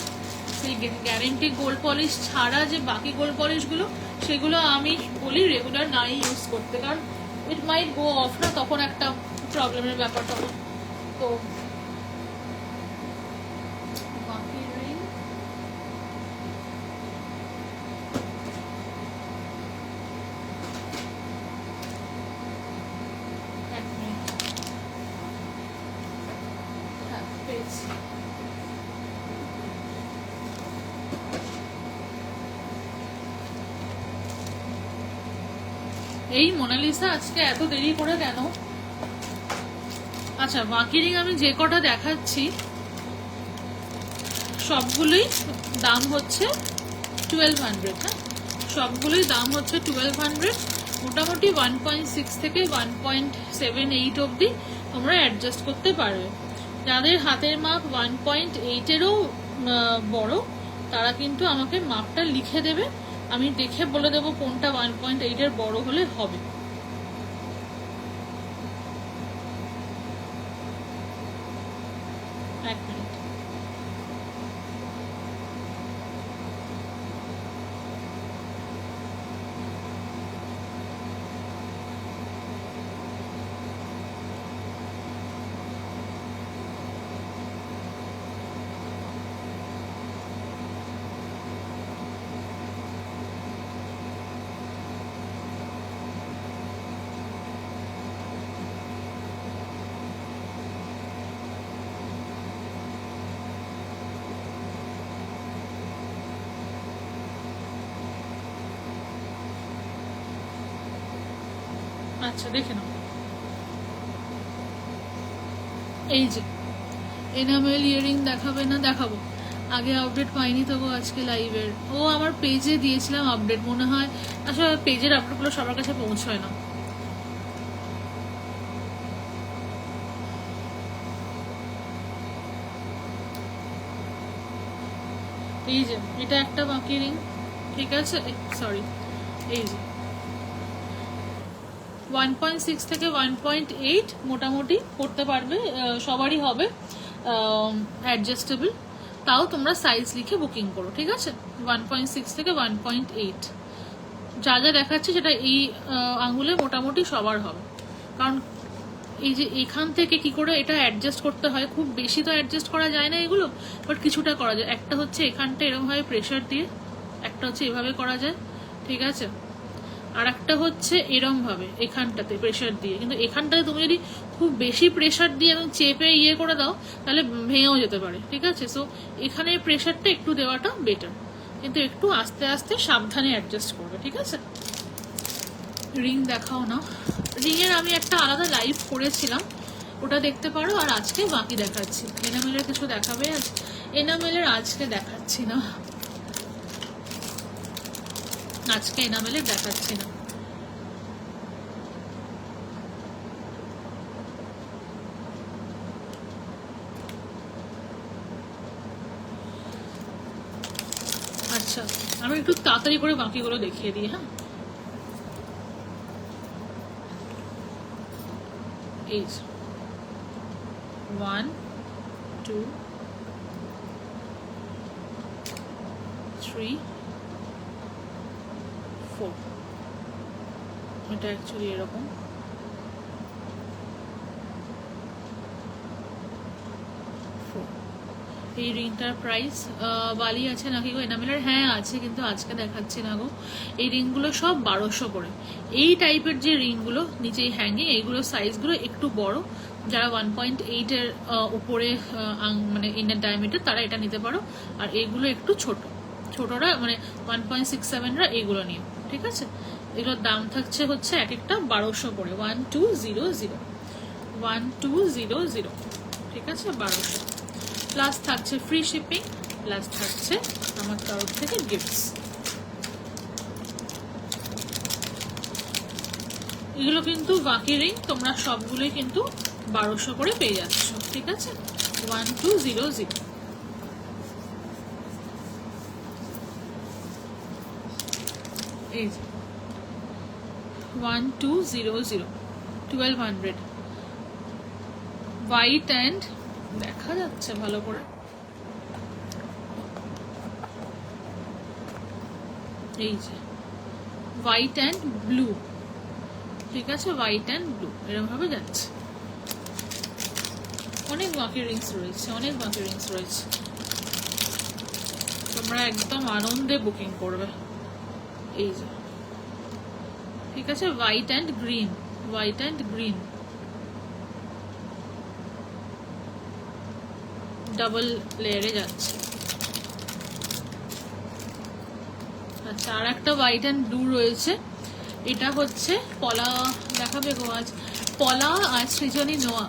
সেই গ্যারেন্টি গোল্ড পলিশ ছাড়া যে বাকি গোল্ড পলিশগুলো, সেগুলো আমি বলি রেগুলার নাই ইউজ করতে, কারণ ইট মাইট গো অফ না, তখন একটা প্রবলেমের ব্যাপার তখন। তো এই মোনালিসা আজকে এত দেরি করে কেন? আচ্ছা বাকি রিং আমি যে কটা দেখাচ্ছি সবগুলোই দাম হচ্ছে 1200, হ্যাঁ সবগুলোই দাম হচ্ছে 1200। মোটামুটি 1.6 থেকে 1.78 অবধি তোমরা অ্যাডজাস্ট করতে পারবে। যাদের হাতের মাপ 1.8-এরও বড়, তারা কিন্তু আমাকে মাপটা লিখে দেবে, আমি দেখে বলে দেবো কোনটা 1.8-এর বড় হলে হবে। এক মিনিট। আচ্ছা দেখে নাও, এই যে এনামেল ইয়ারিং দেখাবে না? দেখাবো, আগে আপডেট পাইনি তবু আজকে লাইভের। ও আমার পেজে দিয়েছিলাম আপডেট মনে হয়, আসলে পেজের আপডেটগুলো সবার কাছে পৌঁছয় না। এই যে এটা একটা বাকি রিং, ঠিক আছে, সরি, এই যে 1.6 থেকে 1.8 মোটামুটি করতে পারবে, সবারই হবে অ্যাডজাস্টেবল। তাও তোমরা সাইজ লিখে বুকিং করো, ঠিক আছে? 1.6 থেকে 1.8 যা যা দেখাচ্ছে সেটা এই আঙুলে মোটামুটি সবার হবে। কারণ এই যে এখান থেকে কি করে এটা অ্যাডজাস্ট করতে হয়, খুব বেশি তো অ্যাডজাস্ট করা যায় না এগুলো, বাট কিছুটা করা যায়। একটা হচ্ছে এখানটা এরকমভাবে প্রেশার দিয়ে, একটা হচ্ছে এভাবে করা যায়, ঠিক আছে, আর একটা হচ্ছে এরম ভাবে এখানটাতে প্রেশার দিয়ে। কিন্তু এখানটাতে তুমি যদি খুব বেশি প্রেশার দিয়ে এবং চেপে ইয়ে করে দাও তাহলে ভেঙেও যেতে পারে, ঠিক আছে? সো এখানে প্রেশারটা একটু দেওয়াটা বেটার, কিন্তু একটু আস্তে আস্তে সাবধানে অ্যাডজাস্ট করবে, ঠিক আছে? রিং দেখাও না, রিংয়ের আমি একটা আলাদা লাইভ করেছিলাম, ওটা দেখতে পারো। আর আজকে বাকি দেখাচ্ছি। এনামেলের কিছু দেখাবে আজ? এনামেলের আজকে দেখাচ্ছি না, আজকে এনামেলের দেখাচ্ছি না। আচ্ছা আমি একটু তাড়াতাড়ি করে বাকিগুলো দেখিয়ে দিই। হ্যাঁ, এই 1 2 3 4, এটা অ্যাকচুয়ালি এরকম। এই রিংটার প্রাইস বালি আছে নাকি গো এনামেলের? হ্যাঁ আছে, কিন্তু আজকে দেখাচ্ছি না গো। এই রিংগুলো সব 1200 করে। এই টাইপের যে রিংগুলো নিচে হ্যাঙ্গিং, এইগুলো সাইজগুলো একটু বড়, যারা 1.8-এর উপরে মানে ইনার ডায়ামিটার তারা এটা নিতে পারো। আর এইগুলো একটু ছোটরা মানে 1.67রা এইগুলো নিও, ঠিক আছে? এগুলোর দাম থাকছে হচ্ছে এক একটা 1200 করে, 1200, 1200, ঠিক আছে, 1200 প্লাস থাকছে ফ্রি শিপিং, প্লাস থাকছে আমার তরফ থেকে গিফটস। এগুলো কিন্তু বাকি রিং, তোমরা সবগুলোই কিন্তু 1200 করে পেয়ে যাচ্ছ, ঠিক আছে? 1200, এই 1200, 1200 হোয়াইট অ্যান্ড, দেখা যাচ্ছে ভালো করে, এই যে হোয়াইট অ্যান্ড ব্লু, ঠিক আছে, হোয়াইট অ্যান্ড ব্লু এরকম ভাবে যাচ্ছে। অনেক বাকি রিংস রয়েছে, অনেক বাকি রিংস রয়েছে, তোমরা একদম আনন্দে বুকিং করবে। এই যে, ঠিক আছে, white and green, white and green double লেয়ারে যাচ্ছে। আচ্ছা আর একটা হোয়াইট অ্যান্ড ব্লু রয়েছে, এটা হচ্ছে পলা, দেখাবে গো আজ পলা আর সৃজনী নোয়া।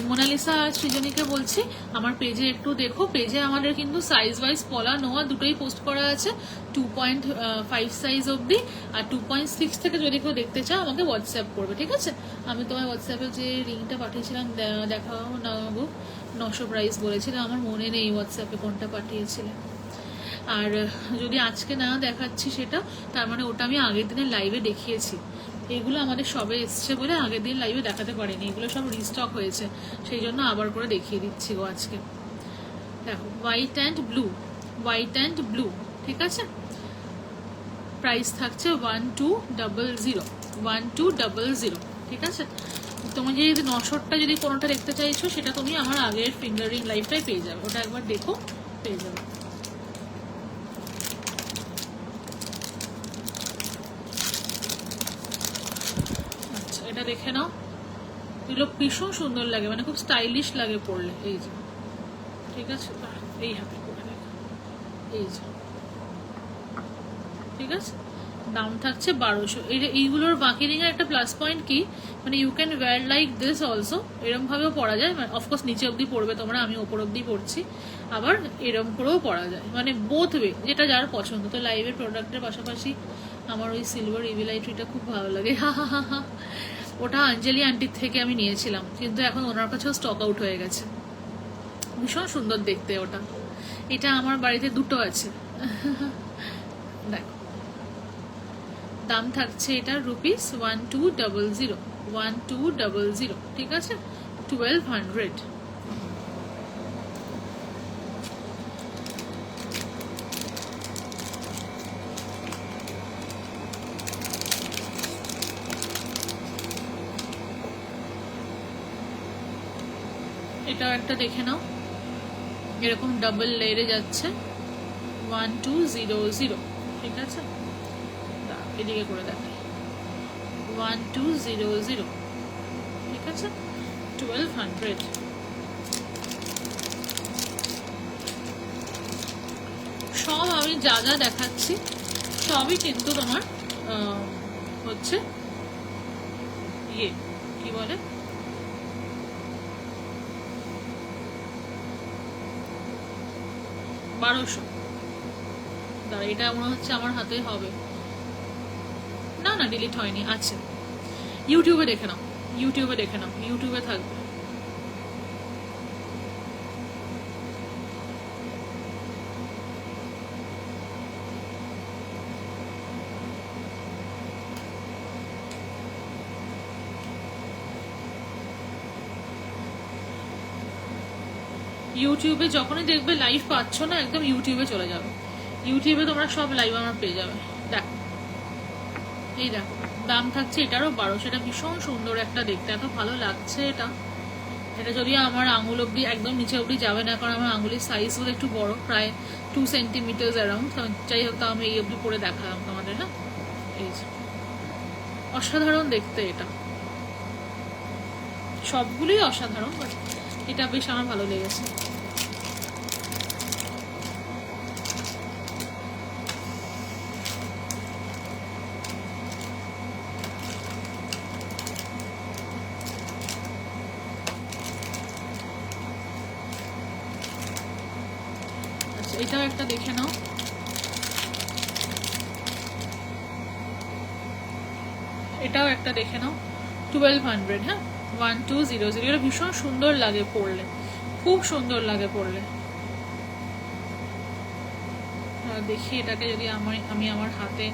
মোনালিসা আর সৃজনীকে বলছি আমার পেজে একটু দেখো, পেজে আমাদের কিন্তু সাইজ ওয়াইজ পলা নোয়া দুটোই পোস্ট করা আছে, 2.5 সাইজ অবধি। আর 2.6 থেকে যদি কেউ দেখতে চাও আমাকে হোয়াটসঅ্যাপ করবে, ঠিক আছে? আমি তোমার হোয়াটসঅ্যাপে যে রিংটা পাঠিয়েছিলাম দেখাও না গো, 900 প্রাইস বলেছিলাম, আমার মনে নেই হোয়াটসঅ্যাপে কোনটা পাঠিয়েছিলেন। আর যদি আজকে না দেখাচ্ছি সেটা, তার মানে ওটা আমি আগের দিনের লাইভে দেখিয়েছি। এগুলো আমাদের সবে এসছে বলে আগের দিন লাইভে দেখাতে পারিনি, এগুলো সব রিস্টক হয়েছে, সেই জন্য আবার করে দেখিয়ে দিচ্ছি গো আজকে। দেখো white and blue, white and blue, ঠিক আছে। প্রাইস থাকছে 1200, 1200, ঠিক আছে। তুমি যদি 900টা যদি কোনোটা দেখতে চাইছো, সেটা তুমি আমার আগের ফিঙ্গারিং লাইভটাই পেয়ে যাবে, ওটা একবার দেখো, পেয়ে যাবে। আচ্ছা, এটা দেখে নাও, এগুলো ভীষণ সুন্দর লাগে, মানে খুব স্টাইলিশ লাগে পরলে। এই যে, ঠিক আছে, এই হাতে পরে দেখো, এই যে, ঠিক আছে। দাম থাকছে 1200। এইগুলোর বাকি রিং এর একটা প্লাস পয়েন্ট কি, মানে you can wear like this also, এরম ভাবেও পরা যায়, মানে অফকোর্স নিচে অবধি পড়বে তোমরা, আমি ওপর অবধি পড়ছি, আবার এরম করেও পরা যায়, মানে বোথ ওয়ে, যেটা যার পছন্দ। তো লাইভের প্রোডাক্টের পাশাপাশি আমার ওই সিলভার ইভিলাইট্রিটা খুব ভালো লাগে, হা হা হা হা। ওটা অঞ্জলি আন্টির থেকে আমি নিয়েছিলাম, কিন্তু এখন ওনার কাছেও স্টক আউট হয়ে গেছে। ভীষণ সুন্দর দেখতে ওটা, এটা আমার বাড়িতে দুটো আছে। দেখো, দাম থাকছে এটা রুপিস 1200, 1200, ঠিক আছে, 1200। এটাও একটা দেখে নাও, এরকম ডাবল লেয়ারে যাচ্ছে, 1200, ঠিক আছে। এদিকে করে দেখাই, 1200, ঠিক আছে, 1200। সব আমি যা যা দেখাচ্ছি সবই কিন্তু তোমার হচ্ছে ইয়ে কি বলে, বারোশো। দাঁড়া, এটা মনে হচ্ছে আমার হাতে হবে না, না ডিলিট হয়নি, আছে। ইউটিউবে দেখে নাও, ইউটিউবে দেখে নাও, ইউটিউবে থাকবে। ইউটিউবে যখনই দেখবে লাইভ পাচ্ছ না, একদম ইউটিউবে চলে যাবে, ইউটিউবে তোমরা সব লাইভ আমার পেয়ে যাবে। দেখো, এই দেখো, দাম থাকছে এটারও 1200। এটা ভীষণ সুন্দর একটা দেখতে, এত ভালো লাগছে এটা। এটা যদিও আমার আঙুল অব্দি, একদম নিচে অব্দি যাবে না, কারণ আমার আঙুলের সাইজ হলো একটু বড়, প্রায় 2 সেন্টিমিটার অ্যারাউন্ড। যাই হোক, তো আমি এই অব্দি পরে দেখালাম তোমাদের। হ্যাঁ, এই যে, অসাধারণ দেখতে এটা, সবগুলোই অসাধারণ, বাট এটা বেশ আমার ভালো লেগেছে। এটাও একটা দেখে নাও, এটাও একটা দেখে নাও, 1200। হ্যাঁ, 1200। এটা ভীষণ সুন্দর লাগে পরলে, খুব সুন্দর লাগে পরলে। দেখি এটাকে যদি আমি আমার হাতে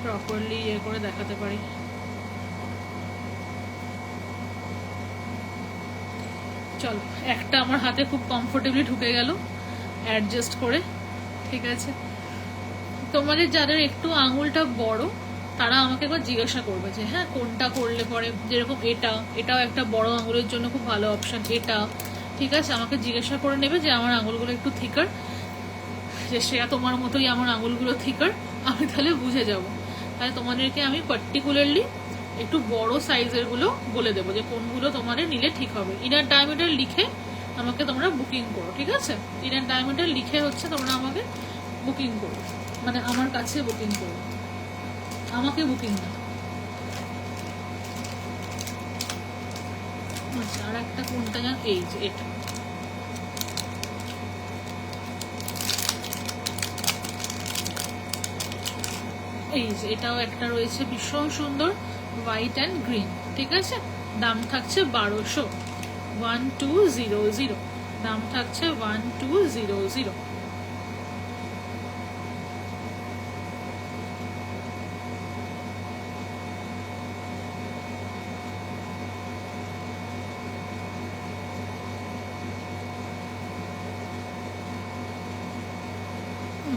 প্রপারলি ইয়ে করে দেখাতে পারি। চলো, একটা আমার হাতে খুব কমফোর্টেবলি ঢুকে গেল অ্যাডজাস্ট করে, ঠিক আছে। তোমাদের যাদের একটু আঙুলটা বড়, তারা আমাকে একবার জিজ্ঞাসা করবে যে হ্যাঁ কোনটা করলে পরে, যেরকম এটাও একটা বড় আঙুলের জন্য খুব ভালো অপশন এটা, ঠিক আছে। আমাকে জিজ্ঞাসা করে নেবে যে আমার আঙুলগুলো একটু থিকার, যে সেটা তোমার মতোই আমার আঙুলগুলো থিকার, আমি তাহলে বুঝে যাব। তাহলে তোমাদেরকে আমি পার্টিকুলারলি একটু বড় সাইজের গুলো বলে দেবো যে কোনগুলো তোমাদের নিলে ঠিক হবে। ইনার ডায়ামিটার লিখে আমাকে তোমরা বুকিং করো, ঠিক আছে। ইনার ডায়ামিটার লিখে হচ্ছে তোমরা আমাকে বুকিং করো, মানে আমার কাছে বুকিং করো, আমাকে বুকিং না। আচ্ছা, আর একটা কোনটা জান, এই যে এটা, এই যে এটাও একটা রয়েছে ভীষণ সুন্দর, হোয়াইট অ্যান্ড গ্রিন, ঠিক আছে। দাম থাকছে 1200, 1200, দাম থাকছে 1200।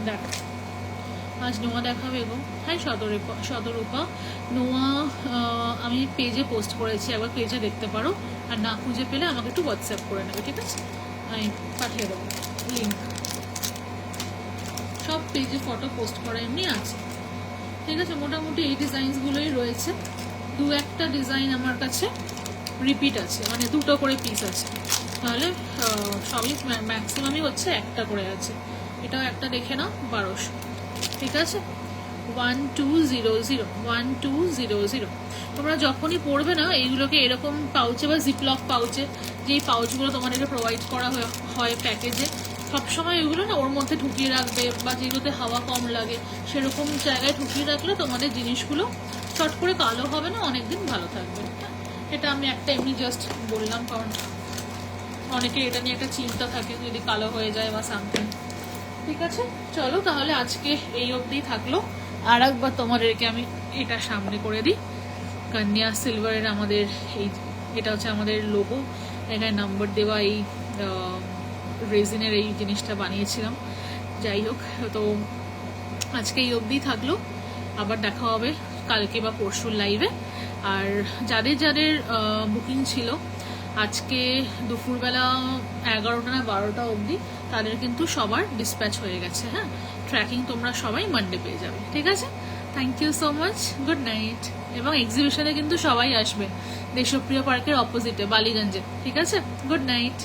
দেখো আজ নোয়া দেখাবে গো। হ্যাঁ, শতরূপা নোয়া আমি পেজে পোস্ট করেছি, একবার পেজে দেখতে পারো। আর না খুঁজে পেলে আমাকে একটু হোয়াটসঅ্যাপ করে নেবে, ঠিক আছে? আমি পাঠিয়ে দেবো লিঙ্ক। সব পেজে ফটো পোস্ট করা এমনি আছে, ঠিক আছে? মোটামুটি এই ডিজাইনসগুলোই রয়েছে। দু একটা ডিজাইন আমার কাছে রিপিট আছে, মানে দুটো করে পিস আছে, তাহলে সবই ম্যাক্সিমামই হচ্ছে একটা করে আছে। এটাও একটা দেখে নাও, 1200, ঠিক আছে? 1200। তোমরা যখনই পড়বে না এইগুলোকে এরকম পাউচে বা জিপলক পাউচে, যেই পাউচগুলো তোমাদেরকে প্রোভাইড করা হয় প্যাকেজে, সবসময় এগুলো না ওর মধ্যে ঢুকিয়ে রাখবে, বা যেগুলোতে হাওয়া কম লাগে সেরকম জায়গায় ঢুকিয়ে রাখলে তোমাদের জিনিসগুলো চট করে কালো হবে না, অনেকদিন ভালো থাকবে। এটা আমি একটা এমনি জাস্ট বললাম, কারণ অনেকের এটা নিয়ে একটা চিন্তা থাকে যদি কালো হয়ে যায় বা সামথিং। ঠিক আছে, চলো তাহলে আজকে এই অবধি থাকলো। আর একবার তোমাদেরকে আমি এটা সামনে করে দিই। কন্যা সিলভারের আমাদের এটা হচ্ছে আমাদের লোগো, এখানে নাম্বার দেওয়া এই রেজিনের এই জিনিসটা বানিয়েছিলাম। যাই হোক, তো আজকে এই অবধি থাকলো, আবার দেখা হবে কালকে বা পরশুর লাইভে। আর যাদের যাদের বুকিং ছিল আজকে দুপুরবেলা 11টা না 12টা অবধি, তাদের কিন্তু সবার ডিসপ্যাচ হয়ে গেছে। হ্যাঁ, ট্র্যাকিং তোমরা সবাই মানডে পেয়ে যাবে, ঠিক আছে? Thank you so much, good night. এবং এক্সিবিশনে কিন্তু সবাই আসবে, দেশপ্রিয় পার্কের অপোজিটে বালিগঞ্জে, ঠিক আছে? Good night.